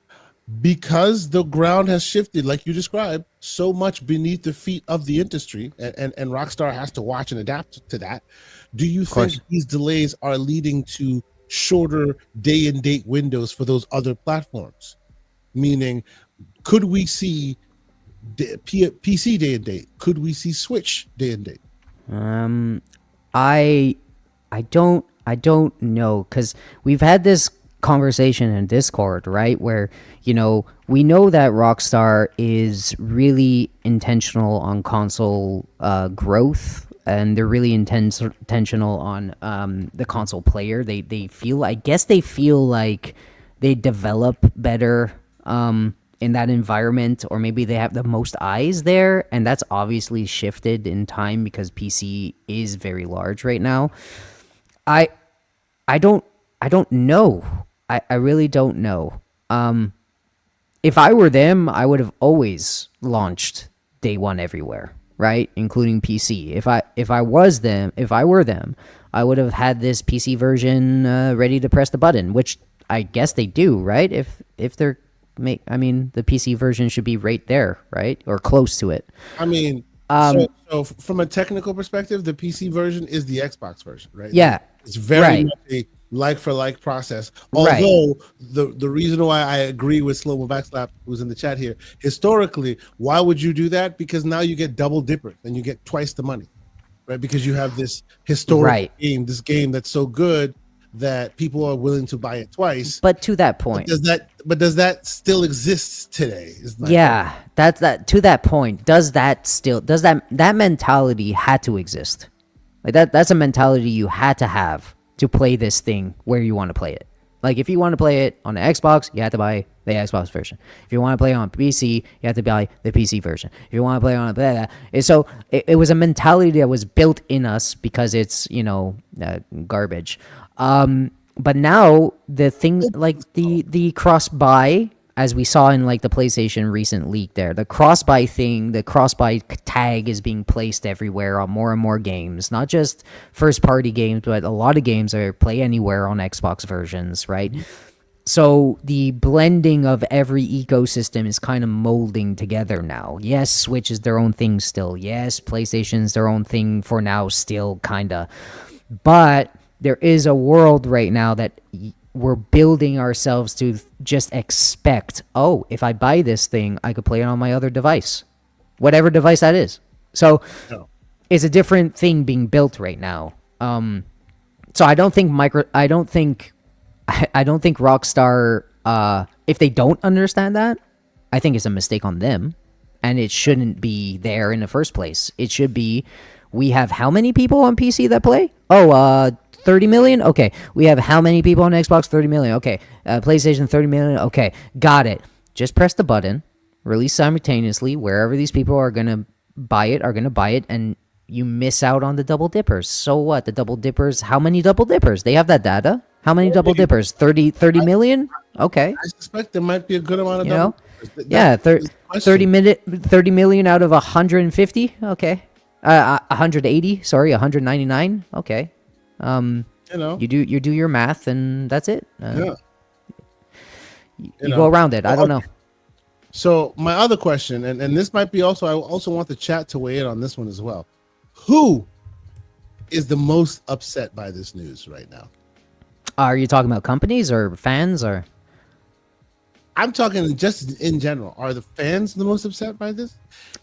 because the ground has shifted, like you described, so much beneath the feet of the industry, and Rockstar has to watch and adapt to that, do you think these delays are leading to shorter day and date windows for those other platforms? Meaning, could we see PC day and date? Could we see Switch day and date? I don't know, because we've had this conversation in Discord, right, where we know that Rockstar is really intentional on console growth, and they're really intentional on the console player. They feel like they develop better in that environment, or maybe they have the most eyes there, and that's obviously shifted in time because PC is very large right now. I don't know. I really don't know. If I were them, I would have always launched day one everywhere, right, including PC. If I were them, I would have had this PC version ready to press the button, which I guess they do, right? If they're the PC version should be right there, right, or close to it. So from a technical perspective, the PC version is the Xbox version, right? Yeah, it's very much a like-for-like process. Although the reason why I agree with Slow Mo Backslap, who's in the chat here, historically, why would you do that? Because now you get double dipper and you get twice the money, right? Because you have this historic game, this game that's so good that people are willing to buy it twice. But to that point, does that still exist today? That to that point, does that mentality had to exist? Like that's a mentality you had to have to play this thing where you want to play it. Like, if you want to play it on the Xbox, you have to buy the Xbox version. If you want to play it on PC, you have to buy the PC version. If you want to play on so it was a mentality that was built in us because it's, garbage. But now the thing, like the cross buy, as we saw in like the PlayStation recent leak there, the cross buy thing, the cross buy tag is being placed everywhere on more and more games, not just first party games, but a lot of games are play anywhere on Xbox versions, right? So the blending of every ecosystem is kind of molding together now. Yes, Switch is their own thing still. Yes, PlayStation's their own thing for now still, kind of. But there is a world right now that we're building ourselves to just expect, oh, if I buy this thing, I could play it on my other device, whatever device that is. So it's a different thing being built right now. So I don't think Rockstar, if they don't understand that, I think it's a mistake on them, and it shouldn't be there in the first place. It should be, we have how many people on PC that play? 30 million? Okay. We have how many people on Xbox? 30 million. Okay. PlayStation, 30 million. Okay. Got it. Just press the button, release simultaneously. Wherever these people are going to buy it, and you miss out on the double dippers. So what? The double dippers, how many double dippers? They have that data. How many double dippers? 30 million? Okay. I suspect there might be a good amount of double dippers. 30 million out of 150? Okay. 180, sorry, 199. Okay. You do your math, and that's it. You go around it. I don't know. So my other question, and this might be also, I also want the chat to weigh in on this one as well. Who is the most upset by this news right now? Are you talking about companies or fans, or? I'm talking just in general. Are the fans the most upset by this?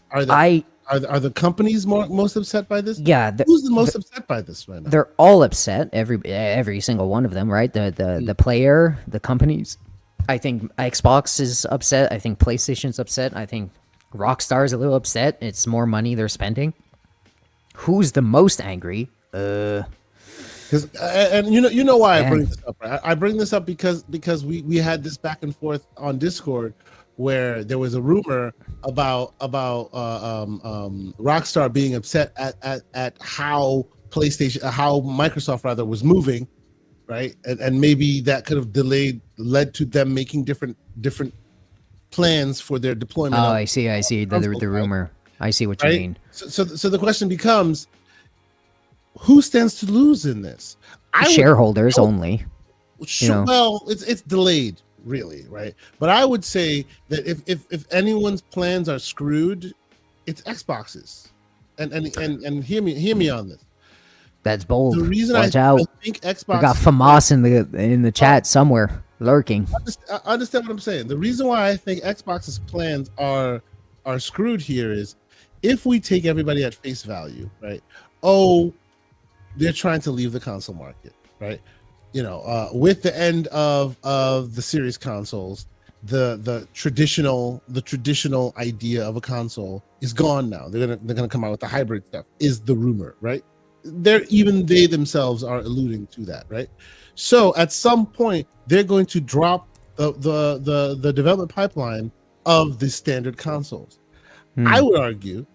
Are the companies most upset by this? Yeah. Who's the most upset by this right now? They're all upset. Every single one of them, right? The player, the companies. I think Xbox is upset. I think PlayStation's upset. I think Rockstar is a little upset. It's more money they're spending. Who's the most angry? Because and you know why I bring this up. Right? I bring this up because we had this back and forth on Discord where there was a rumor about Rockstar being upset at how Microsoft rather was moving, right? And maybe that could have led to them making different plans for their deployment. Oh, I see the rumor. I see what you mean. So the question becomes, who stands to lose in this? Shareholders only. Well, it's delayed, really, right? But I would say that if anyone's plans are screwed, it's Xbox's. And hear me on this. That's bold. The reason Watch I out. think Xbox, we got FAMAS in the chat somewhere lurking. I understand what I'm saying. The reason why I think Xbox's plans are screwed here is, if we take everybody at face value, right? Oh, they're trying to leave the console market, right? With the end of the series consoles, the traditional idea of a console is gone now. They're gonna come out with the hybrid stuff, is the rumor, right? They themselves are alluding to that, right? So at some point they're going to drop the development pipeline of the standard consoles. I would argue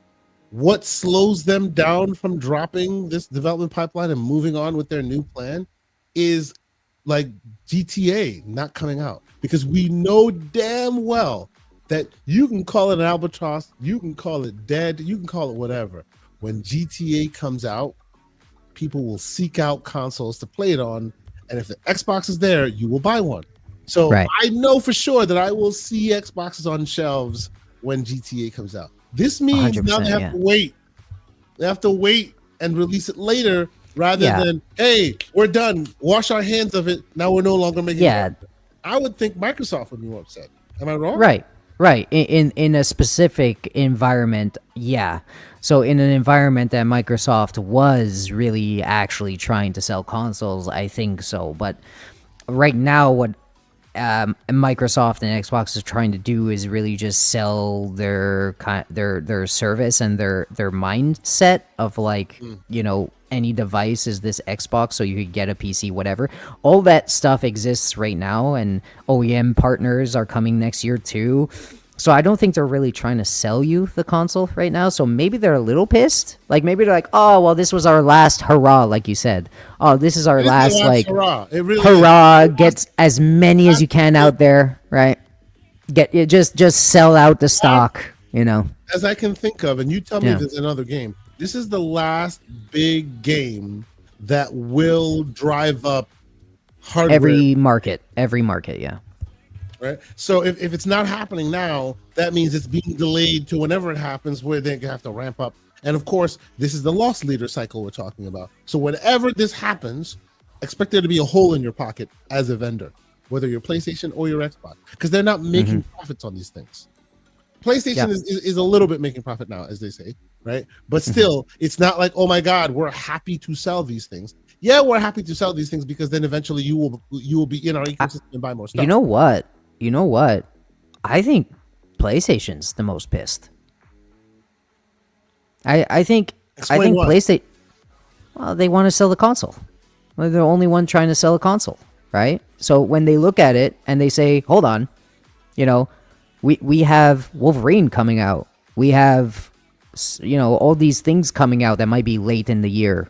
what slows them down from dropping this development pipeline and moving on with their new plan is like GTA not coming out, because we know damn well that you can call it an albatross, you can call it dead, you can call it whatever. When GTA comes out, people will seek out consoles to play it on, and if the Xbox is there, you will buy one. So I know for sure that I will see Xboxes on shelves when GTA comes out. This means now they have to wait. They have to wait and release it later, rather than, hey, we're done, wash our hands of it, now we're no longer making it. I would think Microsoft would be more upset. Am I wrong? Right. In a specific environment, yeah. So in an environment that Microsoft was really actually trying to sell consoles, I think so. But right now, what Microsoft and Xbox is trying to do is really just sell their service and their mindset of, like, any device is this Xbox, so you could get a PC, whatever. All that stuff exists right now, and OEM partners are coming next year too. So I don't think they're really trying to sell you the console right now. So maybe they're a little pissed. Like maybe they're like, oh well, this was our last hurrah, like you said. Oh, this is our It is the last like hurrah. It really hurrah. is. Get as many as you can out there, right? Get it. Just sell out the stock. You know. As I can think of, and you tell me Yeah. if there's another game. This is the last big game that will drive up hardware. Every market, yeah. Right. So if it's not happening now, that means it's being delayed to whenever it happens, where they have to ramp up. And of course, this is the loss leader cycle we're talking about. So whenever this happens, expect there to be a hole in your pocket as a vendor, whether you're PlayStation or your Xbox, because they're not making profits on these things. PlayStation is a little bit making profit now, as they say, right? But still, it's not like, oh my God, we're happy to sell these things. Yeah, we're happy to sell these things because then eventually you will be in our ecosystem and buy more stuff. You know what? I think PlayStation's the most pissed. I think Explain why. PlayStation. Well, they want to sell the console. They're the only one trying to sell a console, right? So when they look at it and they say, "Hold on, you know, we have Wolverine coming out. We have, you know, all these things coming out that might be late in the year.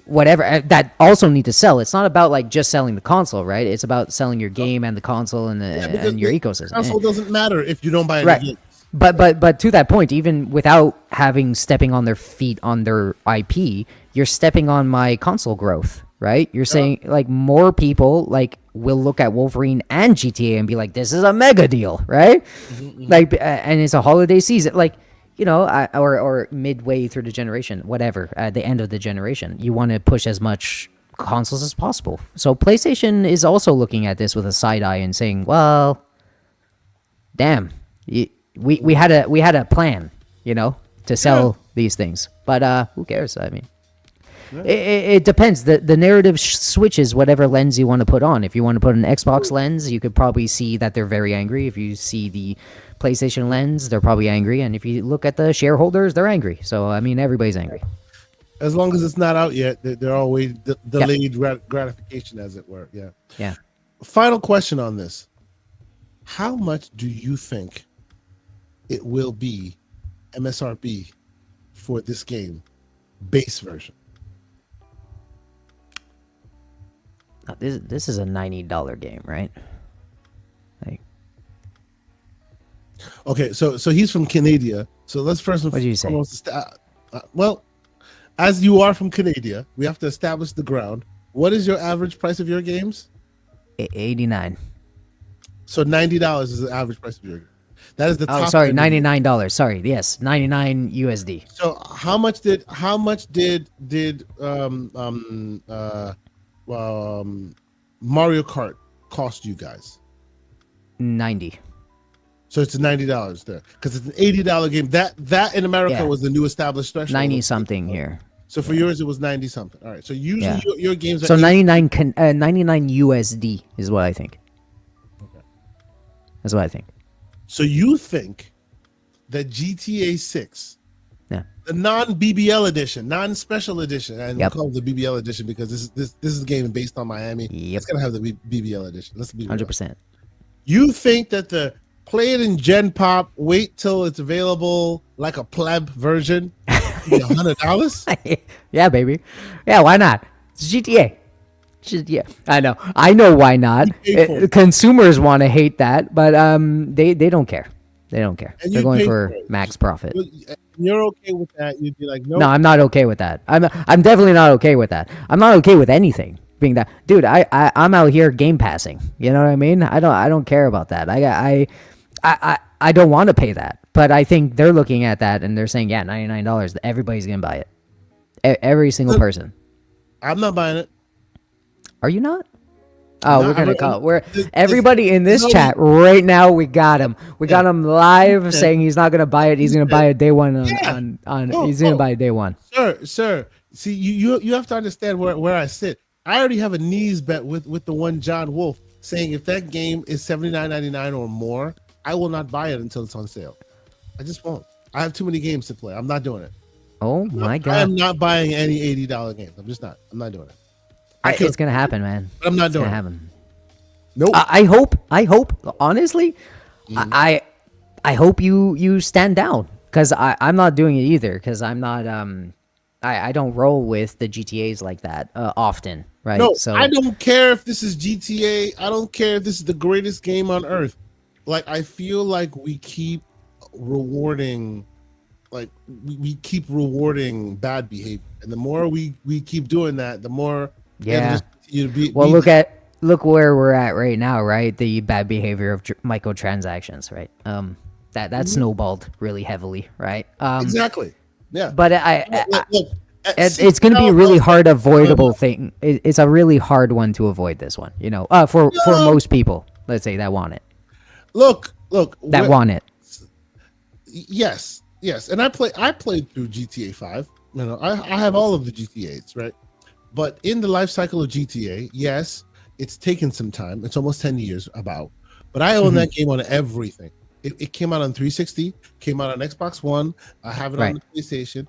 Whatever that also need to sell. It's not about like just selling the console, right? It's about selling your game and the console and and your ecosystem. Console doesn't matter if you don't buy any Right. games. But to that point, even without stepping on their feet on their IP, you're stepping on my console growth, right? You're saying like more people like will look at Wolverine and GTA and be like, this is a mega deal, right? Like, and it's a holiday season, like, you know, or midway through the generation, whatever, at the end of the generation, you want to push as much consoles as possible. So PlayStation is also looking at this with a side eye and saying, well, damn, we had a plan, you know, to sell these things, but who cares? I mean, it depends. The narrative switches whatever lens you want to put on. If you want to put an Xbox lens, you could probably see that they're very angry. If you see the PlayStation lens, they're probably angry, and if you look at the shareholders, they're angry. So I mean, everybody's angry. As long as it's not out yet, they're always delayed gratification, as it were. Yeah. Yeah. Final question on this: how much do you think it will be MSRP for this game, base version? This is a $90 game, right? Like, Okay, so he's from Canada. So let's first and What did you say? foremost well, as you are from Canada, we have to establish the ground. What is your average price of your games? 89. So $90 is the average price of your game. That is the top. Oh, sorry, end. $99. Sorry, yes, 99 USD. So how much did Mario Kart cost you guys? 90. So it's $90 there because it's an $80 game. That in America was the new established threshold. 90 something here. So for yours, it was 90 something. All right. So usually your games are So 99 99 USD is what I think. Okay. That's what I think. So you think that GTA 6, Yeah. the non-BBL edition, non-special edition, and Yep. we call it the BBL edition because this is a game based on Miami. Yep. It's gonna have the BBL edition. Let's be real. 100%. You think that the play it in Gen Pop, wait till it's available like a pleb version, be $100? Yeah, baby. Yeah, why not? It's GTA. Yeah, I know why not. pay for it. Consumers want to hate that, but they don't care. They don't care. And They're you going pay for for it. max profit. You're okay with that? You'd be like, no. No, I'm not okay with that. I'm definitely not okay with that. I'm not okay with anything being that. Dude, I'm out here game passing. You know what I mean? I don't care about that. I don't want to pay that. But I think they're looking at that and they're saying, yeah, $99. Everybody's gonna buy it. Every single person. I'm not buying it. Are you not? Oh, No, we're gonna I'm- call. We're this- everybody in this no, chat right now. We got him. We got him live saying he's not gonna buy it. He's gonna buy it day one on. He's gonna buy it day one. Sir. See, you have to understand where I sit. I already have a knees bet with the one John Wolf saying if that game is $79.99 or more, I will not buy it until it's on sale. I just won't. I have too many games to play. I'm not doing it. Oh my I god. am not buying any $80 games. I'm just not. I'm not doing it. It's gonna happen, man. But I'm not It's doing gonna it. happen. Nope. I hope. Honestly, I hope you stand down because I'm not doing it either because I'm not I don't roll with the GTA's like that often, right? No, So I don't care if this is GTA. I don't care if this is the greatest game on earth. Like, I feel like we keep rewarding, we keep rewarding bad behavior, and the more we keep doing that, the more it'll yeah. just continue to be. Well, be look where we're at right now, right? The bad behavior of microtransactions, right? That snowballed really heavily, right? exactly. Yeah. But Look, at it's going to be a $6, really hard avoidable thing. It's a really hard one to avoid this one, for most people, let's say that want it. Look. That want it. Yes, and I played through GTA 5. I have all of the GTAs, right? But in the life cycle of GTA, yes, it's taken some time. It's almost 10 years about. But I own that game on everything. It came out on 360, came out on Xbox One. I have it on the PlayStation.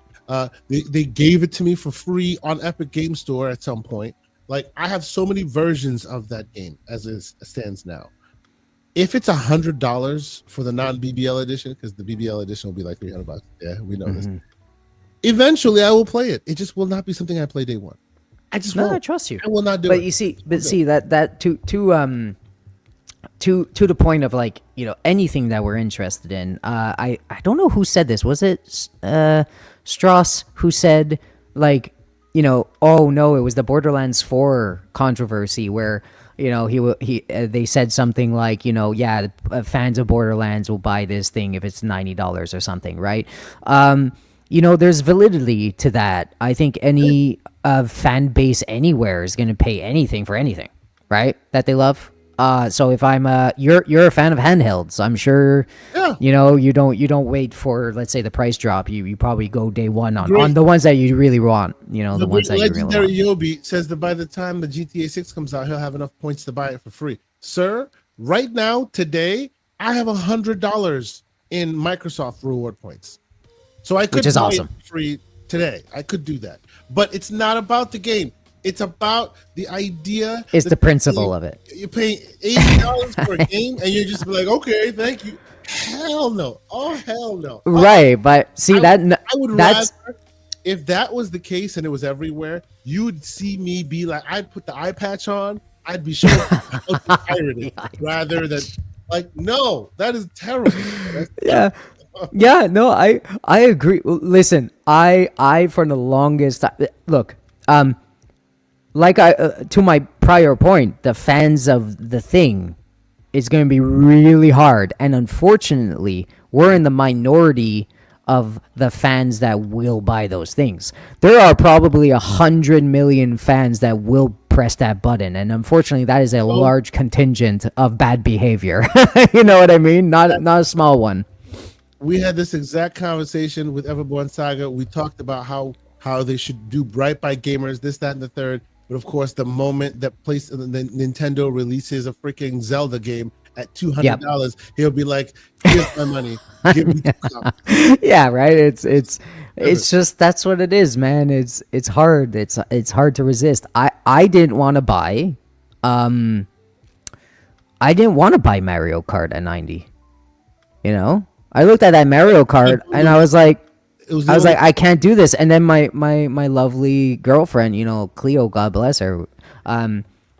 They gave it to me for free on Epic Game Store at some point. Like, I have so many versions of that game as it stands now. If it's $100 for the non-BBL edition, because the BBL edition will be like $300. Yeah, we know this. Eventually, I will play it. It just will not be something I play day one. I just won't. I trust you. I will not do it. But you see, that to the point of, like, anything that we're interested in. I don't know who said this. Was it Strauss who said, like, oh no, it was the Borderlands 4 controversy where they said something like, fans of Borderlands will buy this thing if it's $90 or something, right? There's validity to that. I think any fan base anywhere is going to pay anything for anything, right? That they love. So if you're a fan of handhelds, I'm sure, you don't wait for, let's say, the price drop. You probably go day one on the ones that you really want. The ones that you really want. Legendary Yobi says that by the time the GTA 6 comes out, he'll have enough points to buy it for free. Sir, right now, today, I have $100 in Microsoft reward points. So I could Which is buy awesome. it free today. I could do that. But it's not about the game. It's about the idea. It's the principle of it. You're paying $80 for a game, and you're just like, okay, thank you. Hell no. Oh, hell no. Right, but see, I would rather, if that was the case and it was everywhere, you'd see me be like, I'd put the eye patch on, I'd be showing how to pirate it, rather than, like, no, that is terrible. Yeah, no, I agree. Listen, I for the longest time, look, like to my prior point, the fans of the thing, it's going to be really hard, and unfortunately, we're in the minority of the fans that will buy those things. There are probably 100 million fans that will press that button, and unfortunately, that is a large contingent of bad behavior. You know what I mean? Not a small one. We had this exact conversation with Everborn Saga. We talked about how they should do right by gamers, this, that, and the third. But of course, the moment that Nintendo releases a freaking Zelda game at $200, he'll be like, "Here's my money. Give me $2." Yeah, right. It's just, that's what it is, man. It's hard. It's hard to resist. I didn't want to buy, Mario Kart at 90. I looked at that Mario Kart and I was like, I can't do this. And then my lovely girlfriend, Cleo, God bless her,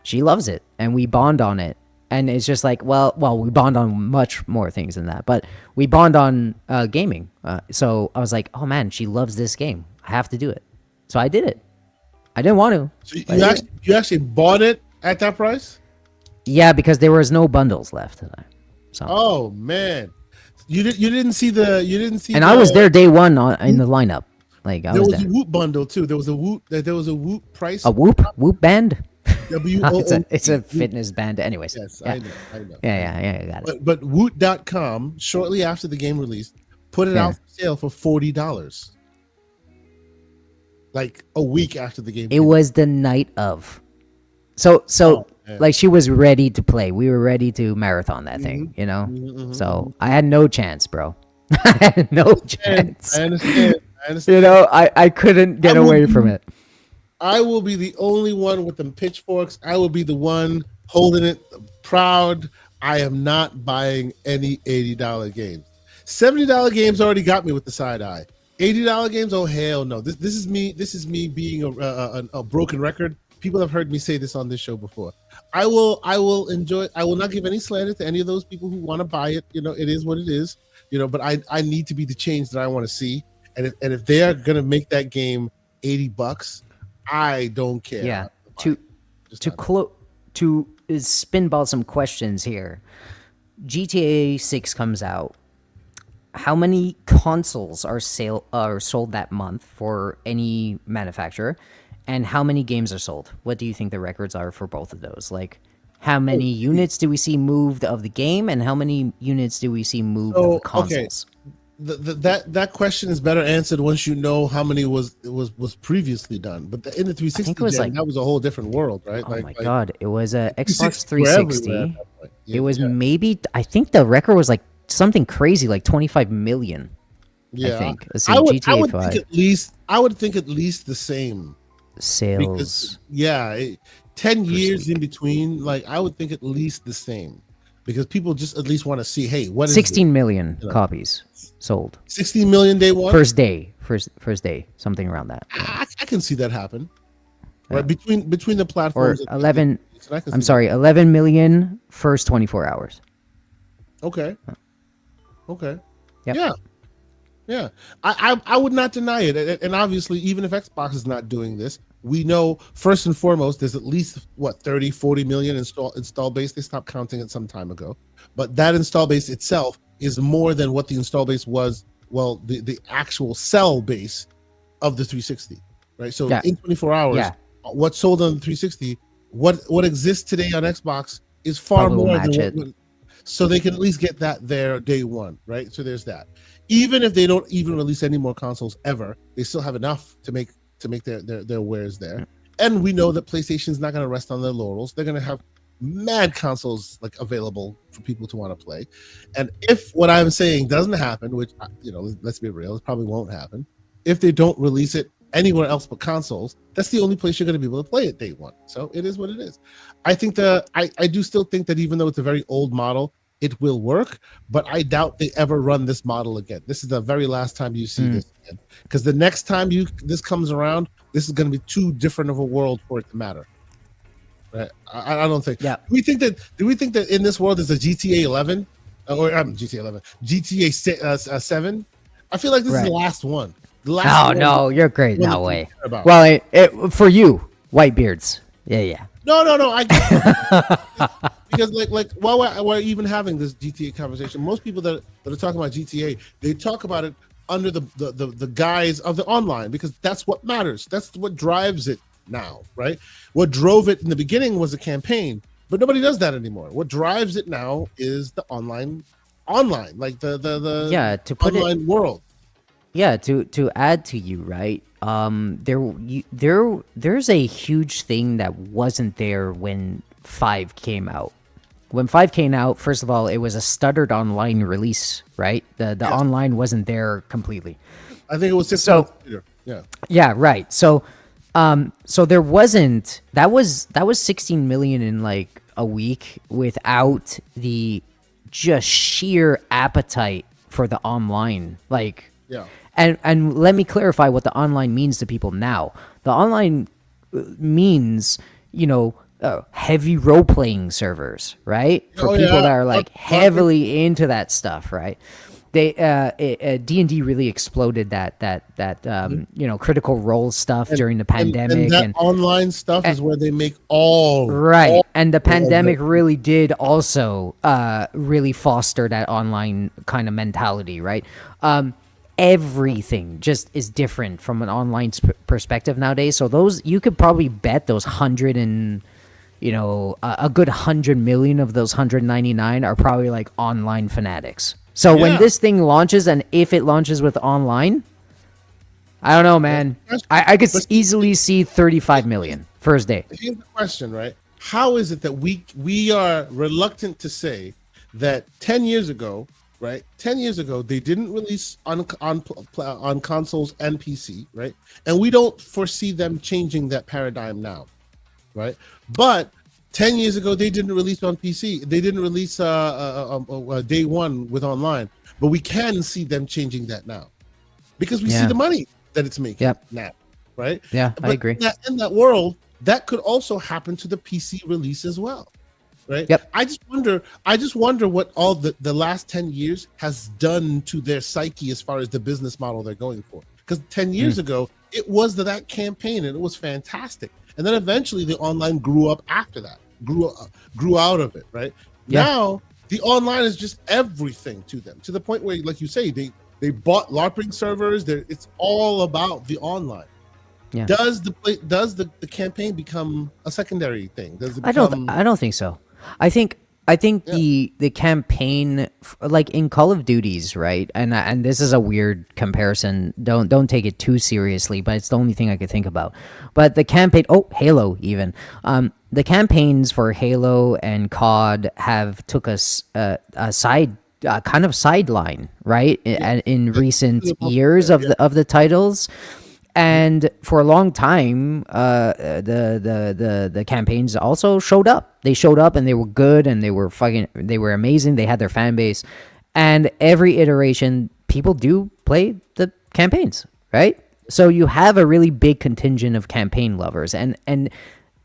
she loves it, and we bond on it. And it's just like, well, we bond on much more things than that, but we bond on gaming. So I was like, oh man, she loves this game. I have to do it. So I did it. I didn't want to. So you actually bought it at that price? Yeah, because there was no bundles left. So. Oh man. You didn't see. And I was there day one in the lineup. Like, there was a Whoop bundle too. There was a Whoop price. A Whoop band. WOOP. It's a fitness band. Anyways. Yes, yeah. I know. Yeah, got it. But Woot.com, shortly after the game released, put it out for sale for $40. Like a week after the game. It was the night of. So like, she was ready to play. We were ready to marathon that thing, So I had no chance, bro. I had no chance. I understand. I understand. I couldn't get away from it. I will be the only one with them pitchforks. I will be the one holding it proud. I am not buying any $80 games. $70 games already got me with the side eye. $80 games, oh hell no! This is me. This is me being a broken record. People have heard me say this on this show before. I will enjoy. I will not give any slander to any of those people who want to buy it. It is what it is. But I need to be the change that I want to see. And if they are gonna make that game $80, I don't care. Yeah. To spinball some questions here. GTA 6 comes out. How many consoles are sold that month for any manufacturer, and how many games are sold? What do you think the records are for both of those? Like, how many units do we see moved of the game, and how many units do we see moved of the consoles? Okay. That question is better answered once you know how many was previously done. But in the 360 that was a whole different world, right? Oh my god, it was a Xbox 360. Yeah, it was maybe, I think the record was like something crazy, like 25 million. Yeah, I think. I would think at least the same sales. Because, 10 years in between, like I would think at least the same, because people just at least want to see, hey, what is 16 million copies sold. 16 million day one? First day, something around that. Yeah. I can see that happen. Right, between the platforms. Or 11 11 million first 24 hours. Okay. Yep. Yeah. I would not deny it. And obviously, even if Xbox is not doing this, we know first and foremost there's at least 30-40 million install base. They stopped counting it some time ago, but that install base itself is more than what the install base was. Well, the actual sell base of the 360, right? So in 24 hours, what sold on the 360, what exists today on Xbox is far more than so they can at least get that there day one, right? So there's that. Even if they don't even release any more consoles ever, they still have enough to make their wares there. And we know that PlayStation's not going to rest on their laurels. They're going to have mad consoles like available for people to want to play. And if what I'm saying doesn't happen, which let's be real, it probably won't happen. If they don't release it anywhere else but consoles, that's the only place you're going to be able to play it day one. So it is what it is. I think I do still think that even though it's a very old model, it will work, but I doubt they ever run this model again. This is the very last time you see this again, because the next time this comes around, this is going to be too different of a world for it to matter. Right? I don't think. Yeah. Do we think that in this world there's a GTA 11 or GTA 7? I feel like this is the last one. No, you're great. No way. Well, for you, whitebeards. Yeah. No. I get because like while we're even having this GTA conversation, most people that are talking about GTA, they talk about it under the guise of the online, because that's what matters. That's what drives it now, right? What drove it in the beginning was a campaign, but nobody does that anymore. What drives it now is the online, like the to put online world. Yeah, to add to you, right? There's a huge thing that wasn't there when 5 came out. When 5 came out, first of all, it was a stuttered online release, right? The online wasn't there completely. I think it was 6 months later. Yeah. Yeah, right. So there wasn't that was 16 million in like a week without the just sheer appetite for the online. Like, yeah. And let me clarify what the online means to people now. The online means, heavy role-playing servers, right? For people that are like heavily into that stuff, right? They D&D really exploded that critical role stuff during the pandemic, and online stuff is where they make all right. And the pandemic really did also really foster that online kind of mentality, right? Everything just is different from an online perspective nowadays. So those, you could probably bet those 100 and a good 100 million of those 199 are probably like online fanatics. So when this thing launches, and if it launches with online, I don't know, man. I could easily see 35 million first day. Here's the question, right? How is it that we are reluctant to say that 10 years ago right? 10 years ago, they didn't release on consoles and PC, right? And we don't foresee them changing that paradigm now, right? But 10 years ago, they didn't release on PC. They didn't release day one with online. But we can see them changing that now because we see Yeah. the money that it's making Yep. now, right? Yeah, I But agree. in that world, that could also happen to the PC release as well, right? Yep. I just wonder what all the last 10 years has done to their psyche as far as the business model they're going for. Because 10 years ago, it was that campaign and it was fantastic. And then eventually the online grew up after that, grew out of it, right? Yeah. Now the online is just everything to them, to the point where, like you say, they bought LARPing servers. It's all about the online. Yeah. Does the campaign become a secondary thing? Does it I become don't think so. I think the campaign like in Call of Duties, right? And this is a weird comparison. Don't take it too seriously, but it's the only thing I could think about. But the campaign, Halo even. The campaigns for Halo and COD have took us a side kind of sideline, right? In recent years of the titles. And for a long time, the campaigns also showed up. They showed up and they were good and they were amazing. They had their fan base, and every iteration, people do play the campaigns, right? So you have a really big contingent of campaign lovers, and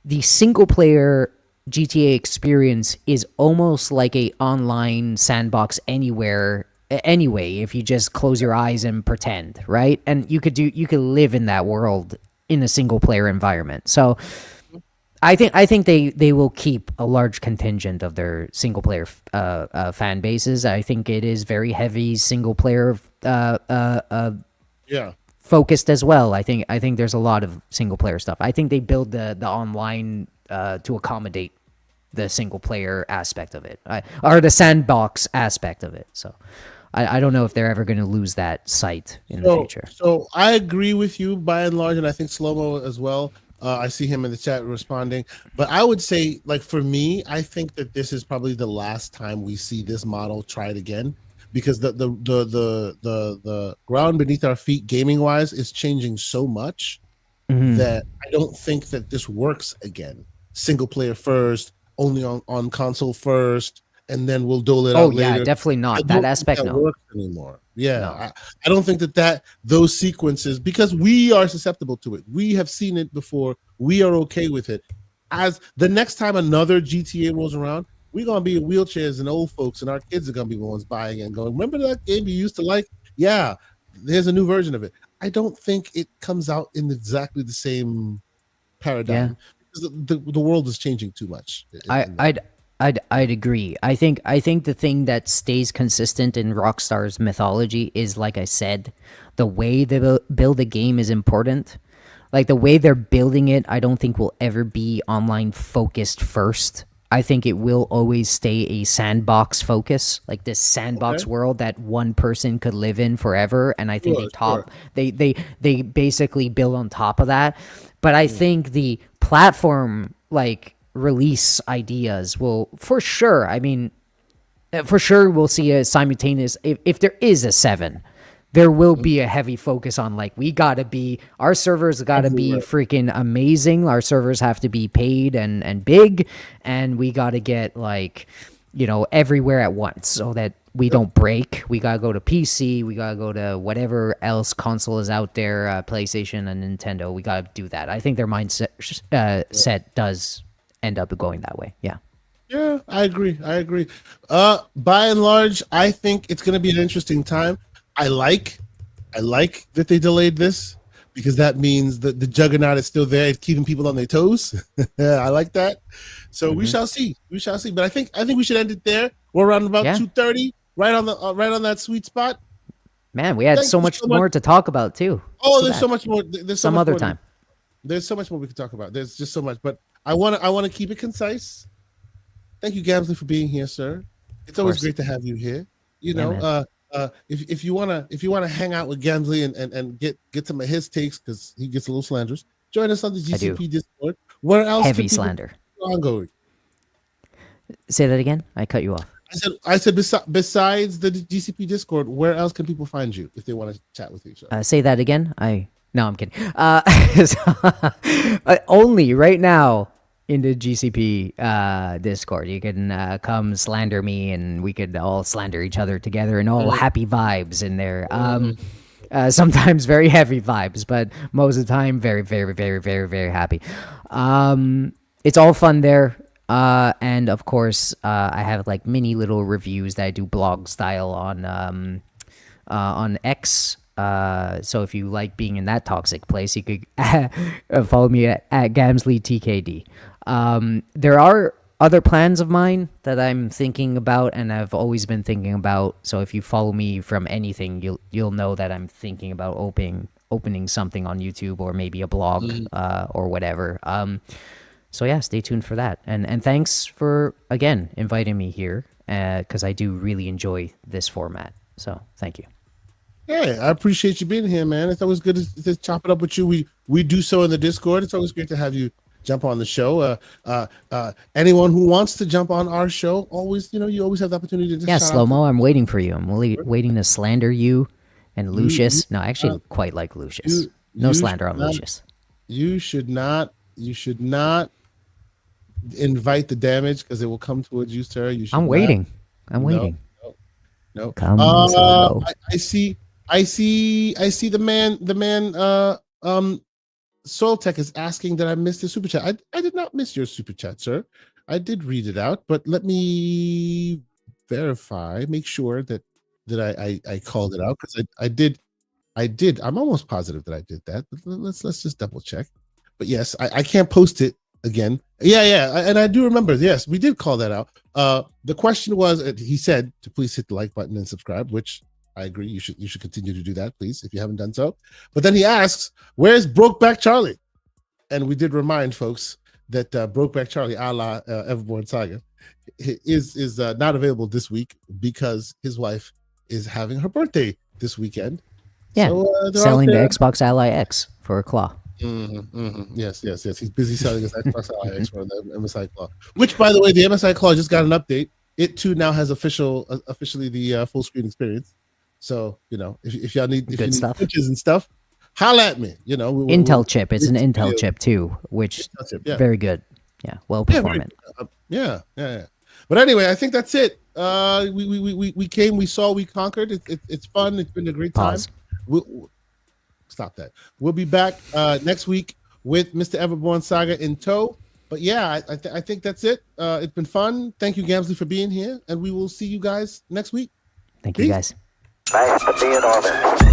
the single player GTA experience is almost like a online sandbox anyway, if you just close your eyes and pretend, right? And you could live in that world in a single player environment. So I think they will keep a large contingent of their single player fan bases. I think it is very heavy single player yeah. focused as well. I think there's a lot of single player stuff. I think they build the online to accommodate the single player aspect of it, or the sandbox aspect of it. So I don't know if they're ever going to lose that sight in the future. So I agree with you by and large, and I think Slomo as well. I see him in the chat responding, but I would say, like, for me, I think that this is probably the last time we see this model tried again, because the ground beneath our feet, gaming wise, is changing so much that I don't think that this works again. Single player first, only on console first, and then we'll dole it out later. Definitely not. I don't That think aspect, that no. works anymore. Yeah, No. I don't think that those sequences, because we are susceptible to it. We have seen it before. We are okay with it. As the next time another GTA rolls around, we're gonna be in wheelchairs and old folks, and our kids are gonna be the ones buying it and going, "Remember that game you used to like? Yeah, there's a new version of it." I don't think it comes out in exactly the same paradigm because the world is changing too much. I'd agree. I think the thing that stays consistent in Rockstar's mythology is, like I said, the way they build a game is important. Like the way they're building it, I don't think will ever be online focused first. I think it will always stay a sandbox focus, like this sandbox world that one person could live in forever. And I think they basically build on top of that. But I think the platform like release ideas will for sure. I mean, for sure we'll see a simultaneous. If there is a 7, there will be a heavy focus on like our servers gotta be freaking amazing. Our servers have to be paid and big, and we gotta get like, everywhere at once so that we don't break. We gotta go to PC, we gotta go to whatever else console is out there, PlayStation and Nintendo. We gotta do that. I think their mindset set does end up going that way. Yeah. Yeah, I agree. By and large, I think it's going to be an interesting time. I like that they delayed this, because that means that the juggernaut is still there, it's keeping people on their toes. I like that. So we shall see. But I think we should end it there. We're around about 2:30, right on that sweet spot. Man, we had so much more to talk about too. There's so much more. There's so some much other more time. There's so much more we could talk about. There's just so much, but I want to keep it concise. Thank you, Gamsley, for being here, sir. It's always great to have you here. If you wanna hang out with Gamsley and get some of his takes, because he gets a little slanderous, join us on the GCP Discord. Where else? Heavy slander. Ongoing. Say that again. I cut you off. I said besides the GCP Discord, where else can people find you if they want to chat with you? Say that again. No, I'm kidding. Only right now in the GCP Discord. You can come slander me, and we could all slander each other together, and all happy vibes in there. Sometimes very heavy vibes, but most of the time very, very, very, very, very happy. It's all fun there. And of course, I have like mini little reviews that I do blog style on X. So if you like being in that toxic place, you could follow me at GamsleyTKD. There are other plans of mine that I'm thinking about, and I've always been thinking about. So if you follow me from anything, you'll know that I'm thinking about opening something on YouTube or maybe a blog or whatever. So yeah, stay tuned for that. And thanks for again inviting me here because I do really enjoy this format. So thank you. Yeah, I appreciate you being here, man. It's always good to chop it up with you. We do so in the Discord. It's always great to have you jump on the show. Anyone who wants to jump on our show, always, you always have the opportunity to just yeah, Slow Mo. I'm waiting for you. I'm waiting to slander you and Lucius. No, I actually quite like Lucius. No slander on Lucius. You should not invite the damage because it will come towards you, sir. I'm waiting. No. Come, Slow Mo. I see the man Soul Tech is asking that I missed the super chat. I did not miss your super chat, sir. I did read it out, but let me make sure that I called it out because I did. I'm almost positive that I did that. But let's just double check. But yes, I can't post it again. Yeah, and I do remember. Yes, we did call that out. The question was, he said to please hit the like button and subscribe, which I agree. You should continue to do that, please, if you haven't done so. But then he asks, "Where's Brokeback Charlie?" And we did remind folks that Brokeback Charlie, a la Everborn Saga, is not available this week because his wife is having her birthday this weekend. Yeah, so, selling the Xbox Ally X for a claw. Yes. He's busy selling his Xbox Ally X for the MSI Claw. Which, by the way, the MSI Claw just got an update. It too now has officially the full screen experience. So if y'all need switches and stuff, holla at me. Intel chip. It's an Intel chip too, which very good. Yeah, well performant. Yeah. But anyway, I think that's it. We came, we saw, we conquered. It's fun. It's been a great time. Stop that. We'll be back next week with Mr. Everborn Saga in tow. But yeah, I think that's it. It's been fun. Thank you, Gamsley, for being here, and we will see you guys next week. Thank you, guys. Nice to be in orbit.